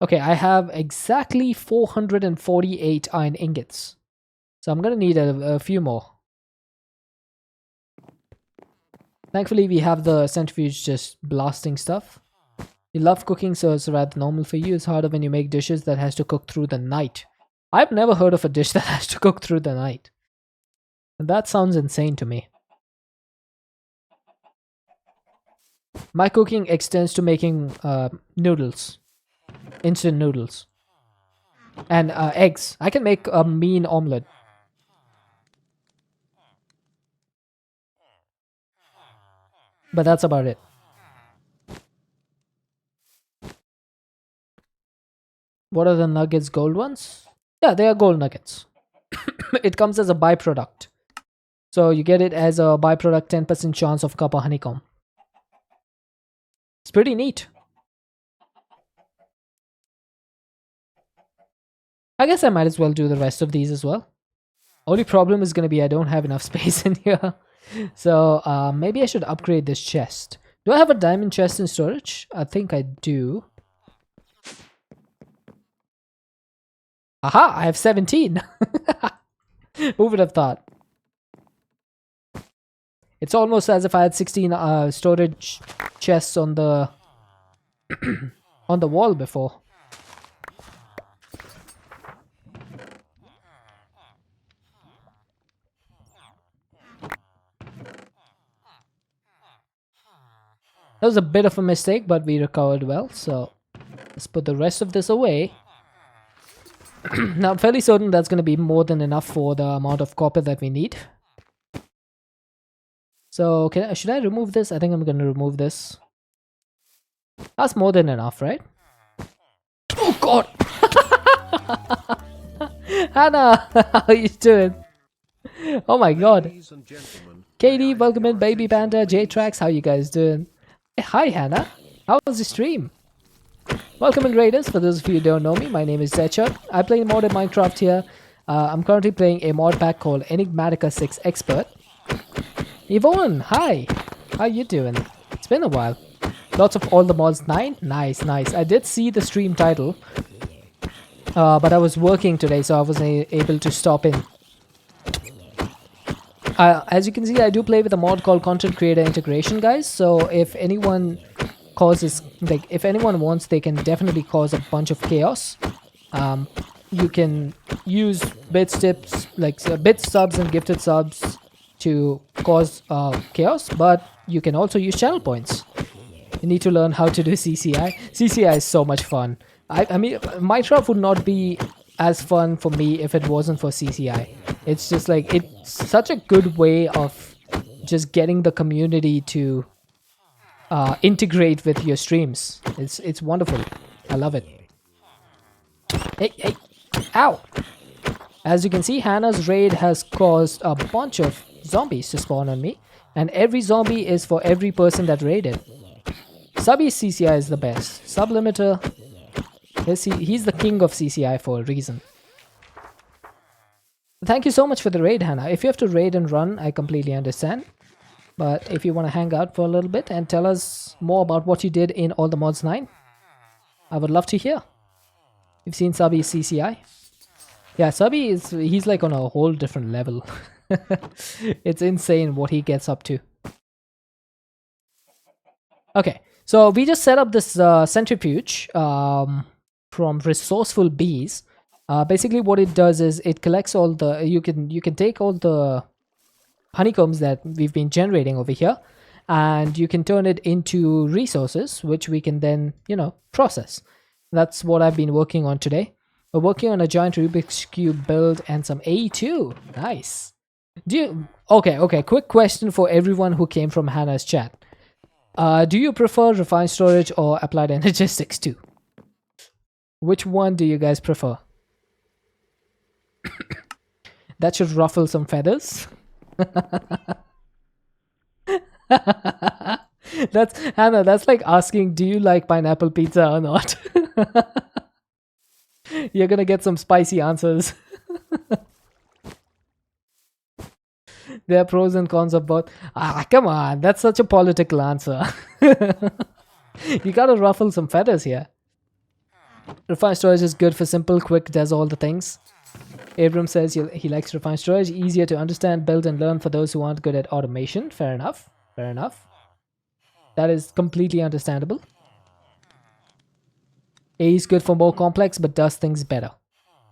Okay, I have exactly 448 iron ingots. So I'm gonna need a few more. Thankfully, we have the centrifuge just blasting stuff. You love cooking, so it's rather normal for you. It's harder when you make dishes that has to cook through the night. I've never heard of a dish that has to cook through the night. And that sounds insane to me. My cooking extends to making noodles. Instant noodles. And eggs. I can make a mean omelette. But that's about it. What are the nuggets? Gold ones? Yeah, they are gold nuggets. It comes as a byproduct. So you get it as a byproduct, 10% chance of copper honeycomb. It's pretty neat. I guess I might as well do the rest of these as well. Only problem is going to be I don't have enough space in here. So maybe I should upgrade this chest. Do I have a diamond chest in storage? I think I do. Aha, I have 17. Who would have thought? It's almost as if I had 16 storage chests on the on the wall before. That was a bit of a mistake, but we recovered well, so let's put the rest of this away. Now, I'm fairly certain that's going to be more than enough for the amount of copper that we need. So should I remove this? I think I'm gonna remove this. That's more than enough, right? Oh God, Hannah, how you doing? Oh my God, Ladies and gentlemen, may Katie, I have welcome your in, Baby attention, Panda, J please? Trax, how you guys doing? Hey, hi Hannah, how was the stream? Welcome in Raiders. For those of you who don't know me, my name is Zecha. I play modded Minecraft here. I'm currently playing a mod pack called Enigmatica 6 Expert. Yvonne, hi. How you doing? It's been a while. Lots of all the mods 9? Nice, nice. I did see the stream title, but I was working today, so I wasn't able to stop in. As you can see, I do play with a mod called Content Creator Integration, guys. So if anyone causes, like, if anyone wants, they can definitely cause a bunch of chaos. You can use bits, tips, like bits, subs, and gifted subs to cause chaos, but you can also use channel points. You need to learn how to do CCI. CCI is so much fun. I mean, Minecraft would not be as fun for me if it wasn't for CCI. It's just like, it's such a good way of just getting the community to integrate with your streams. It's wonderful. I love it. Hey, hey, ow! As you can see, Hannah's raid has caused a bunch of zombies to spawn on me, and every zombie is for every person that raided. Subby CCI is the best. Sublimiter, he's the king of CCI for a reason. Thank you so much for the raid, Hannah. If you have to raid and run, I completely understand. But if you want to hang out for a little bit and tell us more about what you did in All the Mods 9, I would love to hear. You've seen Subby's CCI? Yeah, Subby he's like on a whole different level. It's insane what he gets up to. Okay, so we just set up this centrifuge from Resourceful Bees. Basically, what it does is it collects all the you can take all the honeycombs that we've been generating over here, and you can turn it into resources, which we can then process. That's what I've been working on today. We're working on a giant Rubik's Cube build and some A2. Nice. Okay, quick question for everyone who came from Hannah's chat. Do you prefer refined storage or applied energistics 2? Which one do you guys prefer? That should ruffle some feathers. That's Hannah, that's like asking, do you like pineapple pizza or not? You're gonna get some spicy answers. There are pros and cons of both. Come on, that's such a political answer. You gotta ruffle some feathers here. Refined storage is good for simple, quick, does all the things. Abram says he likes refined storage, easier to understand, build, and learn for those who aren't good at automation. Fair enough. Fair enough. That is completely understandable. A is good for more complex, but does things better.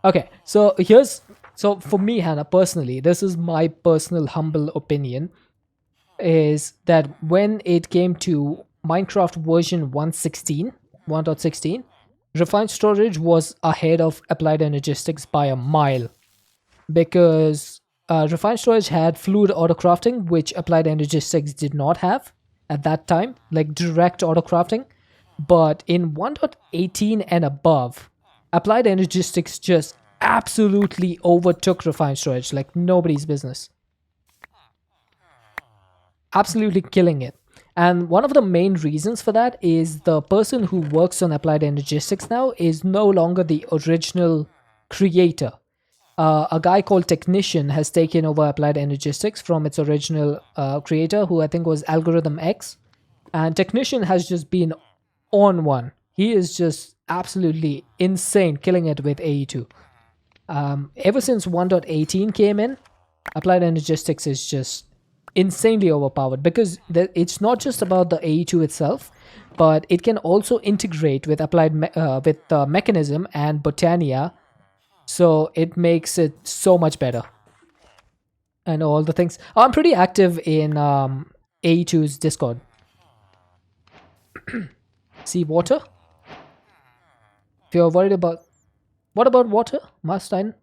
Okay, so for me, Hannah, personally, this is my personal humble opinion, is that when it came to Minecraft version 1.16, refined storage was ahead of applied energistics by a mile, because refined storage had fluid autocrafting, which applied energistics did not have at that time, like direct autocrafting. But in 1.18 and above, applied energistics just absolutely overtook refined storage like nobody's business. Absolutely killing it. And one of the main reasons for that is the person who works on applied energistics now is no longer the original creator. A guy called Technician has taken over applied energistics from its original creator, who I think was Algorithm X. And Technician has just been on one. He is just absolutely insane, killing it with AE2. Ever since 1.18 came in, applied energistics is just insanely overpowered, because it's not just about the AE2 itself, but it can also integrate with applied mechanism and Botania, so it makes it so much better. And all the things. I'm pretty active in AE2's Discord. See, water? If you're worried about... What about water? Must I? If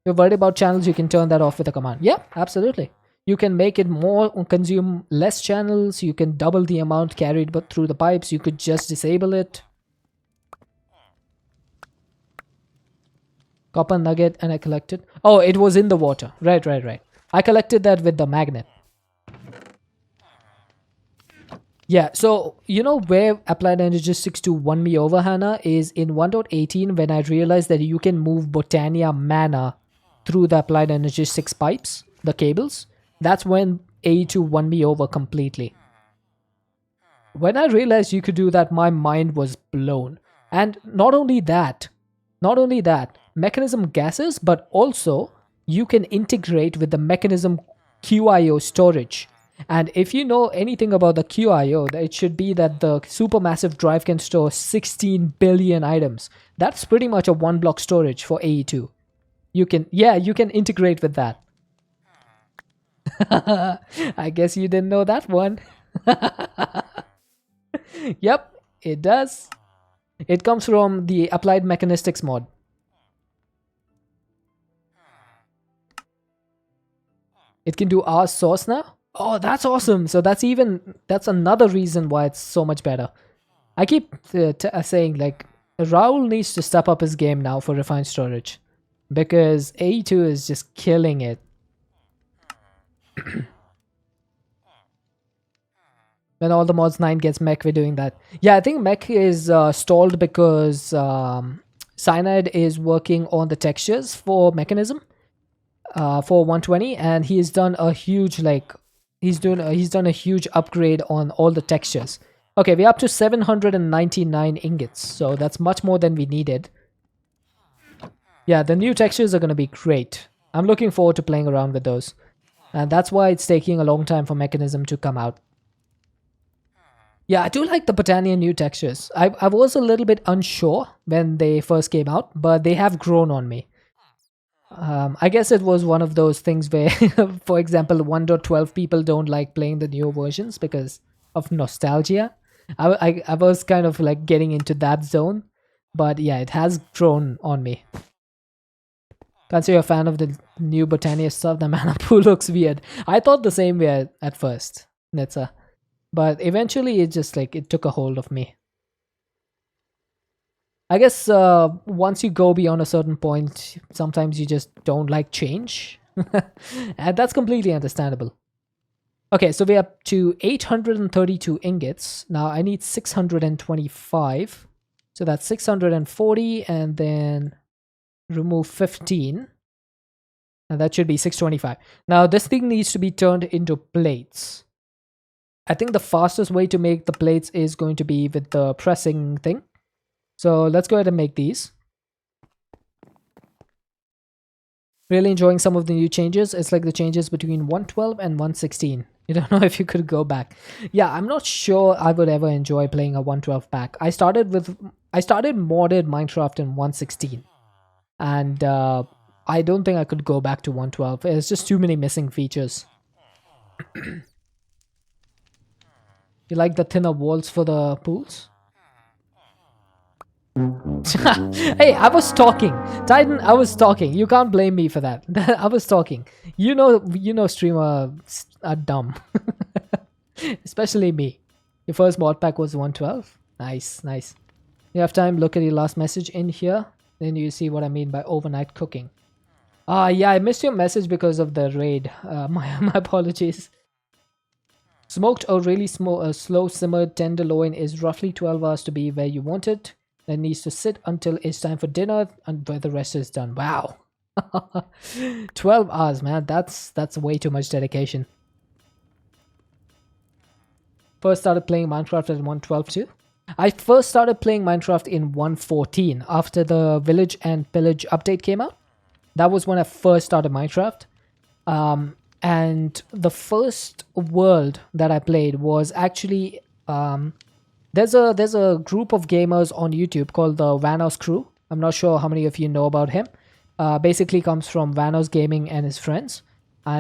you're worried about channels, you can turn that off with a command. Yeah, absolutely. You can make it more, consume less channels. You can double the amount carried but through the pipes. You could just disable it. Copper nugget, and I collected. Oh, it was in the water. Right. I collected that with the magnet. Yeah, so you know where Applied Energistics 2 won me over, Hannah, is in 1.18 when I realized that you can move Botania mana through the Applied Energistics pipes, the cables. That's when AE2 won me over completely. When I realized you could do that, my mind was blown. And not only that, mechanism gases, but also you can integrate with the mechanism QIO storage. And if you know anything about the QIO, it should be that the supermassive drive can store 16 billion items. That's pretty much a one block storage for AE2. You can integrate with that. I guess you didn't know that one. Yep, it does. It comes from the Applied Mechanistics mod. It can do R source now? Oh, that's awesome. So that's another reason why it's so much better. I keep saying, like, Raul needs to step up his game now for refined storage, because AE2 is just killing it. When all the mods 9 gets mech, we're doing that. Yeah, I think mech is stalled because Cyanide is working on the textures for mechanism for 120, and he's done a huge he's done a huge upgrade on all the textures. Okay, we're up to 799 ingots, so that's much more than we needed. Yeah, the new textures are going to be great. I'm looking forward to playing around with those, and that's why it's taking a long time for mechanism to come out. Yeah, I do like the Botania new textures. I was a little bit unsure when they first came out, but they have grown on me. I guess it was one of those things where, for example, 1.12 people don't like playing the newer versions because of nostalgia. I was kind of like getting into that zone, but yeah, it has grown on me. Can't say you're a fan of the new Botania stuff. The mana pool looks weird. I thought the same way at first, Netza. But eventually it just it took a hold of me. I guess once you go beyond a certain point, sometimes you just don't like change. And that's completely understandable. Okay, so we're up to 832 ingots. Now I need 625. So that's 640, and then remove 15. And that should be 625. Now this thing needs to be turned into plates. I think the fastest way to make the plates is going to be with the pressing thing. So let's go ahead and make these. Really enjoying some of the new changes. It's like the changes between 112 and 116. You don't know if you could go back. Yeah, I'm not sure I would ever enjoy playing a 112 pack. I started modded Minecraft in 116. And I don't think I could go back to 112. There's just too many missing features. You like the thinner walls for the pools? Hey, I was talking. Titan, I was talking. You can't blame me for that. I was talking. You know streamers are dumb. Especially me. Your first mod pack was 112? Nice. You have time, look at your last message in here. Then you see what I mean by overnight cooking. Yeah, I missed your message because of the raid. My apologies. Smoked or really slow simmered tenderloin is roughly 12 hours to be where you want it. Then needs to sit until it's time for dinner and where the rest is done. Wow. 12 hours, man. That's way too much dedication. First started playing Minecraft at 112 too. I first started playing Minecraft in 114 after the Village and Pillage update came out. That was when I first started Minecraft. And the first world that I played was actually there's a group of gamers on YouTube called the Vanos Crew. I'm not sure how many of you know about him. Basically comes from Vanos Gaming and his friends.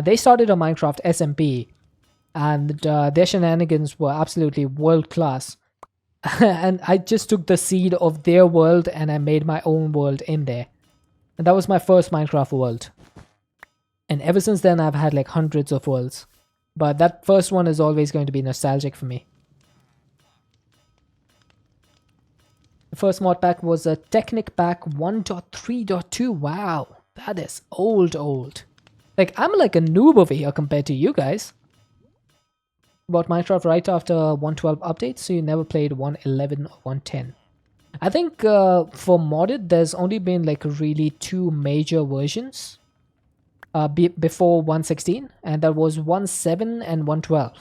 They started a Minecraft SMP, and their shenanigans were absolutely world class. And I just took the seed of their world and I made my own world in there. And that was my first Minecraft world. And ever since then, I've had like hundreds of worlds. But that first one is always going to be nostalgic for me. The first mod pack was a Technic pack 1.3.2. Wow, that is old. Like, I'm like a noob over here compared to you guys. Bought Minecraft right after 1.12 update, so you never played 1.11 or 1.10. I think for modded, there's only been like really 2 major versions before 1.16, and that was 1.7 and 1.12.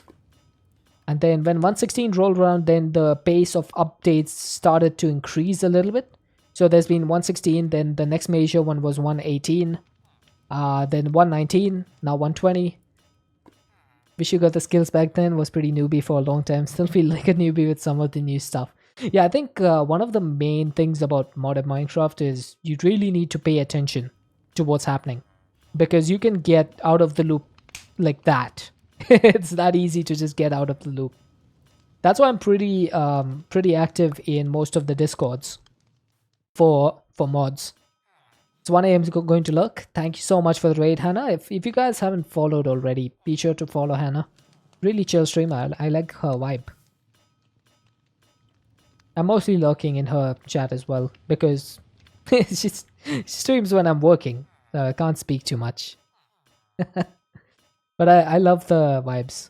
And then when 1.16 rolled around, then the pace of updates started to increase a little bit. So there's been 1.16, then the next major one was 1.18, then 1.19, now 1.20. Wish you got the skills back then, was pretty newbie for a long time. Still feel like a newbie with some of the new stuff. Yeah, I think one of the main things about modded Minecraft is you really need to pay attention to what's happening. Because you can get out of the loop like that. It's that easy to just get out of the loop. That's why I'm pretty active in most of the discords for mods. So 1 a.m. is going to look. Thank you so much for the raid, Hannah. If you guys haven't followed already, be sure to follow Hannah. Really chill streamer. I like her vibe. I'm mostly lurking in her chat as well because she streams when I'm working. So I can't speak too much. But I love the vibes.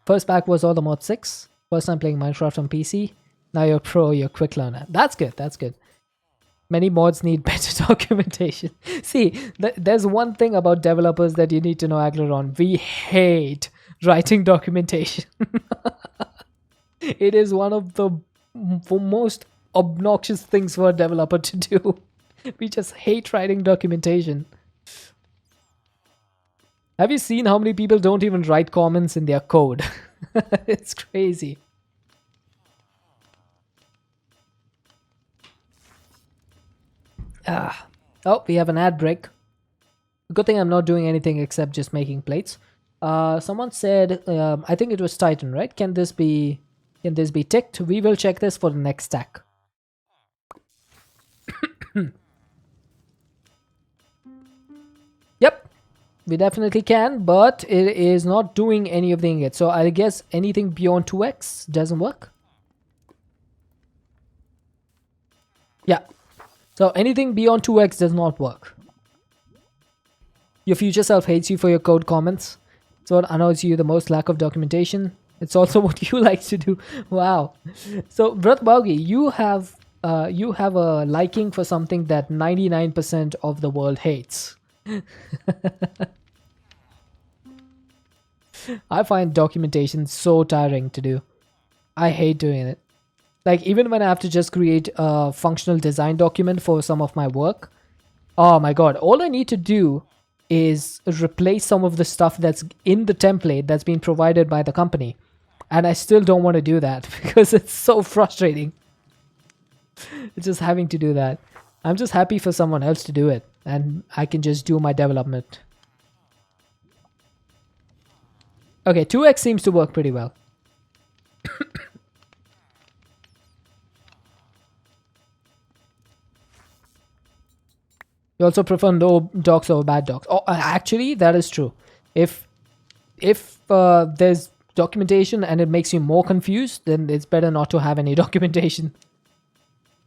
First pack was all the mod 6. First time playing Minecraft on PC. Now you're pro, you're quick learner. That's good, that's good. Many mods need better documentation. See, there's one thing about developers that you need to know, Agleron. We hate writing documentation. It is one of the most obnoxious things for a developer to do. We just hate writing documentation. Have you seen how many people don't even write comments in their code? It's crazy. Oh, we have an ad break. Good thing I'm not doing anything except just making plates. Someone said, I think it was Titan, right? Can this be ticked? We will check this for the next stack. Yep, we definitely can, but it is not doing any of the ingots. So I guess anything beyond 2x doesn't work. Yeah. So anything beyond 2x does not work. Your future self hates you for your code comments. It's what annoys you the most, lack of documentation. It's also what you like to do. Wow. So Brat Baugi, you have a liking for something that 99% of the world hates. I find documentation so tiring to do. I hate doing it. Like, even when I have to just create a functional design document for some of my work, oh my god, all I need to do is replace some of the stuff that's in the template that's been provided by the company. And I still don't want to do that because it's so frustrating. It's just having to do that. I'm just happy for someone else to do it, and I can just do my development. Okay, 2x seems to work pretty well. You also prefer no docs over bad docs. Oh, actually, that is true. If there's documentation and it makes you more confused, then it's better not to have any documentation.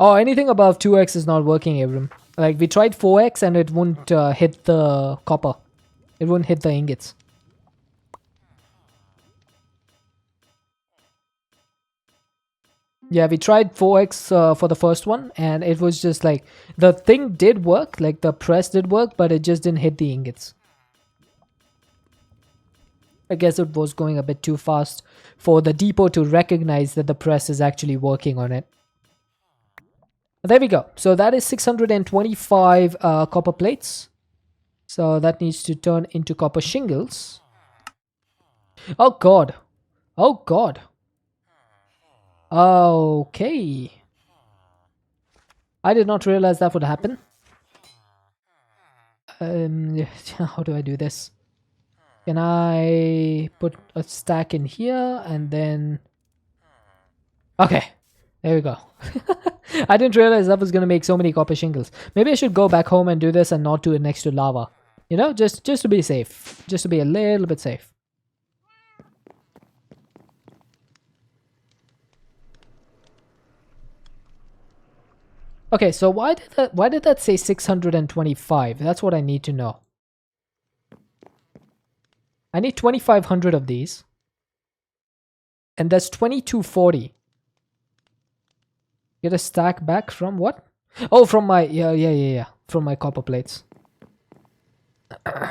Oh, anything above 2x is not working, Abram. Like, we tried 4x and it wouldn't hit the copper. It wouldn't hit the ingots. Yeah, we tried 4x for the first one, and it was just like, the thing did work, like the press did work, but it just didn't hit the ingots. I guess it was going a bit too fast for the depot to recognize that the press is actually working on it. There we go. So that is 625 copper plates. So that needs to turn into copper shingles. Oh god. Oh god. Okay. I did not realize that would happen. How do I do this? Can I put a stack in here and then... Okay, there we go. I didn't realize that was going to make so many copper shingles. Maybe I should go back home and do this and not do it next to lava. You know, just to be safe. Just to be a little bit safe. Okay, so why did that say 625? That's what I need to know. I need 2500 of these. And that's 2240. Get a stack back from what? Oh, from my yeah. From my copper plates.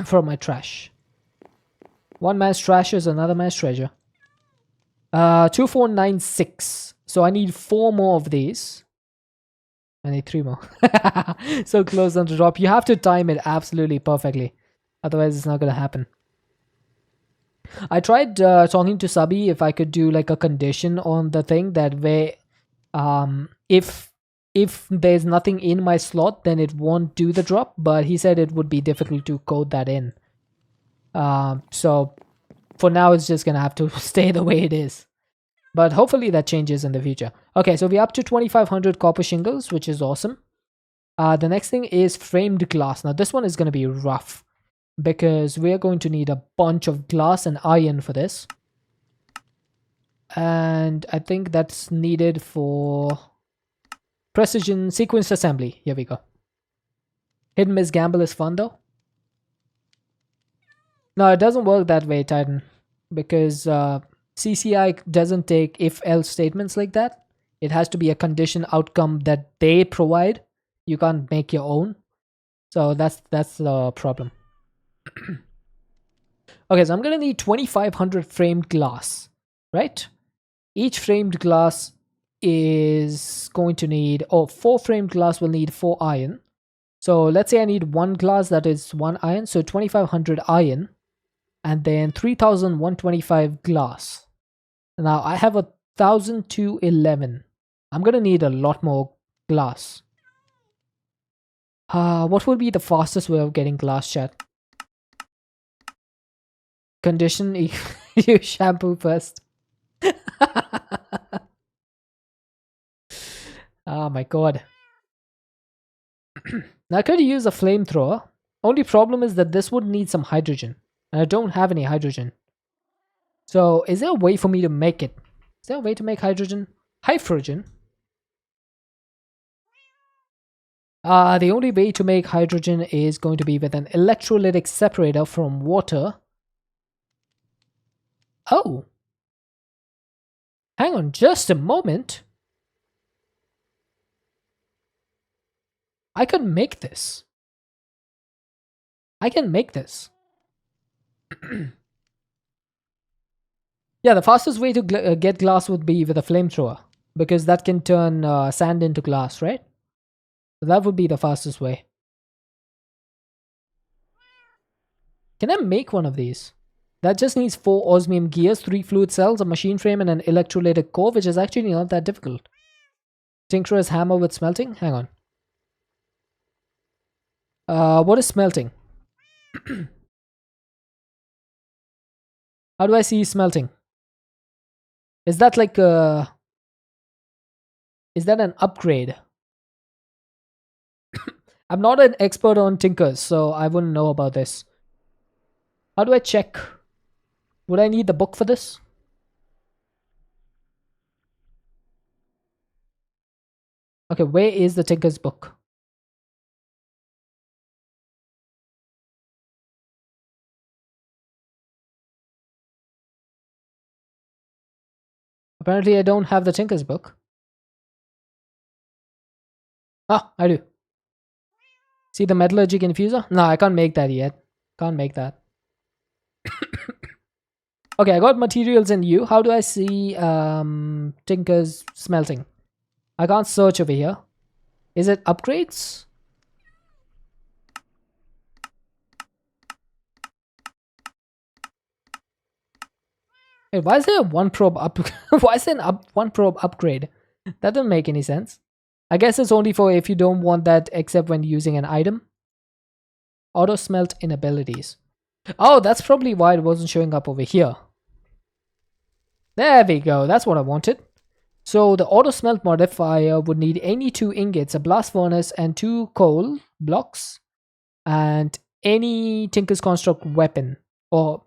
From my trash. One man's trash is another man's treasure. 2496. So I need 4 more of these. I need 3 more. So close on the drop. You have to time it absolutely perfectly. Otherwise, it's not going to happen. I tried talking to Sabi if I could do like a condition on the thing that way. If there's nothing in my slot, then it won't do the drop. But he said it would be difficult to code that in. So for now, it's just going to have to stay the way it is. But hopefully that changes in the future. Okay, so we're up to 2500 copper shingles, which is awesome. The next thing is framed glass. Now this one is going to be rough because we're going to need a bunch of glass and iron for this. And I think that's needed for precision sequence assembly. Here we go. Hidden Miss Gamble is fun though. No, it doesn't work that way, Titan, because CCI doesn't take if-else statements like that. It has to be a condition outcome that they provide. You can't make your own. So that's the problem. Okay, so I'm going to need 2500 framed glass, right? Each framed glass is going to need, 4 framed glass will need 4 iron. So let's say I need 1 glass, that is 1 iron. So 2500 iron and then 3125 glass. Now I have 1211. I'm going to need a lot more glass. What would be the fastest way of getting glass, chat? Condition you shampoo first. Oh my god. Now I could use a flamethrower. Only problem is that this would need some hydrogen. And I don't have any hydrogen. So is there a way for me to make it? Is there a way to make hydrogen? Hydrogen? The only way to make hydrogen is going to be with an electrolytic separator from water. Oh. Hang on just a moment. I could make this. I can make this. Yeah, the fastest way to get glass would be with a flamethrower. Because that can turn sand into glass, right? So that would be the fastest way. Can I make one of these? That just needs 4 osmium gears, 3 fluid cells, a machine frame, and an electrolytic core, which is actually not that difficult. Tinkerer's hammer with smelting? Hang on. What is smelting? How do I see smelting? Is that like is that an upgrade? I'm not an expert on tinkers, so I wouldn't know about this. How do I check? Would I need the book for this? Okay, where is the tinker's book? Apparently I don't have the tinker's book. Ah, I do. See the metallurgic infuser? No, I can't make that yet. Can't make that. Okay, I got materials in you. How do I see tinker's smelting? I can't search over here. Is it upgrades? Wait, why is there one probe up? Why is there one probe upgrade? That doesn't make any sense. I guess it's only for if you don't want that except when using an item. Auto smelt inabilities. Oh, that's probably why it wasn't showing up over here. There we go. That's what I wanted. So the auto smelt modifier would need any 2 ingots, a blast furnace, and 2 coal blocks. And any Tinker's Construct weapon or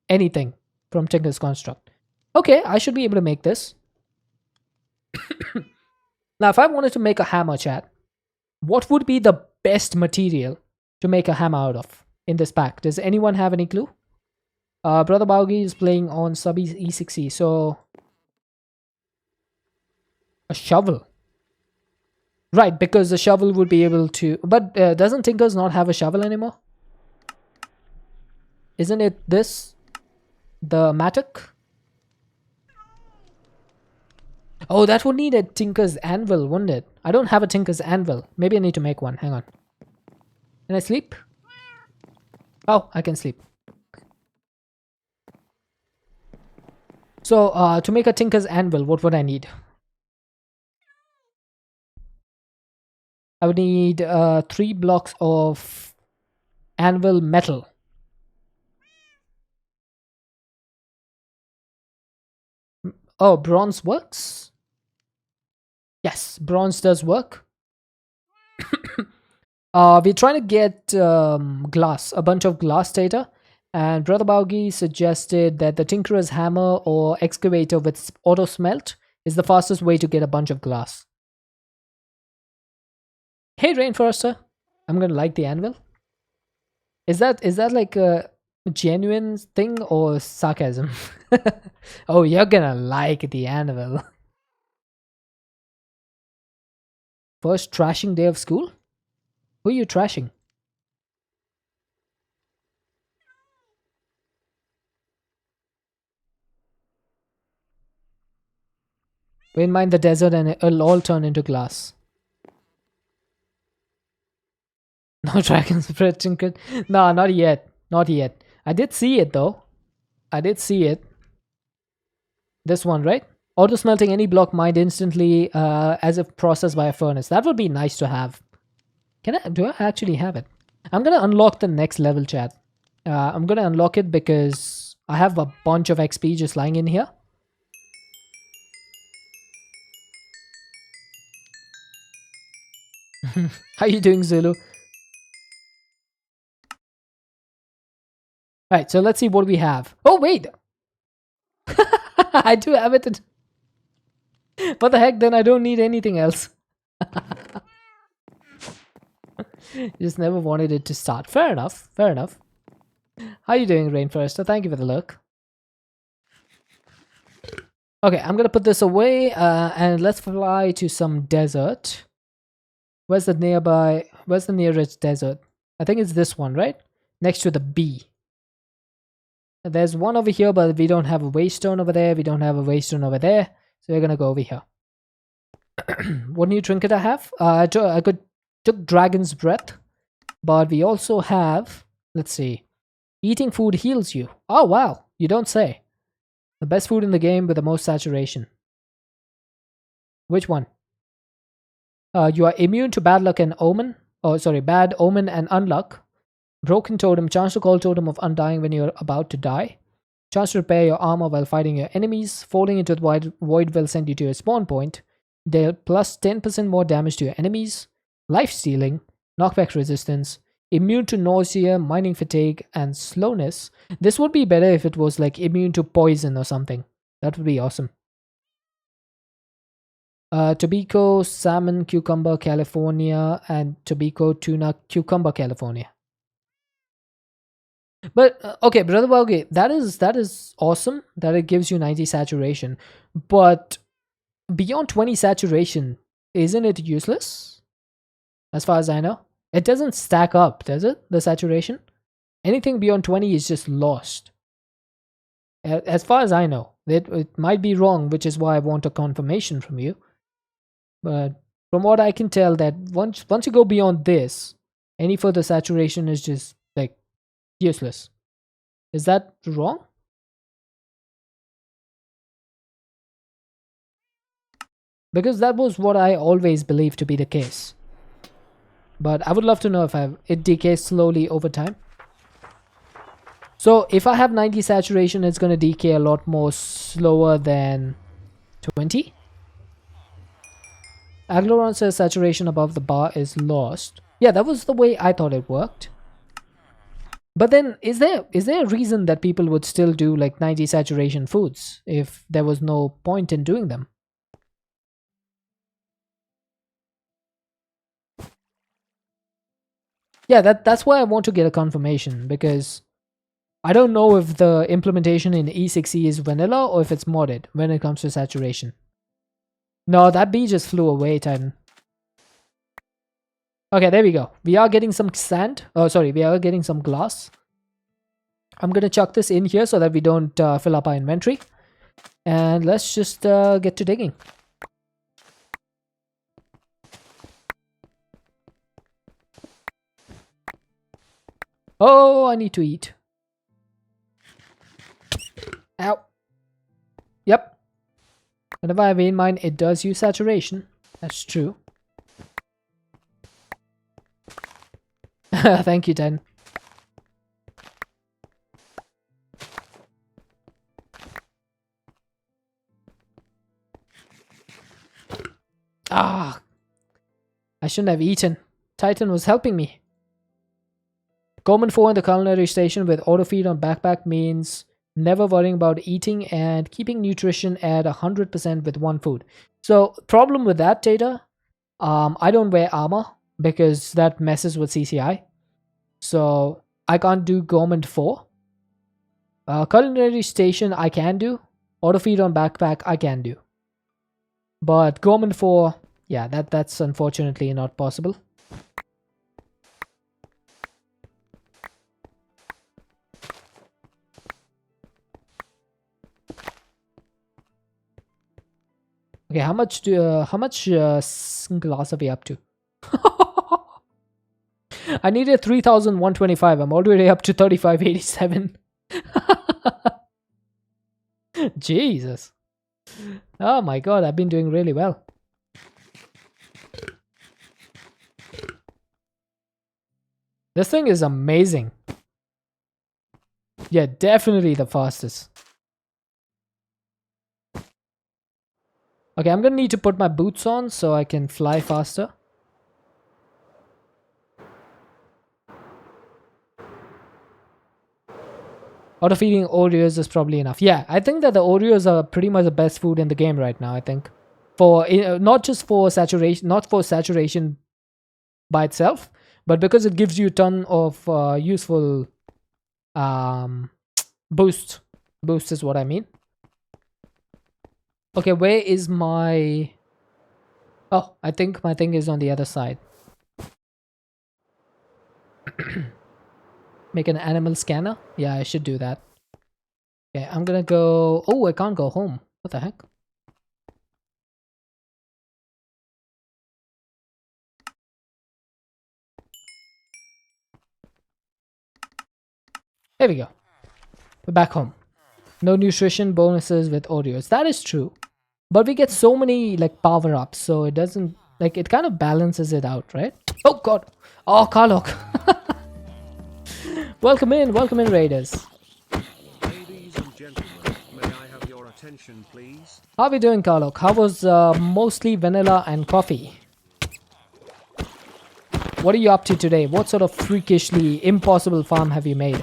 anything from Tinker's Construct. Okay, I should be able to make this. Now, if I wanted to make a hammer, chat, what would be the best material to make a hammer out of in this pack? Does anyone have any clue? Brother Baugi is playing on sub E6E, so a shovel. Right, because the shovel would be able to... But doesn't Tinker's not have a shovel anymore? Isn't it this? The mattock? Oh, that would need a Tinker's anvil, wouldn't it? I don't have a Tinker's anvil. Maybe I need to make one. Hang on. Can I sleep? Oh, I can sleep. So, to make a Tinker's anvil, what would I need? I would need 3 blocks of anvil metal. Oh, bronze works? Yes, bronze does work. We're trying to get glass, a bunch of glass data. And Brother Baugi suggested that the Tinkerer's hammer or excavator with auto smelt is the fastest way to get a bunch of glass. Hey, Rainforester, I'm gonna like the anvil. Is that like a genuine thing or sarcasm? Oh, you're gonna like the anvil. First trashing day of school? Who are you trashing? We'll mine the desert and it'll all turn into glass. No dragon's breath trinket. No, not yet. Not yet. I did see it though. I did see it. This one, right? Auto smelting any block mined instantly as if processed by a furnace. That would be nice to have. Do I actually have it? I'm gonna unlock the next level, chat. I'm gonna unlock it because I have a bunch of XP just lying in here. How you doing, Zulu? Alright, so let's see what we have. Oh, wait! I do have it. What the heck, then I don't need anything else. Just never wanted it to start. Fair enough, fair enough. How you doing, Rainforester? Thank you for the look. Okay, I'm gonna put this away and let's fly to some desert. Where's the nearest desert? I think it's this one, right? Next to the B. There's one over here, but we don't have a waystone over there. We don't have a waystone over there. So we're gonna go over here. What new trinket I have? I took Dragon's Breath. But we also have, let's see. Eating food heals you. Oh, wow. You don't say. The best food in the game with the most saturation. Which one? You are immune to bad luck and omen. Oh, sorry, bad omen and unluck. Broken totem, chance to call totem of undying when you're about to die. Chance to repair your armor while fighting your enemies. Falling into the void will send you to your spawn point. Deal plus 10% more damage to your enemies. Life stealing, knockback resistance, immune to nausea, mining fatigue, and slowness. This would be better if it was like immune to poison or something. That would be awesome. Tobacco, salmon, cucumber, California, and tobacco, tuna, cucumber, California. But okay, Brother Bauge, that is awesome that it gives you 90 saturation. But beyond 20 saturation, isn't it useless? As far as I know, it doesn't stack up, does it? The saturation, anything beyond 20 is just lost. As far as I know, it might be wrong, which is why I want a confirmation from you. But from what I can tell, that once you go beyond this, any further saturation is just like useless. Is that wrong? Because that was what I always believed to be the case. But I would love to know if it decays slowly over time. So if I have 90 saturation, it's going to decay a lot more slower than 20. Agloron says saturation above the bar is lost. Yeah, that was the way I thought it worked. But then, is there a reason that people would still do like 90 saturation foods if there was no point in doing them? Yeah, that's why I want to get a confirmation, because I don't know if the implementation in E6E is vanilla or if it's modded when it comes to saturation. No, that bee just flew away, Titan. Okay, there we go. We are getting some sand. Oh, sorry, we are getting some glass. I'm gonna chuck this in here so that we don't fill up our inventory. And let's just get to digging. Oh, I need to eat. Ow. Yep. Whenever I vein mine, it does use saturation. That's true. Thank you, Ten. Ah, I shouldn't have eaten. Titan was helping me. Common 4 in the culinary station with auto feed on backpack means never worrying about eating and keeping nutrition at 100% with one food. So problem with that, Tata, I don't wear armor because that messes with CCI. So I can't do Gormand 4. Culinary station I can do. Auto feed on backpack I can do. But Gormand 4, yeah, that's unfortunately not possible. Okay, how much glass are we up to? I needed 3,125. I'm already up to 3,587. Jesus. Oh my god, I've been doing really well. This thing is amazing. Yeah, definitely the fastest. Okay, I'm gonna need to put my boots on so I can fly faster. Auto feeding Oreos is probably enough. Yeah, I think that the Oreos are pretty much the best food in the game right now, I think. For not just for saturation, not for saturation by itself, but because it gives you a ton of useful boost. Boost is what I mean. Okay, where is my... Oh, I think my thing is on the other side. Make an animal scanner? Yeah, I should do that. Okay, I'm gonna go... Oh, I can't go home. What the heck? There we go. We're back home. No nutrition bonuses with Oreos. That is true. But we get so many like power-ups, so it doesn't... Like, it kind of balances it out, right? Oh, God. Oh, Karlok. Welcome in, Raiders. Ladies and gentlemen, may I have your attention, please? How are we doing, Karlok? How was mostly vanilla and coffee? What are you up to today? What sort of freakishly impossible farm have you made?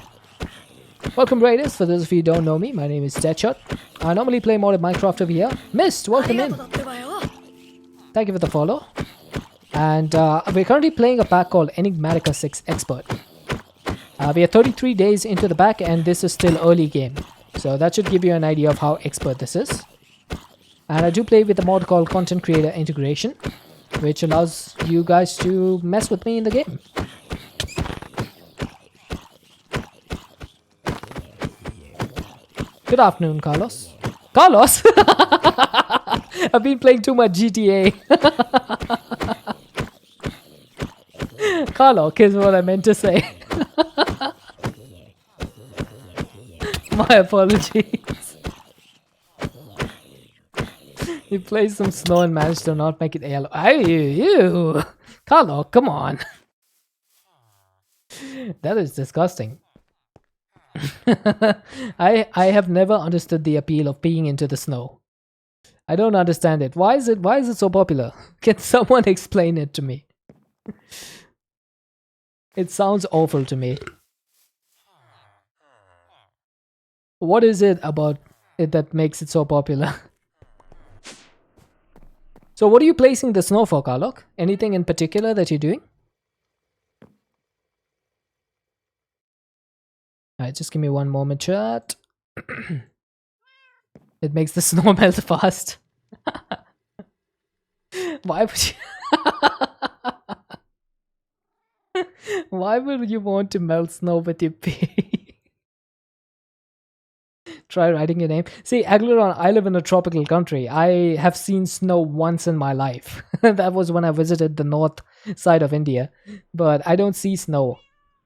Welcome, Raiders. For those of you who don't know me, my name is Deadshot. I normally play modded Minecraft over here. Mist, welcome in. Thank you for the follow. And we're currently playing a pack called Enigmatica 6 Expert. We are 33 days into the pack and this is still early game. So that should give you an idea of how expert this is. And I do play with a mod called Content Creator Integration, which allows you guys to mess with me in the game. Good afternoon, Carlos. Carlos? I've been playing too much GTA. Carlock is what I meant to say. My apologies. He played some snow and managed to not make it yellow. You. Carlock, come on. That is disgusting. I have never understood the appeal of peeing into the snow. I don't understand it. Why is it so popular? Can someone explain it to me? It sounds awful to me. What is it about it that makes it so popular? So what are you placing the snow for, Karlok? Anything in particular that you're doing? Alright, just give me one moment, chat. It makes the snow melt fast. Why would you... Why would you want to melt snow with your pee? Try writing your name. See, Agleron, I live in a tropical country. I have seen snow once in my life. That was when I visited the north side of India. But I don't see snow.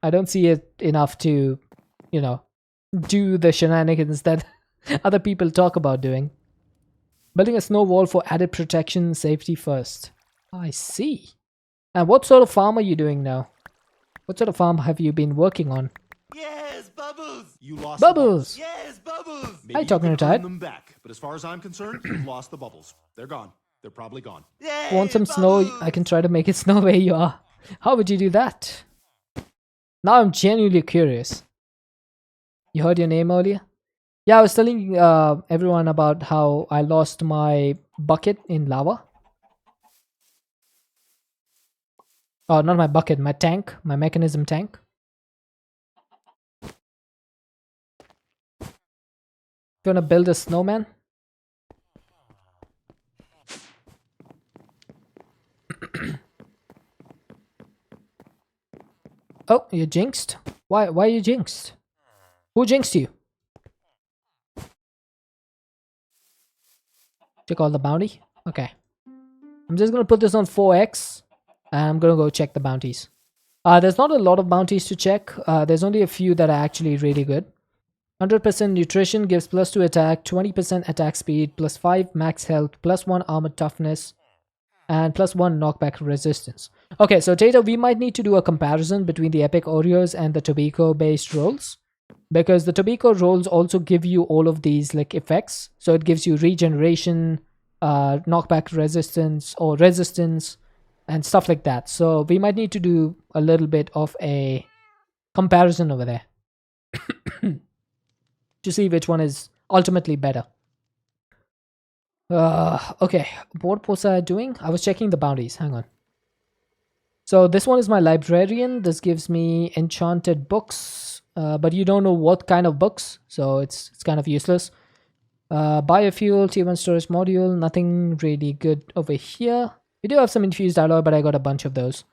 I don't see it enough to, you know, do the shenanigans that other people talk about doing. Building a snow wall for added protection, safety first. I see. And what sort of farm are you doing now? What sort of farm have you been working on? Yes, Bubbles! You lost Bubbles! the bubbles. Yes, Bubbles! Hi, Maybe you Talking could Retired. earn them back, but as far as I'm concerned, you've lost the bubbles. They're gone. They're probably gone. Yay, Want some snow? I can try to make it snow where you are. How would you do that? Now I'm genuinely curious. You heard your name earlier? Yeah, I was telling everyone about how I lost my bucket in lava. Oh, not my bucket, my tank, my mechanism tank. Gonna build a snowman. Oh, you're jinxed? Why are you jinxed? Who jinxed you? Check all the bounty? Okay. I'm just gonna put this on 4x. And I'm gonna go check the bounties. There's not a lot of bounties to check. There's only a few that are actually really good. 100% nutrition gives +2 attack, 20% attack speed, +5 max health, +1 armor toughness, and +1 knockback resistance. Okay, so Tata, we might need to do a comparison between the Epic Oreos and the Tobacco based rolls. Because the Tobacco rolls also give you all of these like effects. So it gives you regeneration, knockback resistance or resistance, and stuff like that. So we might need to do a little bit of a comparison over there. To see which one is ultimately better. Okay, what was I doing? I was checking the bounties. Hang on. So this one is my librarian. This gives me enchanted books, but you don't know what kind of books, so it's kind of useless. Biofuel, T1 storage module, nothing really good over here. We do have some infused alloy, but I got a bunch of those.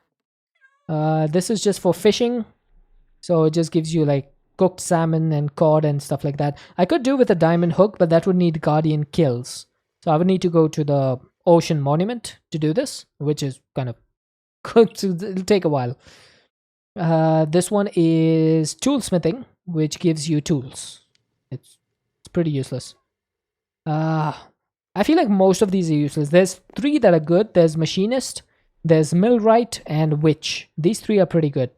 This is just for fishing, so it just gives you like cooked salmon and cod and stuff like that. I could do with a diamond hook, but that would need guardian kills. So I would need to go to the ocean monument to do this, which is kind of good. It'll take a while. This one is toolsmithing, which gives you tools. It's pretty useless. I feel like most of these are useless. There's 3 that are good. There's machinist, there's millwright, and witch. These 3 are pretty good.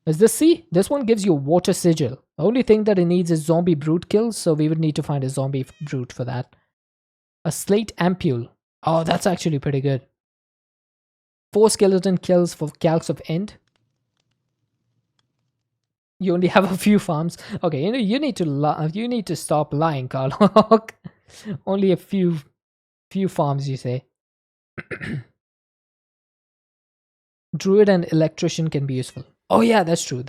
Is this C? This one gives you water sigil. The only thing that it needs is zombie brute kills, so we would need to find a zombie brute for that. A slate ampule. Oh, that's actually pretty good. 4 skeleton kills for calcs of end. You only have a few farms. Okay, you need to stop lying, Carl. Only a few farms, you say. Druid and electrician can be useful. Oh yeah, that's true.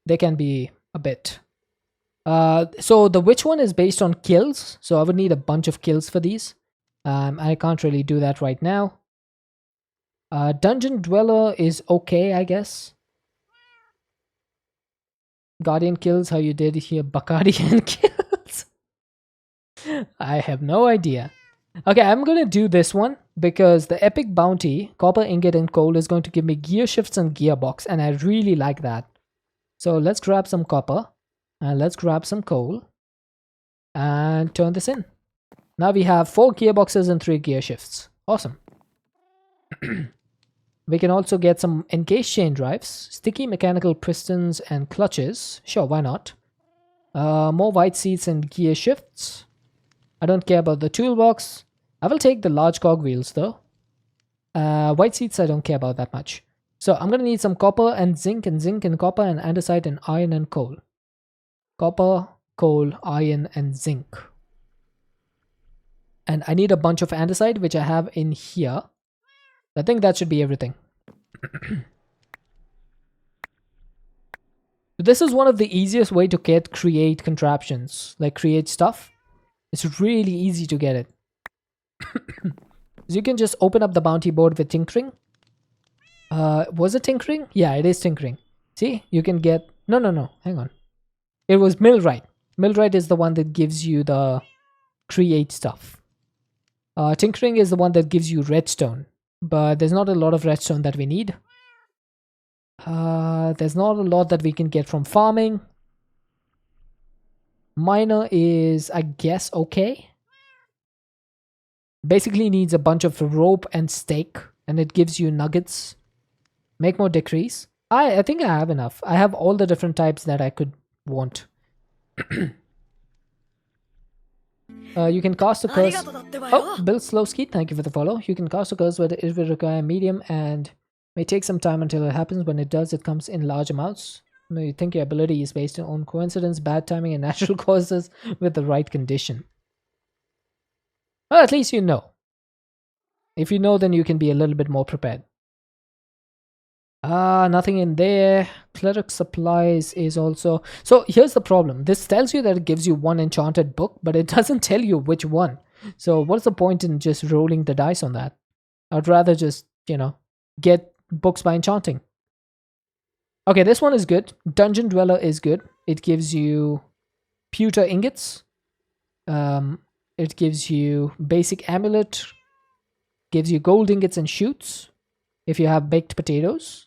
They can be a bit. So the witch one is based on kills, so I would need a bunch of kills for these. I can't really do that right now. Dungeon dweller is okay, I guess. Guardian kills, how you did here. Baccardian kills. I have no idea. Okay, I'm gonna do this one because the epic bounty, copper ingot and coal, is going to give me gear shifts and gearbox, and I really like that. So let's grab some copper and let's grab some coal and turn this in. Now we have 4 gearboxes and 3 gear shifts. Awesome. We can also get some engaged chain drives, sticky mechanical pistons and clutches. Sure, why not? More white seats and gear shifts. I don't care about the toolbox. I will take the large cogwheels though. White seats I don't care about that much. So I'm gonna need some copper and zinc and copper and andesite and iron and coal. Copper, coal, iron, and zinc. And I need a bunch of andesite, which I have in here. I think that should be everything. This is one of the easiest way to create contraptions, like create stuff. It's really easy to get it. So you can just open up the bounty board with tinkering. Was it tinkering? Yeah, it is tinkering. See, you can get... No, hang on. It was millwright. Millwright is the one that gives you the create stuff. Tinkering is the one that gives you redstone. But there's not a lot of redstone that we need. There's not a lot that we can get from farming. Miner is, I guess, okay. Basically needs a bunch of rope and stake, and it gives you nuggets. Make more decrease. I think I have enough. I have all the different types that I could want. You can cast a curse. Oh, Bill Slowski, thank you for the follow. You can cast a curse, but it will require medium and may take some time until it happens. When it does, it comes in large amounts. You think your ability is based on coincidence, bad timing, and natural causes with the right condition. Well, at least you know. If you know, then you can be a little bit more prepared. Nothing in there. Cleric supplies is also... So here's the problem. This tells you that it gives you one enchanted book, but it doesn't tell you which one. So what's the point in just rolling the dice on that? I'd rather just, get books by enchanting. Okay, this one is good. Dungeon Dweller is good. It gives you pewter ingots. It gives you basic amulet. Gives you gold ingots and shoots if you have baked potatoes.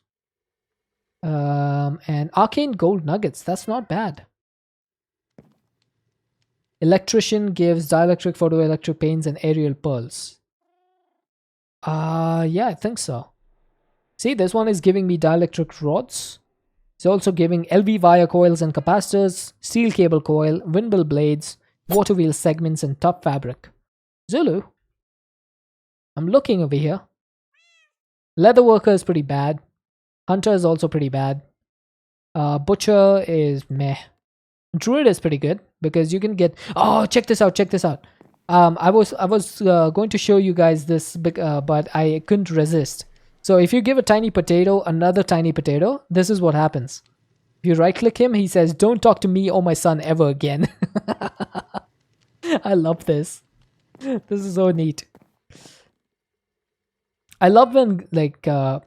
And arcane gold nuggets. That's not bad. Electrician gives dielectric, photoelectric paints, and aerial pearls. Yeah, I think so. See, this one is giving me dielectric rods. It's also giving LV wire coils and capacitors, steel cable coil, windmill blades, water wheel segments, and tough fabric. Zulu, I'm looking over here. Leatherworker is pretty bad. Hunter is also pretty bad. Butcher is meh. Druid is pretty good because you can get... Oh, check this out, check this out. I was going to show you guys this, but I couldn't resist. So if you give a tiny potato another tiny potato, this is what happens. If you right click him, he says, "Don't talk to me or my son ever again." I love this. This is so neat. I love when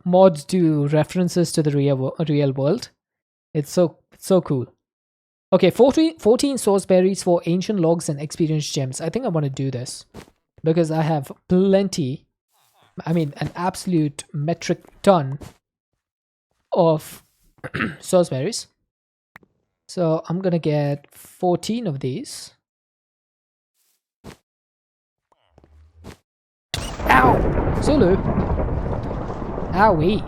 mods do references to the real world. It's so cool. Okay, 14 source berries for ancient logs and experience gems. I think I want to do this because I have plenty. I mean, an absolute metric ton of source berries. So I'm gonna get 14 of these. Ow! Zulu! Owie!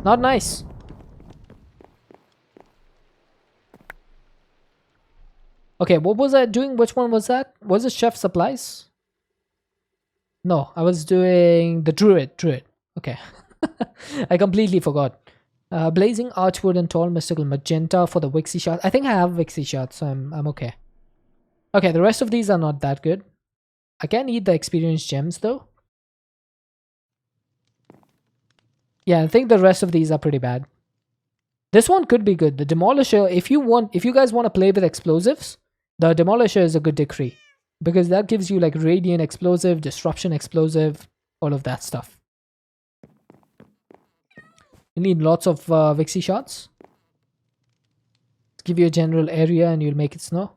Not nice. Okay, what was I doing? Which one was that? Was it chef supplies? No, I was doing the druid. Okay. I completely forgot. Blazing archwood and tall mystical magenta for the Wixie shot. I think I have Wixie shots, so I'm okay. Okay, the rest of these are not that good. I can eat the experience gems though. Yeah, I think the rest of these are pretty bad. This one could be good. The Demolisher, if you guys want to play with explosives, the Demolisher is a good decree. Because that gives you like radiant explosive, disruption explosive, all of that stuff. You need lots of Vixie shots. Give you a general area and you'll make it snow.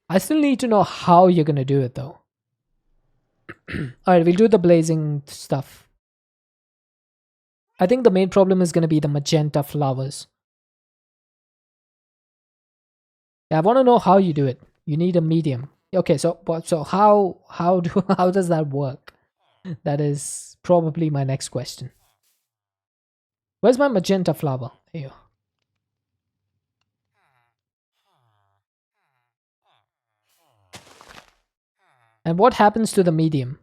I still need to know how you're going to do it though. Alright, we'll do the blazing stuff. I think the main problem is going to be the magenta flowers. Yeah, I want to know how you do it. You need a medium. Okay, so how does that work? That is probably my next question. Where's my magenta flower? Here. And what happens to the medium?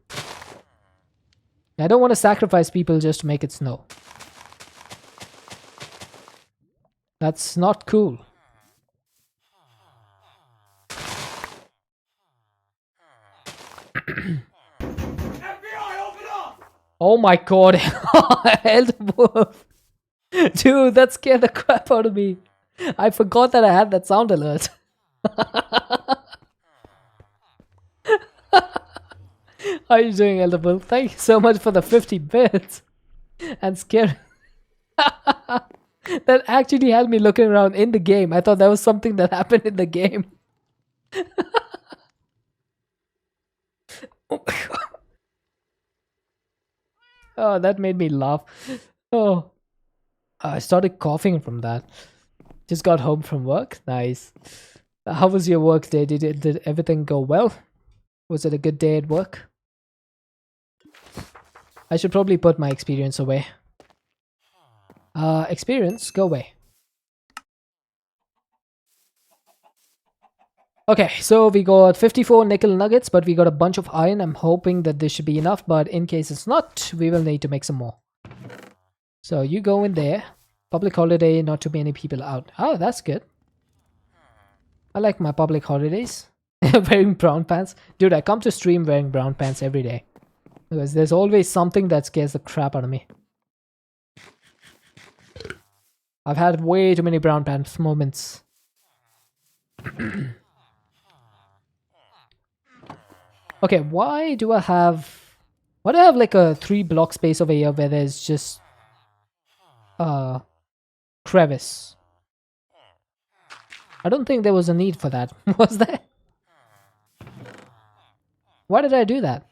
I don't want to sacrifice people just to make it snow. That's not cool. Oh my god. Elder Wolf. Dude, that scared the crap out of me. I forgot that I had that sound alert. How are you doing, Elder Wolf? Thank you so much for the 50 bits. And scary. That actually had me looking around in the game. I thought that was something that happened in the game. Oh, that made me laugh. Oh, I started coughing from that. Just got home from work. Nice. How was your work day? Did everything go well? Was it a good day at work? I should probably put my experience away. Experience, go away. Okay, so we got 54 nickel nuggets, but we got a bunch of iron. I'm hoping that this should be enough, but in case it's not, we will need to make some more. So you go in there. Public holiday, not too many people out. Oh, that's good. I like my public holidays. Wearing brown pants. Dude, I come to stream wearing brown pants every day. Because there's always something that scares the crap out of me. I've had way too many brown pants moments. Okay, why do I have like a 3 block space over here where there's just crevice? I don't think there was a need for that. Was there? Why did I do that?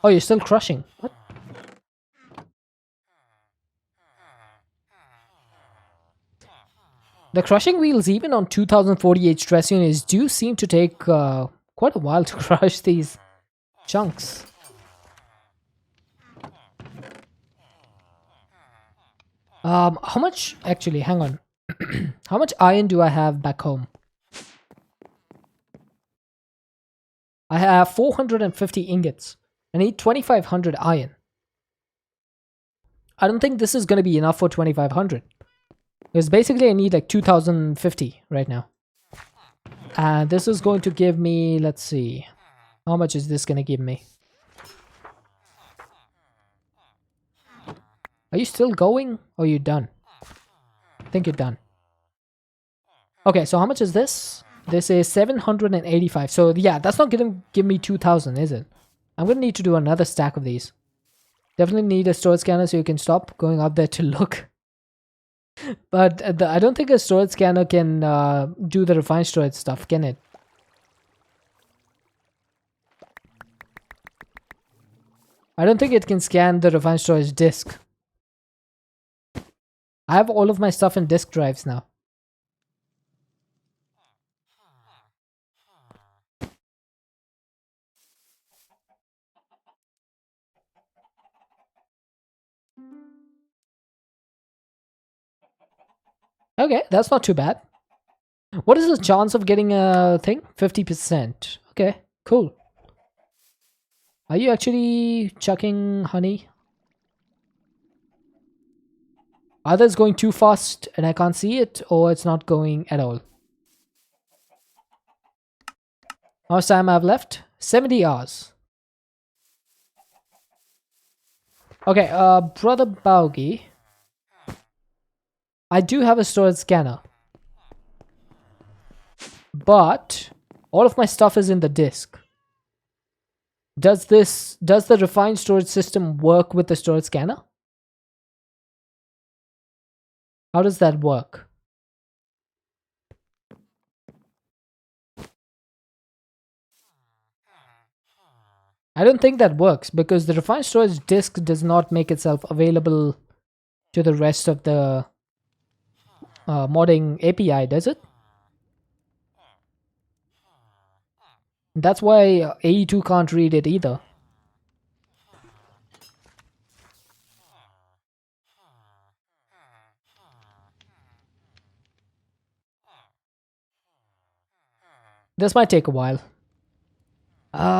Oh, you're still crushing. What? The crushing wheels, even on 2048 stress units, do seem to take quite a while to crush these chunks. How much, actually, hang on. How much iron do I have back home? I have 450 ingots. I need 2500 iron. I don't think this is going to be enough for 2500. Because basically I need like 2050 right now. And this is going to give me, let's see. How much is this going to give me? Are you still going? Or are you done? I think you're done. Okay, so how much is this? This is 785. So yeah, that's not going to give me 2000, is it? I'm going to need to do another stack of these. Definitely need a storage scanner so you can stop going out there to look. But I don't think a storage scanner can do the refined storage stuff, can it? I don't think it can scan the refined storage disk. I have all of my stuff in disk drives now. Okay, that's not too bad. What is the chance of getting a thing? 50%. Okay, cool. Are you actually chucking honey? Either it's going too fast and I can't see it, or it's not going at all. How much time I have left? 70 hours. Okay, Brother Baugi. I do have a storage scanner. But all of my stuff is in the disk. Does the refined storage system work with the storage scanner? How does that work? I don't think that works because the refined storage disk does not make itself available to the rest of the modding API, does it? That's why AE2 can't read it either. This might take a while.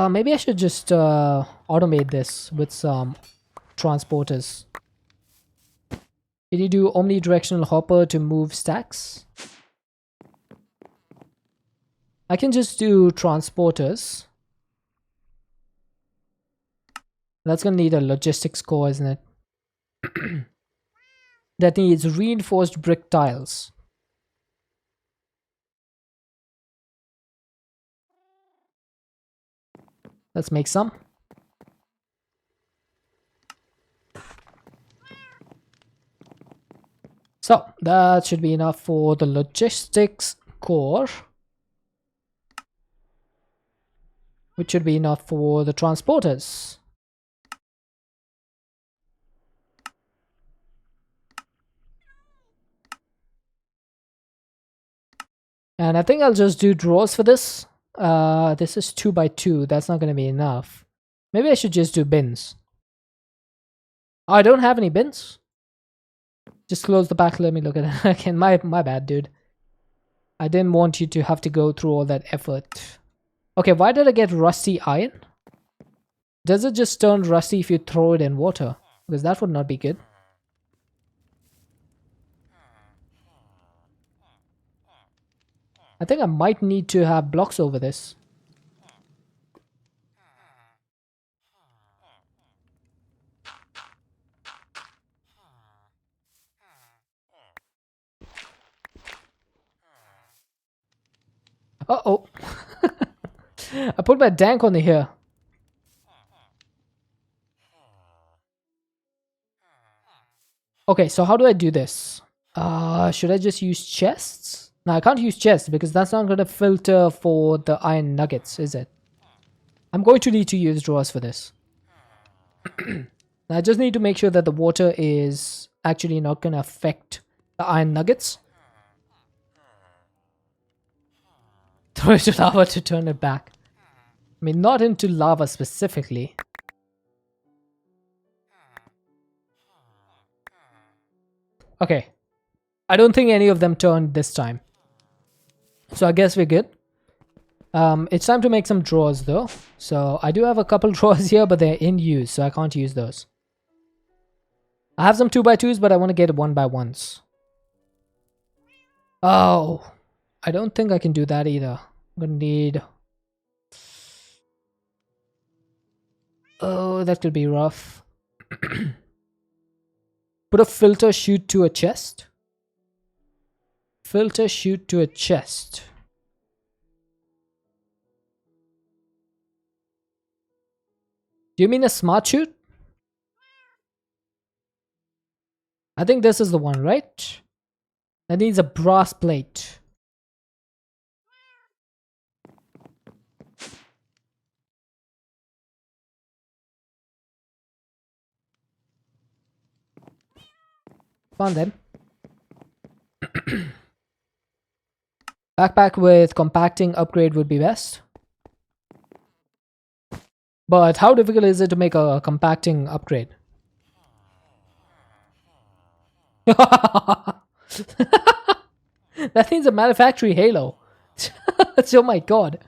Maybe I should just automate this with some transporters. Can you do omnidirectional hopper to move stacks? I can just do transporters. That's gonna need a logistics core, isn't it? That needs reinforced brick tiles. Let's make some. So that should be enough for the logistics core, which should be enough for the transporters. And I think I'll just do drawers for this. This is 2 by 2. That's not going to be enough. Maybe I should just do bins. Oh, I don't have any bins. Just close the back. Let me look at it again. My bad, dude. I didn't want you to have to go through all that effort. Okay, why did I get rusty iron? Does it just turn rusty if you throw it in water? Because that would not be good. I think I might need to have blocks over this. Uh-oh. I put my dank on here. Okay, so how do I do this? Should I just use chests? No, I can't use chests because that's not going to filter for the iron nuggets, is it? I'm going to need to use drawers for this. I just need to make sure that the water is actually not going to affect the iron nuggets. Throw it to lava to turn it back. I mean, not into lava specifically. Okay. I don't think any of them turned this time. So I guess we're good. It's time to make some drawers though. So I do have a couple drawers here, but they're in use, so I can't use those. I have some 2 by 2s, but I want to get 1 by 1s. Oh, I don't think I can do that either. I'm gonna need... Oh, that could be rough. Put a filter chute to a chest. Filter chute to a chest. Do you mean a smart chute? I think this is the one, right? That needs a brass plate. Come on then. Backpack with compacting upgrade would be best. But how difficult is it to make a compacting upgrade? That needs a manufacturing halo. Oh my god.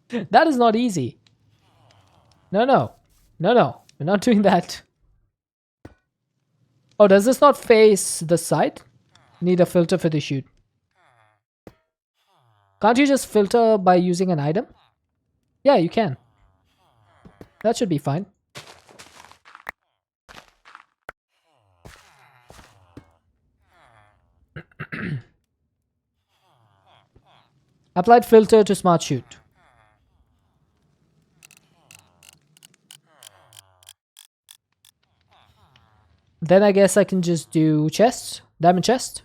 That is not easy. No, no. No, no. We're not doing that. Oh, does this not face the side? Need a filter for the chute. Can't you just filter by using an item? Yeah, you can. That should be fine. Applied filter to smart chute. Then I guess I can just do chest, diamond chest.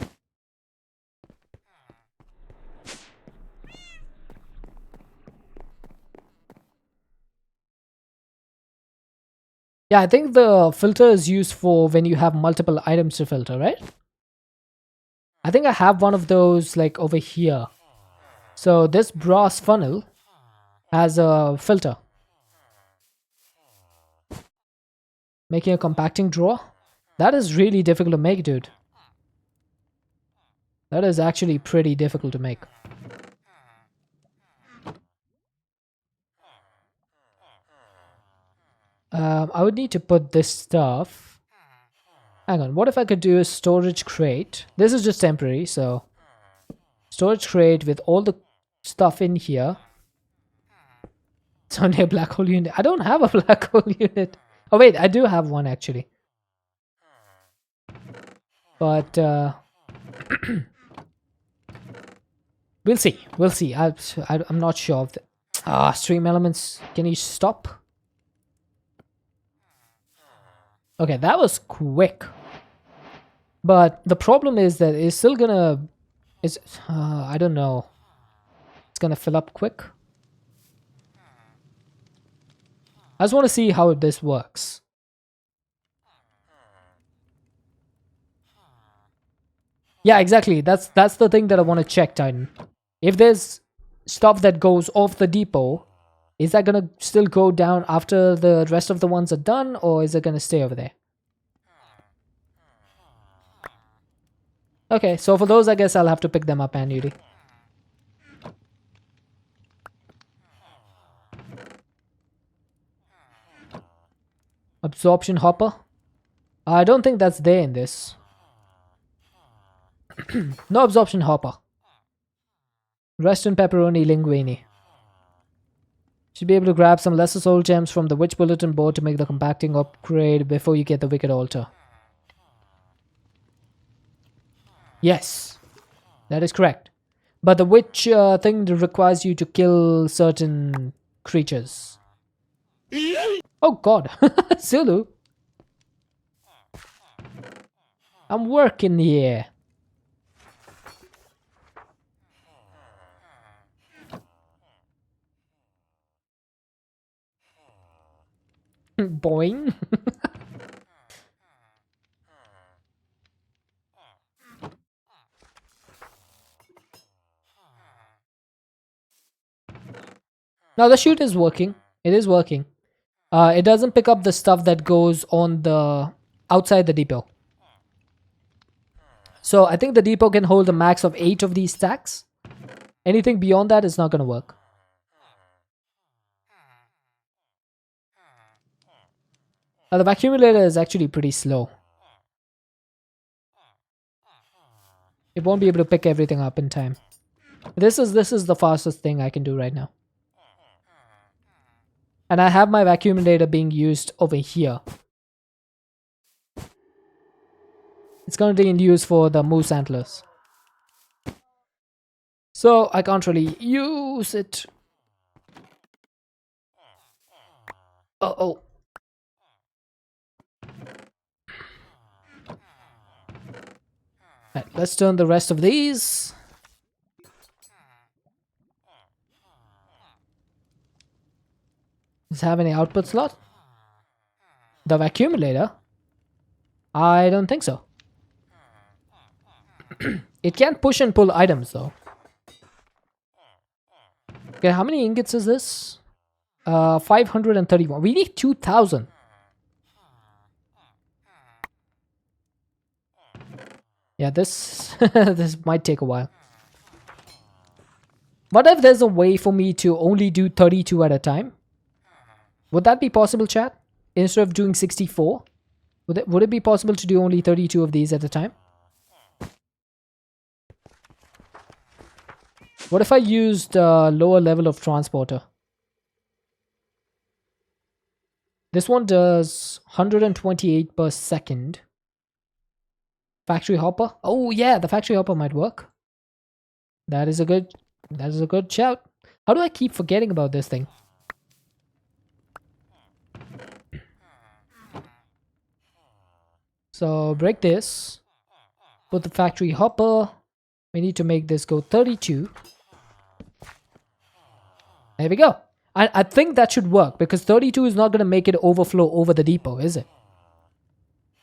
Yeah, I think the filter is used for when you have multiple items to filter, right? I think I have one of those like over here. So this brass funnel has a filter. Making a compacting drawer. That is really difficult to make, dude. That is actually pretty difficult to make. I would need to put this stuff. Hang on, what if I could do a storage crate? This is just temporary, so... Storage crate with all the stuff in here. It's only a black hole unit. I don't have a black hole unit. Oh wait, I do have one actually. But we'll see. We'll see. I'm not sure of the stream elements. Can you stop? Okay, that was quick. But the problem is that it's still gonna. Is I don't know. It's gonna fill up quick. I just want to see how this works. Yeah, exactly. That's the thing that I want to check, Titan. If there's stuff that goes off the depot, is that gonna still go down after the rest of the ones are done, or is it gonna stay over there? Okay, so for those, I guess I'll have to pick them up manually. Absorption hopper? I don't think that's there in this. No absorption hopper. Rest pepperoni linguine. Should be able to grab some lesser soul gems from the witch bulletin board to make the compacting upgrade before you get the wicked altar. Yes, that is correct. But the witch thing requires you to kill certain creatures. Oh god, Zulu. I'm working here. Boing. Now the chute is working. It is working. It doesn't pick up the stuff that goes on the outside the depot. So I think the depot can hold a max of 8 of these stacks. Anything beyond that is not going to work. Now the vacuumulator is actually pretty slow. It won't be able to pick everything up in time. This is the fastest thing I can do right now. And I have my vacuumulator being used over here. It's going to be in use for the moose antlers. So I can't really use it. Uh-oh. Right, let's turn the rest of these. Does it have any output slot? The vacuumulator? I don't think so. It can't push and pull items though. Okay, how many ingots is this? 531. We need 2,000. Yeah, this this might take a while. What if there's a way for me to only do 32 at a time? Would that be possible, chat? Instead of doing 64? Would it be possible to do only 32 of these at a time? What if I used a lower level of transporter? This one does 128 per second. Factory hopper? Oh yeah, the factory hopper might work. That is a good shout. How do I keep forgetting about this thing? So break this. Put the factory hopper. We need to make this go 32. There we go. I think that should work because 32 is not going to make it overflow over the depot, is it?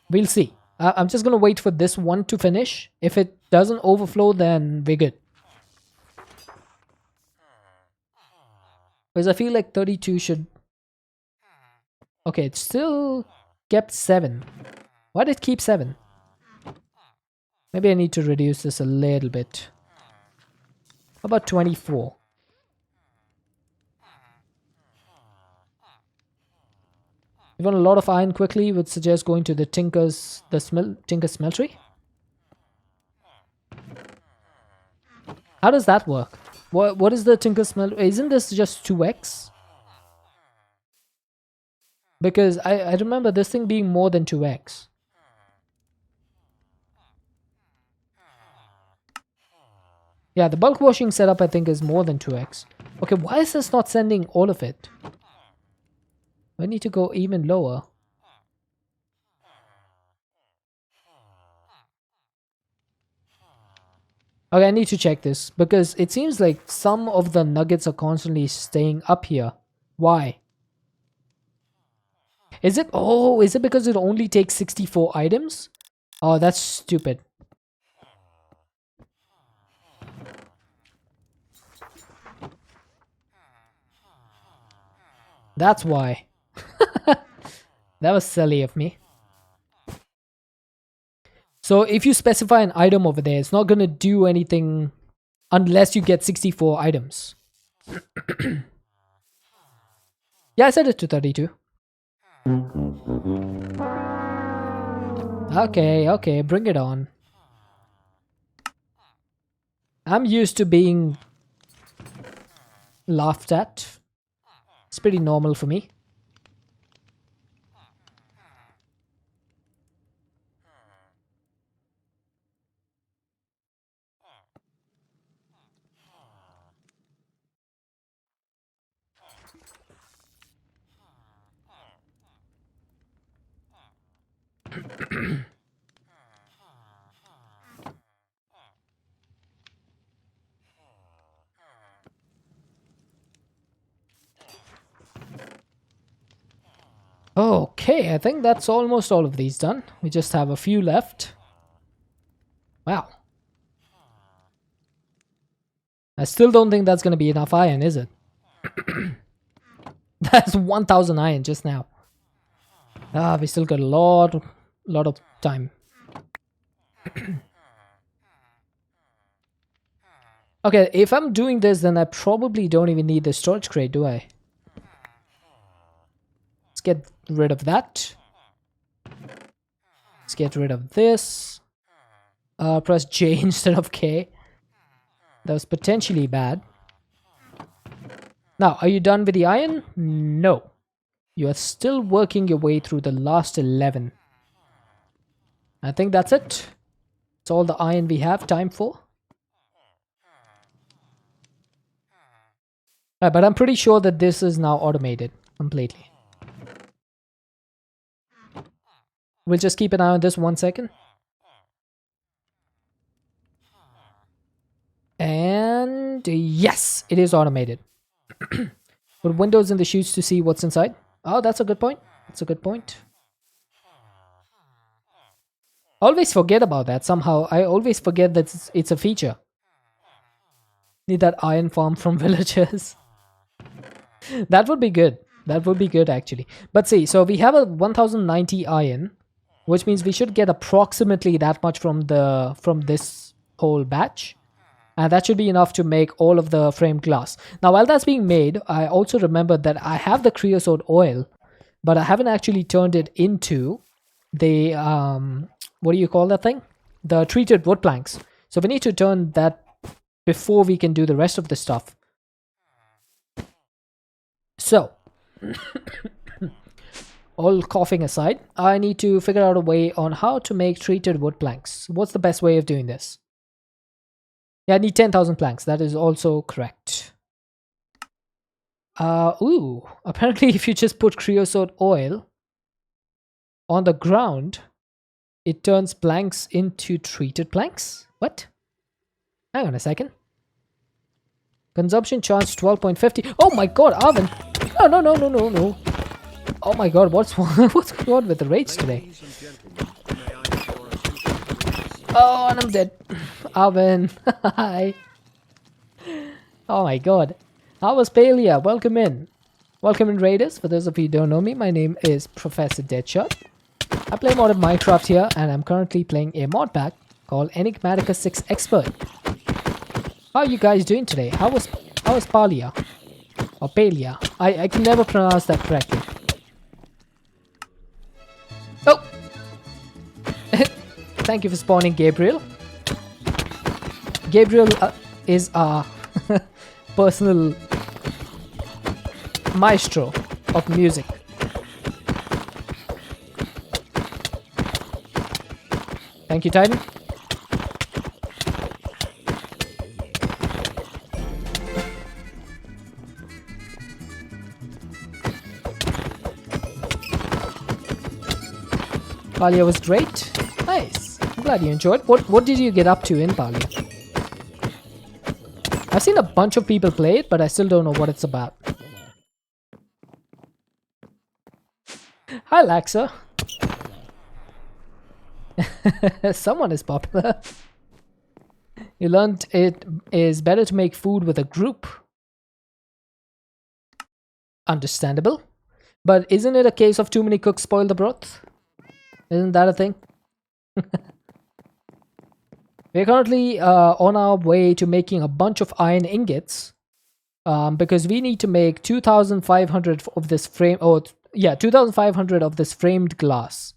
We'll see. I'm just going to wait for this one to finish. If it doesn't overflow, then we're good. Because I feel like 32 should... Okay, it still kept 7. Why did it keep 7? Maybe I need to reduce this a little bit. How about 24? You want a lot of iron quickly, would suggest going to the Tinker's smeltery. How does that work? What is the Tinker's smeltery? Isn't this just 2x? Because I remember this thing being more than 2x. Yeah, the bulk washing setup I think is more than 2x. Okay, why is this not sending all of it? I need to go even lower. Okay, I need to check this because it seems like some of the nuggets are constantly staying up here. Why? Is it? Oh, is it because it only takes 64 items? Oh, that's stupid. That's why. That was silly of me. So if you specify an item over there, it's not going to do anything unless you get 64 items. Yeah, I set it to 32. Okay, bring it on. I'm used to being laughed at. It's pretty normal for me. Okay, I think that's almost all of these done. We just have a few left. Wow. I still don't think that's going to be enough iron, is it? That's 1000 iron just now. Ah, we still got a lot of time. Okay, if I'm doing this, then I probably don't even need the storage crate, do I? Let's get rid of that. Let's get rid of this. Press J instead of K. That was potentially bad. Now, are you done with the iron? No. You are still working your way through the last 11. I think that's it. It's all the iron we have time for. But I'm pretty sure that this is now automated completely. We'll just keep an eye on this 1 second. And yes, it is automated. Put windows in the chutes to see what's inside. Oh, that's a good point. That's a good point. I always forget about that somehow. I always forget that it's a feature. Need that iron farm from villagers. That would be good. That would be good actually. But see, so we have a 1090 iron, which means we should get approximately that much from this whole batch. And that should be enough to make all of the framed glass. Now, while that's being made, I also remembered that I have the creosote oil, but I haven't actually turned it into the, what do you call that thing? The treated wood planks. So we need to turn that before we can do the rest of the stuff. So, all coughing aside, I need to figure out a way on how to make treated wood planks. What's the best way of doing this? Yeah, I need 10,000 planks. That is also correct. Ooh. Apparently, if you just put creosote oil on the ground, it turns planks into treated planks? What? Hang on a second. Consumption charge 12.50. Oh my god, Arvin! No. Oh my god, what's going on with the rates today? Oh, and I'm dead. Arvin, hi. Oh my god. How was Palia? Welcome in. Welcome in, Raiders. For those of you who don't know me, my name is Professor Deadshot. I play modded Minecraft here, and I'm currently playing a mod pack called Enigmatica 6 Expert. How are you guys doing today? How was Palia? Or Palia? I can never pronounce that correctly. Oh! Thank you for spawning, Gabriel. Gabriel is our personal maestro of music. Thank you, Titan. Palia was great. Nice. I'm glad you enjoyed. What did you get up to in Palia? I've seen a bunch of people play it, but I still don't know what it's about. Hi, Laxa. Someone is popular. You learned it is better to make food with a group. Understandable. But isn't it a case of too many cooks spoil the broth? Isn't that a thing? We're currently on our way to making a bunch of iron ingots. Because we need to make 2,500 of this frame. Oh, yeah, 2,500 of this framed glass.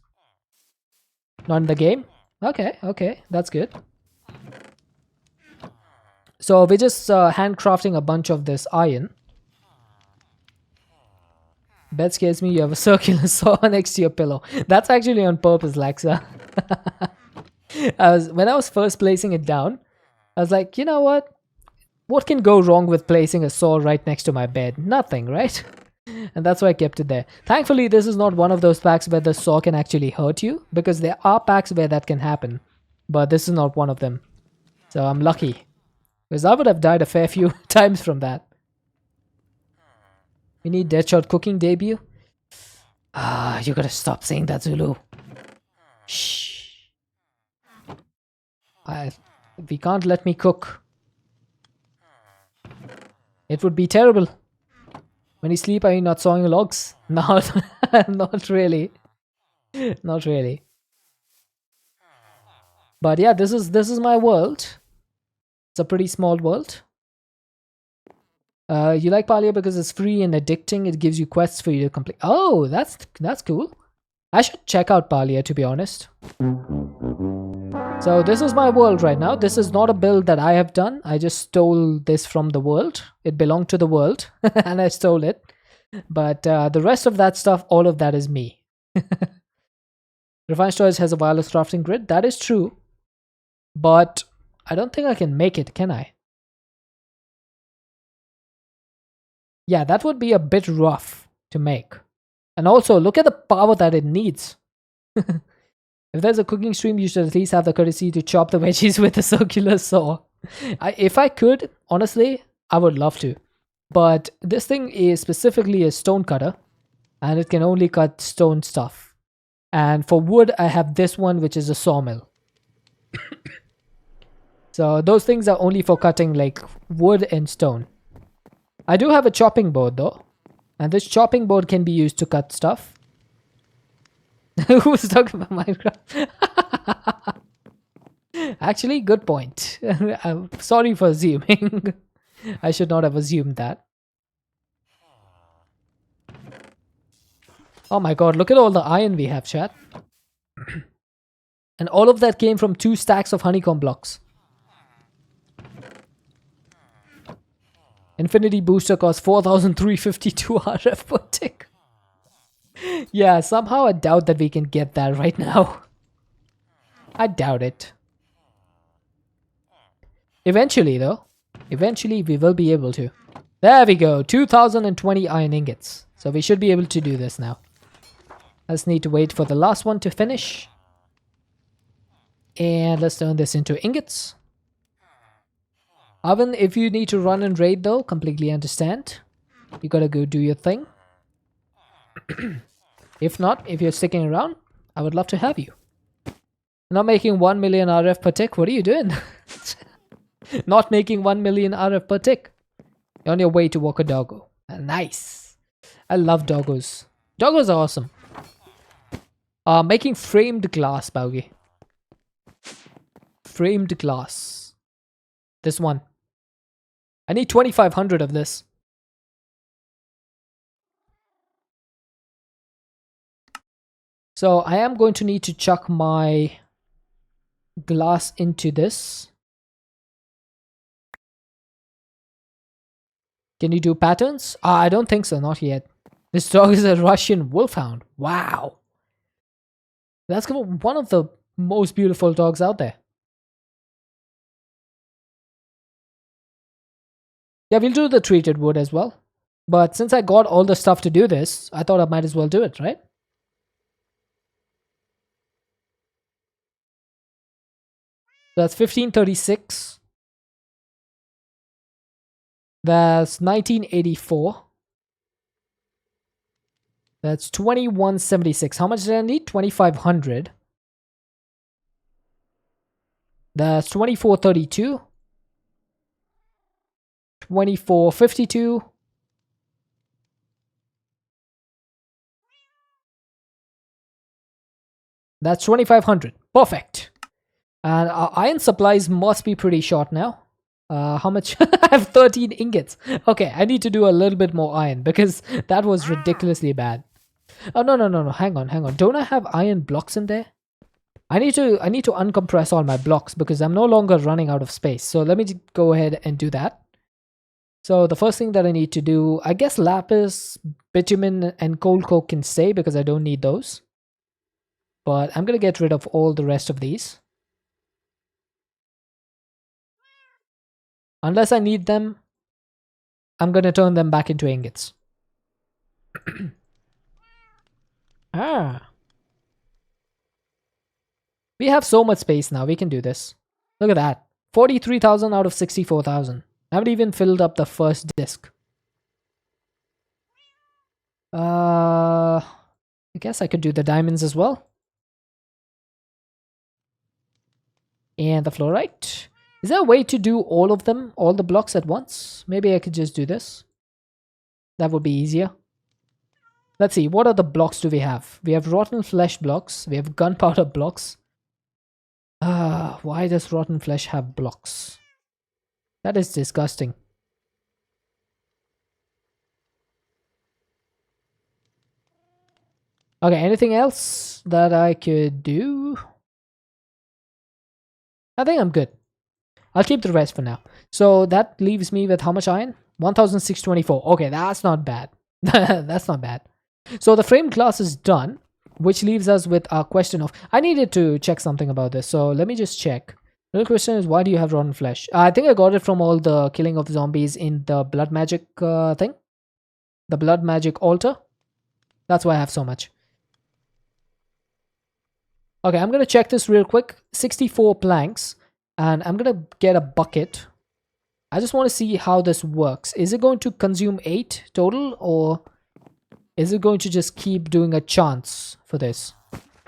Not in the game? Okay, that's good. So we're just handcrafting a bunch of this iron. Bed scares me. You have a circular saw next to your pillow. That's actually on purpose, Laxa. When I was first placing it down, I was like, you know what? What can go wrong with placing a saw right next to my bed? Nothing, right? And that's why I kept it there. Thankfully, this is not one of those packs where the saw can actually hurt you, because there are packs where that can happen. But this is not one of them. So I'm lucky. Because I would have died a fair few times from that. We need Deadshot cooking debut. Ah, you gotta stop saying that, Zulu. Shh. We can't let me cook. It would be terrible. When you sleep, are you not sawing logs? No, not really. Not really. But yeah, this is my world. It's a pretty small world. You like Palia because it's free and addicting. It gives you quests for you to complete. Oh, that's cool. I should check out Palia, to be honest. So this is my world right now. This is not a build that I have done. I just stole this from the world. It belonged to the world and I stole it. But the rest of that stuff, all of that is me. Refined Storage has a wireless crafting grid. That is true. But I don't think I can make it, can I? Yeah, that would be a bit rough to make. And also, look at the power that it needs. If there's a cooking stream, you should at least have the courtesy to chop the veggies with a circular saw. If I could, honestly, I would love to. But this thing is specifically a stone cutter. And it can only cut stone stuff. And for wood, I have this one, which is a sawmill. So those things are only for cutting like wood and stone. I do have a chopping board though. And this chopping board can be used to cut stuff. Who's talking about Minecraft? Actually, good point. I'm sorry for assuming. I should not have assumed that. Oh my god, look at all the iron we have, chat. And all of that came from 2 stacks of honeycomb blocks. Infinity booster costs 4,352 RF per tick. Yeah, somehow I doubt that we can get that right now. I doubt it. Eventually though. Eventually we will be able to. There we go. 2,020 iron ingots. So we should be able to do this now. I just need to wait for the last one to finish. And let's turn this into ingots. Oven, if you need to run and raid though, completely understand. You gotta go do your thing. If not, if you're sticking around, I would love to have you. Not making 1 million RF per tick, what are you doing? Not making 1 million RF per tick. You're on your way to walk a doggo. Nice. I love doggos. Doggos are awesome. Making framed glass, Baugi. Framed glass. This one. I need 2,500 of this. So I am going to need to chuck my glass into this. Can you do patterns? I don't think so, not yet. This dog is a Russian wolfhound. Wow. That's one of the most beautiful dogs out there. Yeah, we'll do the treated wood as well. But since I got all the stuff to do this, I thought I might as well do it, right? That's 1536. That's 1984. That's 2176. How much did I need? 2500. That's 2432. 2452. That's 2500. Perfect. And our iron supplies must be pretty short now. How much? I have 13 ingots. Okay, I need to do a little bit more iron because that was ridiculously bad. Oh, no. Hang on. Don't I have iron blocks in there? I need to uncompress all my blocks because I'm no longer running out of space. So let me go ahead and do that. So the first thing that I need to do, I guess lapis, bitumen, and coal coke can stay because I don't need those. But I'm going to get rid of all the rest of these. Unless I need them, I'm going to turn them back into ingots. We have so much space now. We can do this. Look at that. 43,000 out of 64,000. I haven't even filled up the first disc. I guess I could do the diamonds as well. And the fluorite. Is there a way to do all of them, all the blocks at once? Maybe I could just do this. That would be easier. Let's see, what other blocks do we have? We have rotten flesh blocks. We have gunpowder blocks. Why does rotten flesh have blocks? That is disgusting. Okay, anything else that I could do? I think I'm good. I'll keep the rest for now. So that leaves me with how much iron? 1,624. Okay, that's not bad. That's not bad. So the frame glass is done, which leaves us with our question of... I needed to check something about this, so let me just check. The real question is, why do you have rotten flesh? I think I got it from all the killing of zombies in the blood magic thing. The blood magic altar. That's why I have so much. Okay, I'm going to check this real quick. 64 planks. And I'm going to get a bucket. I just want to see how this works. Is it going to consume 8 total? Or is it going to just keep doing a chance for this?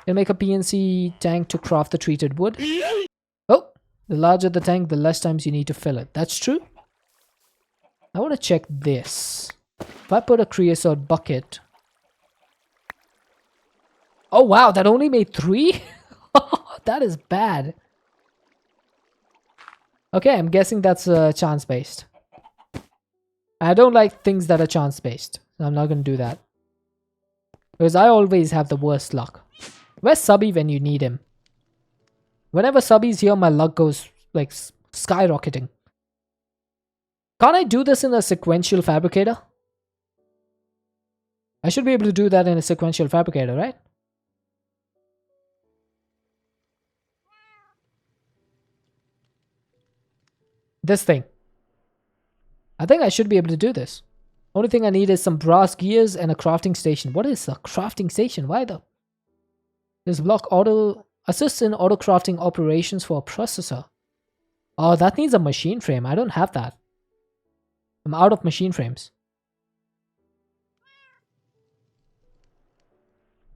It'll make a PNC tank to craft the treated wood. Oh, the larger the tank, the less times you need to fill it. That's true. I want to check this. If I put a creosote bucket... Oh wow, that only made 3? That is bad. Okay, I'm guessing that's chance based. I don't like things that are chance based. So I'm not going to do that. Because I always have the worst luck. Where's Subby when you need him? Whenever Subby's here, my luck goes like skyrocketing. Can't I do this in a sequential fabricator? I should be able to do that in a sequential fabricator, right? This thing. I think I should be able to do this. Only thing I need is some brass gears and a crafting station. What is a crafting station? Why though? This block auto assists in auto crafting operations for a processor. Oh, that needs a machine frame. I don't have that. I'm out of machine frames.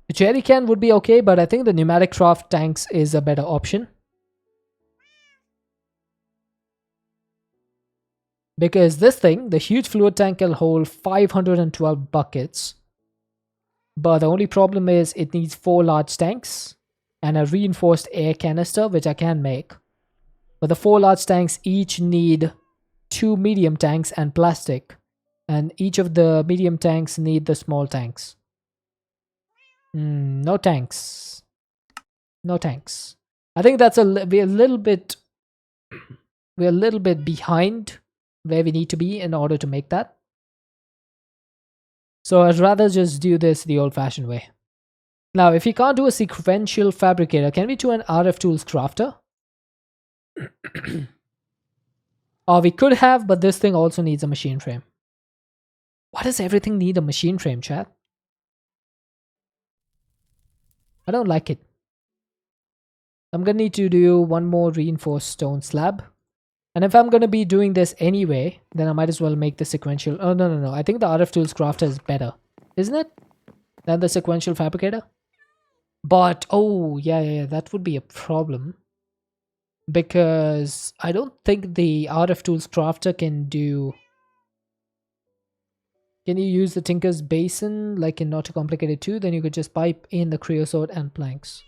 The jerry can would be okay, but I think the pneumatic craft tanks is a better option. Because this thing, the huge fluid tank, can hold 512 buckets. But the only problem is it needs 4 large tanks and a reinforced air canister, which I can make. But the 4 large tanks each need 2 medium tanks and plastic. And each of the medium tanks need the small tanks. No tanks. No tanks. I think that's we're a little bit behind where we need to be in order to make that. So I'd rather just do this the old-fashioned way. Now, if we can't do a sequential fabricator, can we do an RF tools crafter? Or we could have, but this thing also needs a machine frame. Why does everything need a machine frame, chat? I don't like it. I'm gonna need to do one more reinforced stone slab. And if I'm gonna be doing this anyway, then I might as well make the sequential. Oh, no. I think the RF tools crafter is better, isn't it? Than the sequential fabricator? But, oh, yeah, that would be a problem. Because I don't think the RF tools crafter can do... Can you use the Tinker's Basin like in Not Too Complicated 2? Then you could just pipe in the creosote and planks.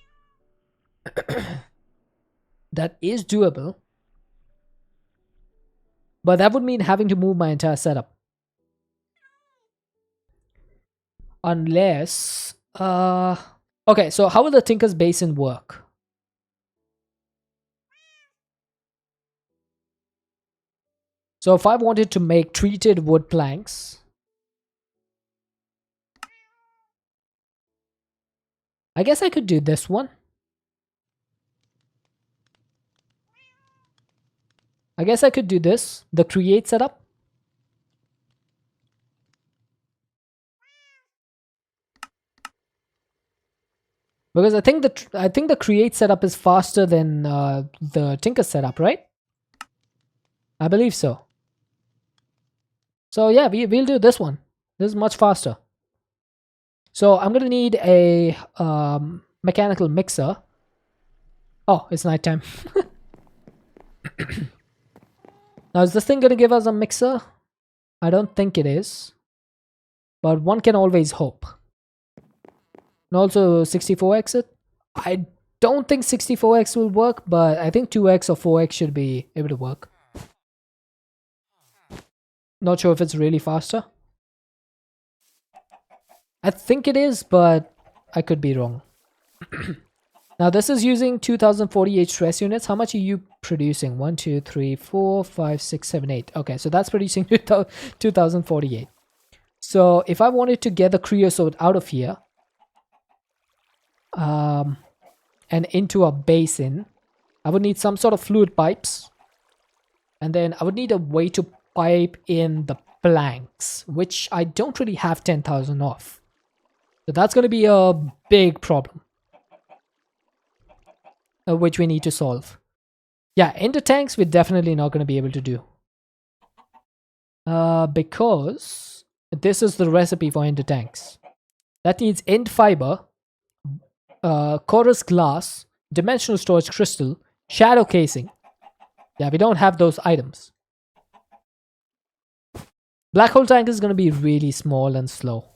That is doable. But that would mean having to move my entire setup. Unless... Okay, so how will the Tinker's Basin work? So if I wanted to make treated wood planks... I guess I could do this one. I guess I could do this, the create setup. Because I think the create setup is faster than the Tinker setup, right? I believe so. So yeah, we'll do this one. This is much faster. So I'm gonna need a mechanical mixer. Oh, it's nighttime. Now, is this thing gonna give us a mixer? I don't think it is. But one can always hope. And also 64x it. I don't think 64x will work, but I think 2x or 4x should be able to work. Not sure if it's really faster. I think it is, but I could be wrong. Now this is using 2048 stress units. How much are you producing? 1, 2, 3, 4, 5, 6, 7, 8. Okay, so that's producing 2048. So if I wanted to get the creosote out of here and into a basin, I would need some sort of fluid pipes. And then I would need a way to pipe in the planks, which I don't really have 10,000 of. So that's going to be a big problem. Which we need to solve. Yeah, ender tanks we're definitely not going to be able to do. Because this is the recipe for ender tanks. That needs end fiber, chorus glass, dimensional storage crystal, shadow casing. Yeah, we don't have those items. Black hole tank is going to be really small and slow.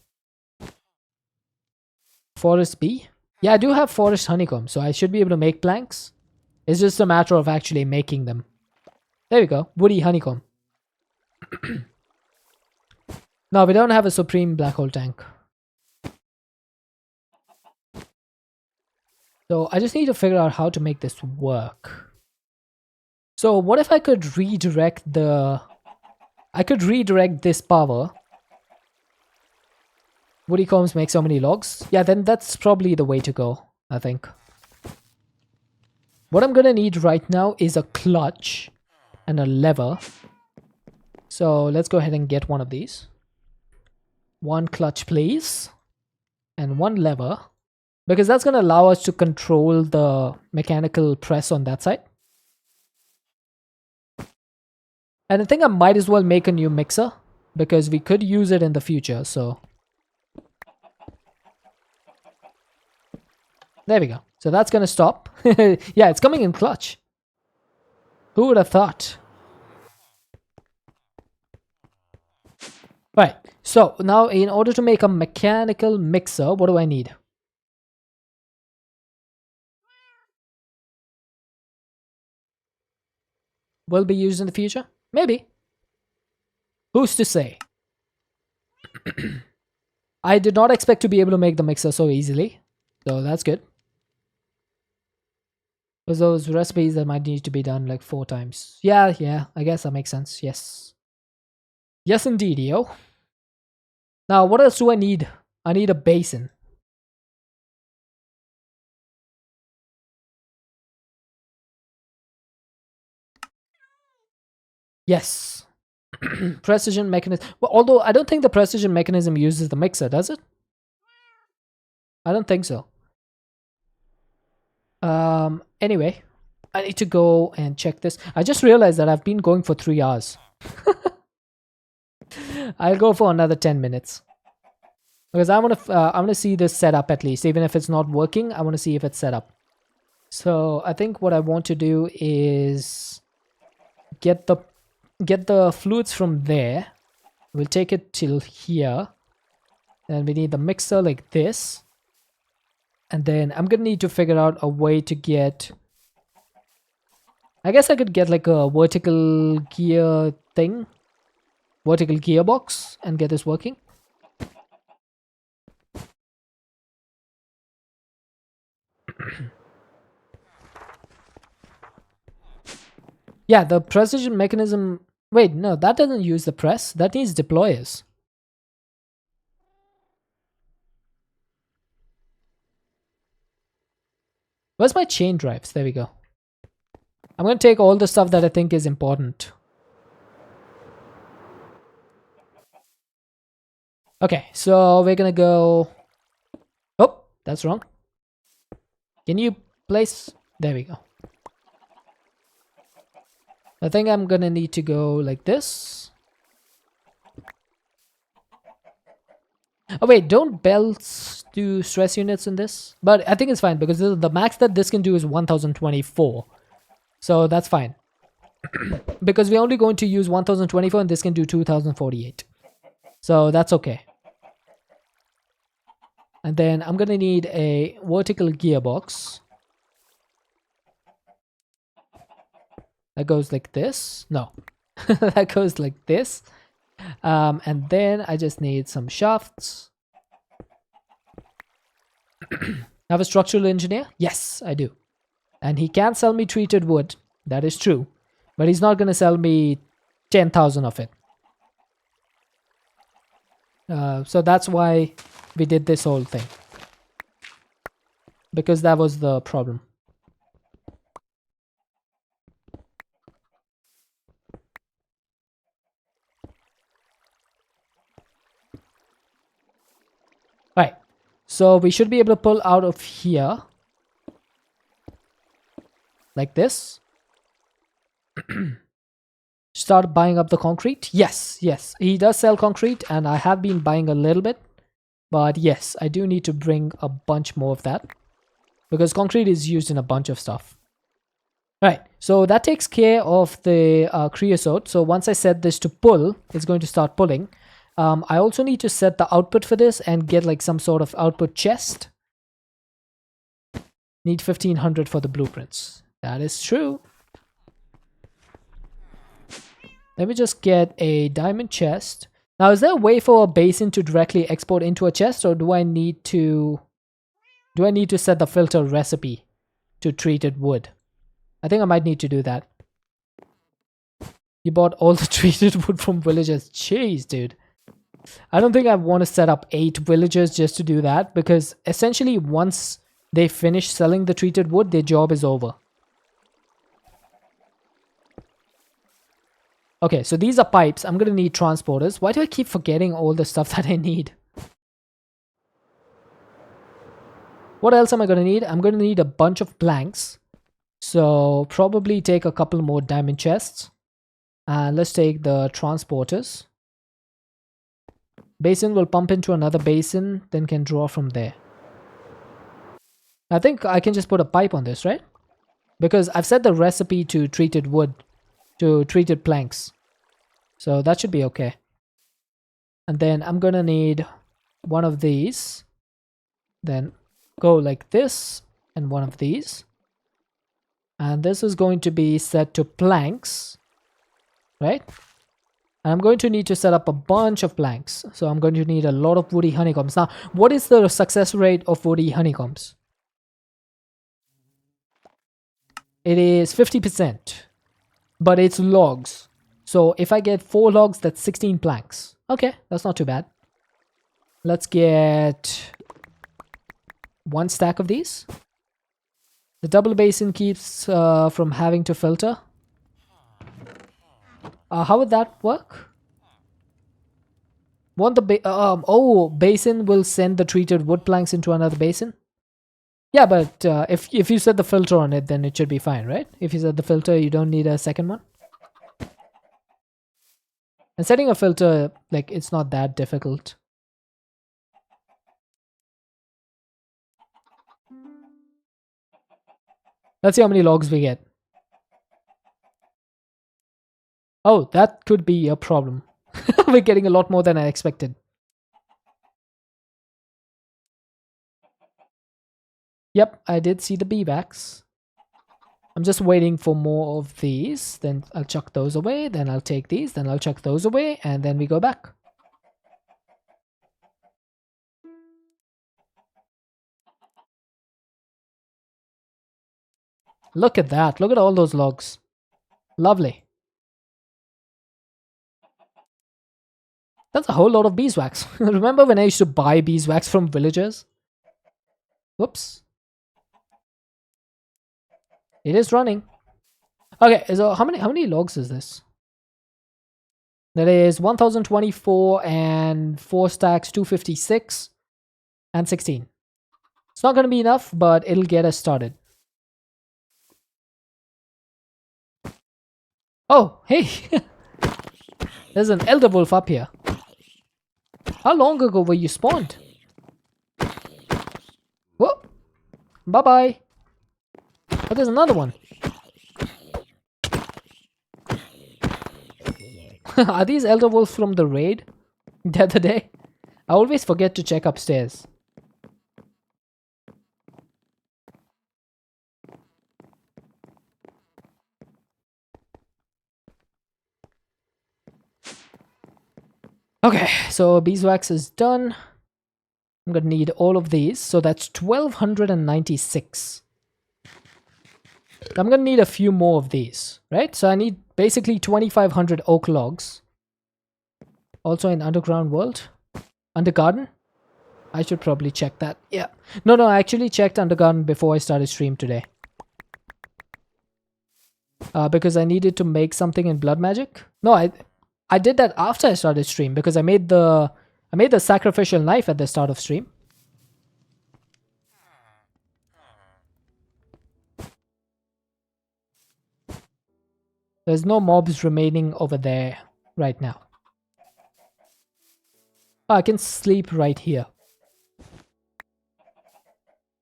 Forest bee? Yeah, I do have forest honeycomb, so I should be able to make planks. It's just a matter of actually making them. There we go. Woody honeycomb. No, we don't have a supreme black hole tank. So I just need to figure out how to make this work. So what if I could redirect the... I could redirect this power. Woody combs make so many logs. Yeah, then that's probably the way to go, I think. What I'm gonna need right now is a clutch and a lever. So let's go ahead and get one of these. One clutch, please. And one lever. Because that's gonna allow us to control the mechanical press on that side. And I think I might as well make a new mixer. Because we could use it in the future, so... There we go. So that's gonna stop. Yeah, it's coming in clutch. Who would have thought? Right. So now in order to make a mechanical mixer, what do I need? Will be used in the future? Maybe. Who's to say? I did not expect to be able to make the mixer so easily. So that's good. Because those recipes that might need to be done like 4 times. Yeah, I guess that makes sense. Yes. Yes, indeed, yo. Now, what else do I need? I need a basin. Yes. Precision mechanism. Well, although I don't think the precision mechanism uses the mixer, does it? I don't think so. Anyway, I need to go and check this. I just realized that I've been going for 3 hours. I'll go for another 10 minutes. Because I want to see this set up at least. Even if it's not working, I want to see if it's set up. So I think what I want to do is get the fluids from there. We'll take it till here. And we need the mixer like this. And then I'm gonna need to figure out a way to get... I guess I could get like a vertical gear thing. Vertical gearbox and get this working. Yeah, the precision mechanism... Wait, no, that doesn't use the press. That needs deployers. Where's my chain drives? There we go. I'm going to take all the stuff that I think is important. Okay, so we're going to go... Oh, that's wrong. Can you place... There we go. I think I'm going to need to go like this. Oh wait, don't belts do stress units in this? But I think it's fine because the max that this can do is 1024. So that's fine. Because we're only going to use 1024 and this can do 2048. So that's okay. And then I'm going to need a vertical gearbox. That goes like this. No. That goes like this. And then I just need some shafts. Have a structural engineer? Yes, I do. And he can sell me treated wood. That is true. But he's not going to sell me 10,000 of it. So that's why we did this whole thing. Because that was the problem. Right. So we should be able to pull out of here. Like this. Start buying up the concrete. Yes, yes. He does sell concrete and I have been buying a little bit. But yes, I do need to bring a bunch more of that. Because concrete is used in a bunch of stuff. Right, so that takes care of the creosote. So once I set this to pull, it's going to start pulling. I also need to set the output for this and get like some sort of output chest. Need 1500 for the blueprints. That is true. Let me just get a diamond chest. Now, is there a way for a basin to directly export into a chest, or do I need to set the filter recipe to treated wood? I think I might need to do that. You bought all the treated wood from villagers. Jeez, dude. I don't think I want to set up 8 villagers just to do that, because essentially once they finish selling the treated wood, their job is over. Okay, so these are pipes. I'm going to need transporters. Why do I keep forgetting all the stuff that I need? What else am I going to need? I'm going to need a bunch of planks. So probably take a couple more diamond chests. And let's take the transporters. Basin will pump into another basin, then can draw from there. I think I can just put a pipe on this, right? Because I've set the recipe to treated wood, to treated planks. So that should be okay. And then I'm gonna need one of these. Then go like this and one of these. And this is going to be set to planks, right? And I'm going to need to set up a bunch of planks. So I'm going to need a lot of woody honeycombs. Now, what is the success rate of woody honeycombs? It is 50%, but it's logs. So if I get 4 logs, that's 16 planks. Okay, that's not too bad. Let's get 1 stack of these. The double basin keeps from having to filter. How would that work? Want the basin will send the treated wood planks into another basin? Yeah, but if you set the filter on it, then it should be fine, right? If you set the filter, you don't need a second one. And setting a filter, like, it's not that difficult. Let's see how many logs we get. Oh, that could be a problem. We're getting a lot more than I expected. Yep, I did see the beeswax. I'm just waiting for more of these. Then I'll chuck those away. Then I'll take these. Then I'll chuck those away. And then we go back. Look at that. Look at all those logs. Lovely. That's a whole lot of beeswax. Remember when I used to buy beeswax from villagers? Whoops. It is running. Okay, so how many logs is this? That is 1024 and 4 stacks, 256 and 16. It's not going to be enough, but it'll get us started. Oh, hey. There's an elder wolf up here. How long ago were you spawned? Whoa. Bye-bye. Oh, there's another one. Are these elder wolves from the raid the other day? I always forget to check upstairs. Okay, so beeswax is done. I'm gonna need all of these, so that's 1296. I'm gonna need a few more of these, right? So I need basically 2500 oak logs. Also in underground world. Undergarden? I should probably check that. Yeah. No, I actually checked Undergarden before I started stream today. Because I needed to make something in Blood Magic. No, I did that after I started stream because I made the sacrificial knife at the start of stream. There's no mobs remaining over there right now. Oh, I can sleep right here.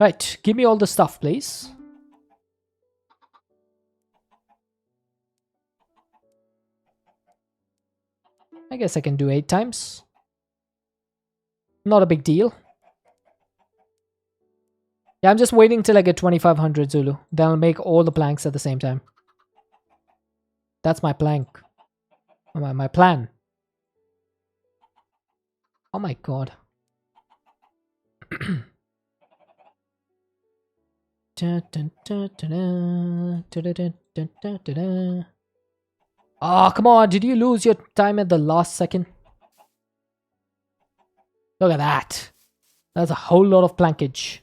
Right, give me all the stuff, please. I guess I can do 8 times. Not a big deal. Yeah, I'm just waiting till I get 2500 Zulu. Then I'll make all the planks at the same time. That's my plank. My plan. Oh my god. Oh, come on. Did you lose your time at the last second? Look at that. That's a whole lot of plankage.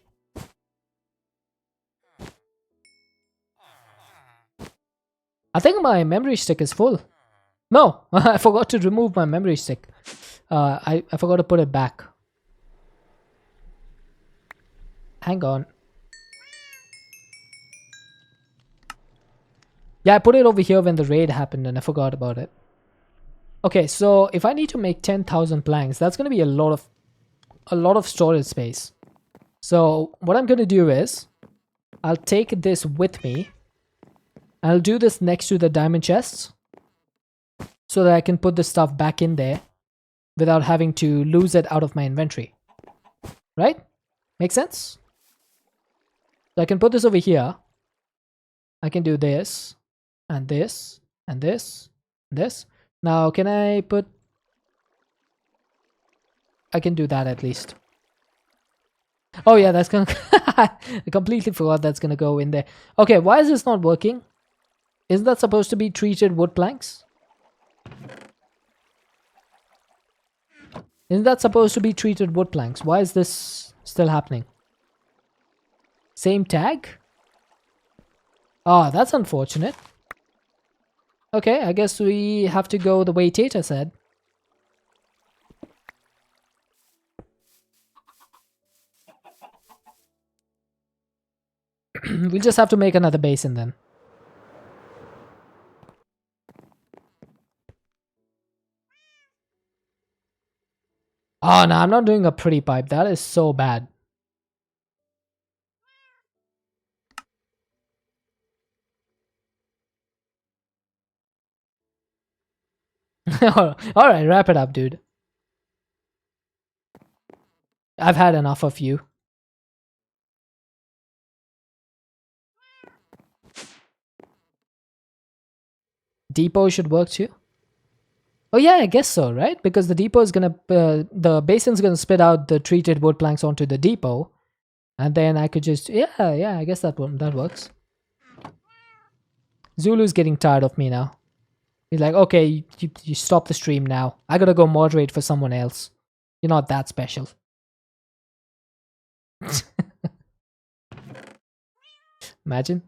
I think my memory stick is full. No, I forgot to remove my memory stick. I forgot to put it back. Hang on. Yeah, I put it over here when the raid happened and I forgot about it. Okay, so if I need to make 10,000 planks, that's going to be a lot of storage space. So what I'm going to do is I'll take this with me. I'll do this next to the diamond chests so that I can put the stuff back in there without having to lose it out of my inventory. Right? Make sense? So I can put this over here. I can do this and this and this and this. Now, can I put... I can do that at least. Oh yeah, that's gonna... I completely forgot that's gonna go in there. Okay, why is this not working? Isn't that supposed to be treated wood planks? Isn't that supposed to be treated wood planks? Why is this still happening? Same tag? Oh, that's unfortunate. Okay, I guess we have to go the way Tata said. We'll just have to make another basin then. Oh no, I'm not doing a pretty pipe. That is so bad. Alright, wrap it up, dude. I've had enough of you. Depot should work too. Oh yeah, I guess so, right? Because the depot is gonna, the basin's gonna spit out the treated wood planks onto the depot, and then I could just, yeah, I guess that works. Zulu's getting tired of me now. He's like, okay, you stop the stream now. I gotta go moderate for someone else. You're not that special. Imagine.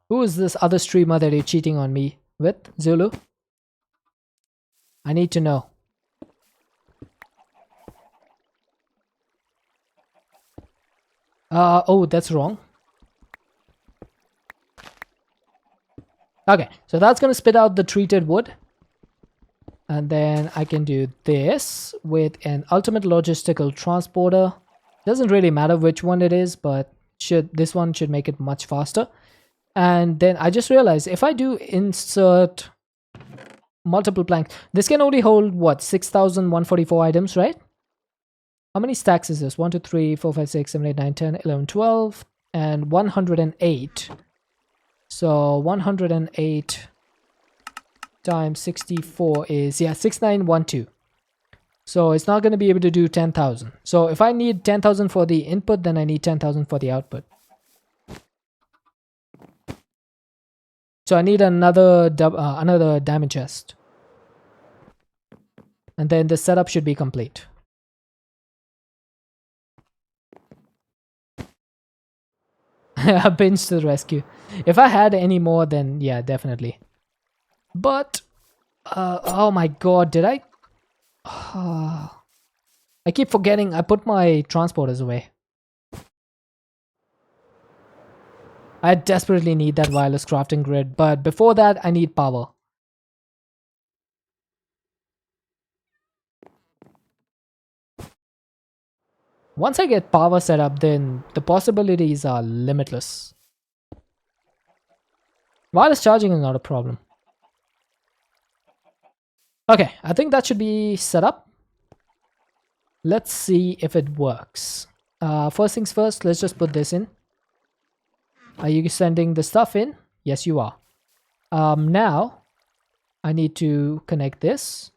Who is this other streamer that you're cheating on me with, Zulu? I need to know. Oh, that's wrong. Okay, so that's gonna spit out the treated wood. And then I can do this with an ultimate logistical transporter. Doesn't really matter which one it is, but this one should make it much faster. And then I just realized if I do insert multiple planks, this can only hold what, 6,144 items, right? How many stacks is this? 1, 2, 3, 4, 5, 6, 7, 8, 9, 10, 11, 12, and 108. So 108 times 64 is, yeah, 6912. So it's not going to be able to do 10,000. So if I need 10,000 for the input, then I need 10,000 for the output. So I need another diamond chest. And then the setup should be complete. A pinch to the rescue. If I had any more, then yeah, definitely. But, oh my god, did I? I keep forgetting I put my transporters away. I desperately need that wireless crafting grid, but before that, I need power. Once I get power set up, then the possibilities are limitless. Wireless charging is not a problem. Okay, I think that should be set up. Let's see if it works. First things first, let's just put this in. Are you sending the stuff in? Yes, you are. Now, I need to connect this.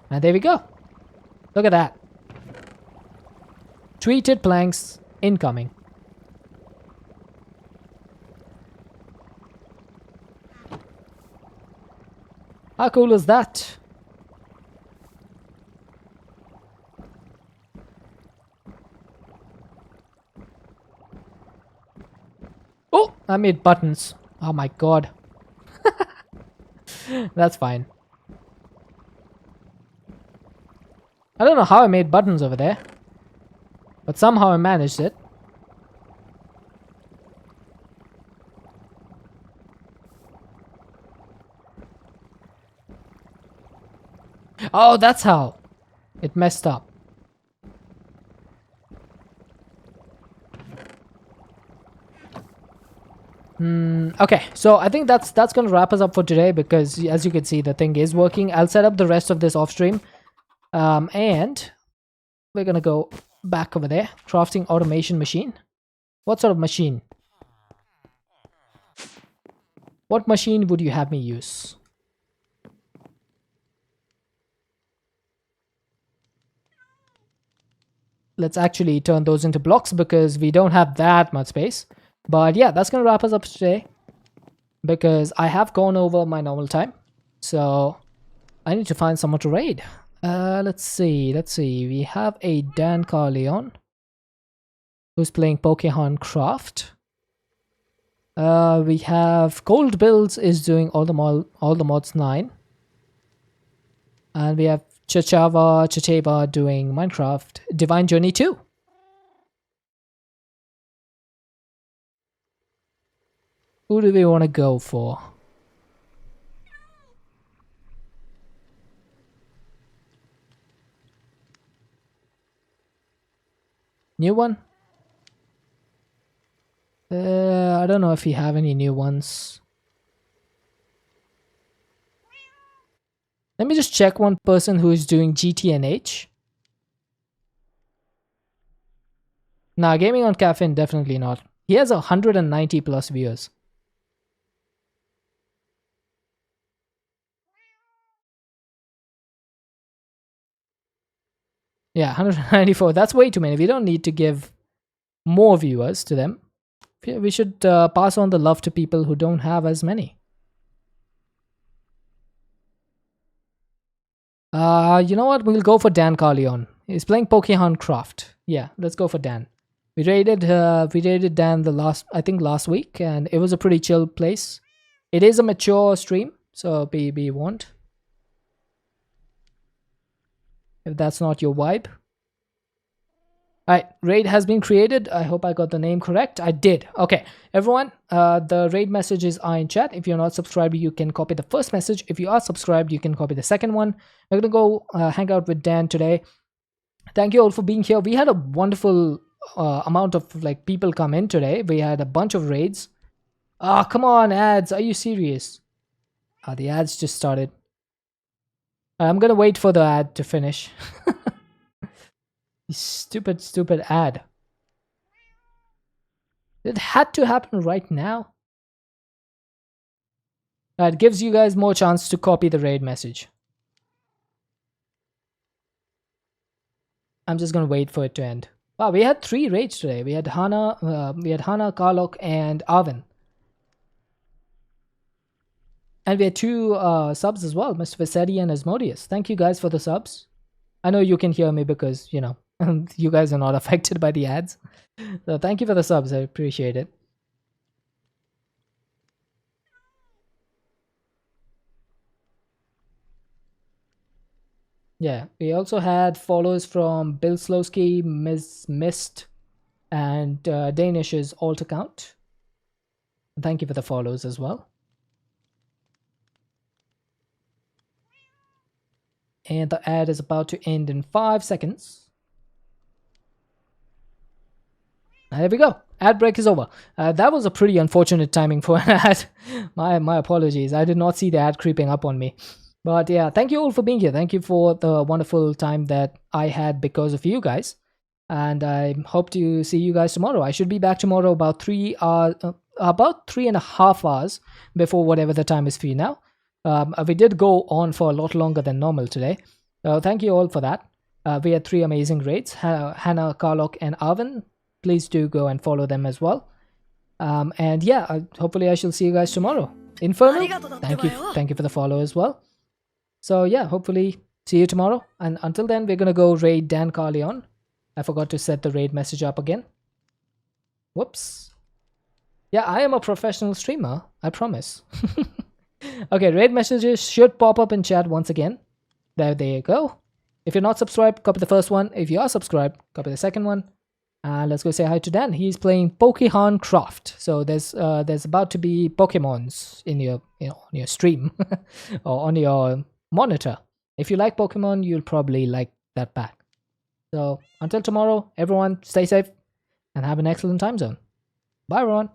And there we go. Look at that. Treated planks incoming. How cool is that? Oh, I made buttons. Oh my god. That's fine. I don't know how I made buttons over there, but somehow I managed it. Oh, that's how it messed up. Okay, so I think that's gonna wrap us up for today, because as you can see, the thing is working. I'll set up the rest of this off stream, and we're gonna go back over there. Crafting automation machine. What sort of machine? What machine would you have me use? Let's actually turn those into blocks, because we don't have that much space. But yeah, that's gonna wrap us up today, because I have gone over my normal time. So I need to find someone to raid. Let's see. We have a Dan Carleon who's playing Pokemon Craft. We have Cold Builds is doing all the mods 9. And we have Chacheva doing Minecraft Divine Journey 2. Who do we want to go for? New one? I don't know if we have any new ones. Let me just check one person who is doing GTNH. Nah, gaming on caffeine, definitely not. He has 190 plus viewers. Yeah, 194. That's way too many. We don't need to give more viewers to them. We should pass on the love to people who don't have as many. You know what? We'll go for Dan Carleon. He's playing Pokemon Craft. Yeah, let's go for Dan. We raided Dan last week, and it was a pretty chill place. It is a mature stream, so be warned. If that's not your vibe. Alright, raid has been created. I hope I got the name correct. I did. Okay, everyone, the raid messages are in chat. If you're not subscribed, you can copy the first message. If you are subscribed, you can copy the second one. We're gonna go hang out with Dan today. Thank you all for being here. We had a wonderful amount of like people come in today. We had a bunch of raids. Ah, come on, ads. Are you serious? The ads just started. I'm gonna wait for the ad to finish. Stupid ad. It had to happen right now. It gives you guys more chance to copy the raid message. I'm just gonna wait for it to end. Wow, we had 3 raids today. We had Hana, Karlok, and Arvin. And we had 2 subs as well, Mr. Visetti and Asmodeus. Thank you guys for the subs. I know you can hear me because, you know, you guys are not affected by the ads. So thank you for the subs. I appreciate it. Yeah, we also had follows from Bill Slowski, Ms. Mist, and Danish's alt account. Thank you for the follows as well. And the ad is about to end in 5 seconds. There we go. Ad break is over. That was a pretty unfortunate timing for an ad. My apologies. I did not see the ad creeping up on me. But yeah, thank you all for being here. Thank you for the wonderful time that I had because of you guys. And I hope to see you guys tomorrow. I should be back tomorrow about 3.5 hours before whatever the time is for you now. We did go on for a lot longer than normal today. Thank you all for that. We had 3 amazing raids. Hannah, Karlok, and Arvin. Please do go and follow them as well. And yeah, hopefully I shall see you guys tomorrow. Inferno, thank you for the follow as well. So yeah, hopefully see you tomorrow. And until then, we're gonna go raid Dan Carleon. I forgot to set the raid message up again. Whoops. Yeah, I am a professional streamer, I promise. Okay, raid messages should pop up in chat once again. There you go. If you're not subscribed, copy the first one. If you are subscribed, copy the second one. Let's go say hi to Dan. He's playing Pokemon Craft. So there's about to be Pokemons in your on your stream or on your monitor. If you like Pokemon, you'll probably like that pack. So until tomorrow, everyone stay safe and have an excellent time zone. Bye everyone.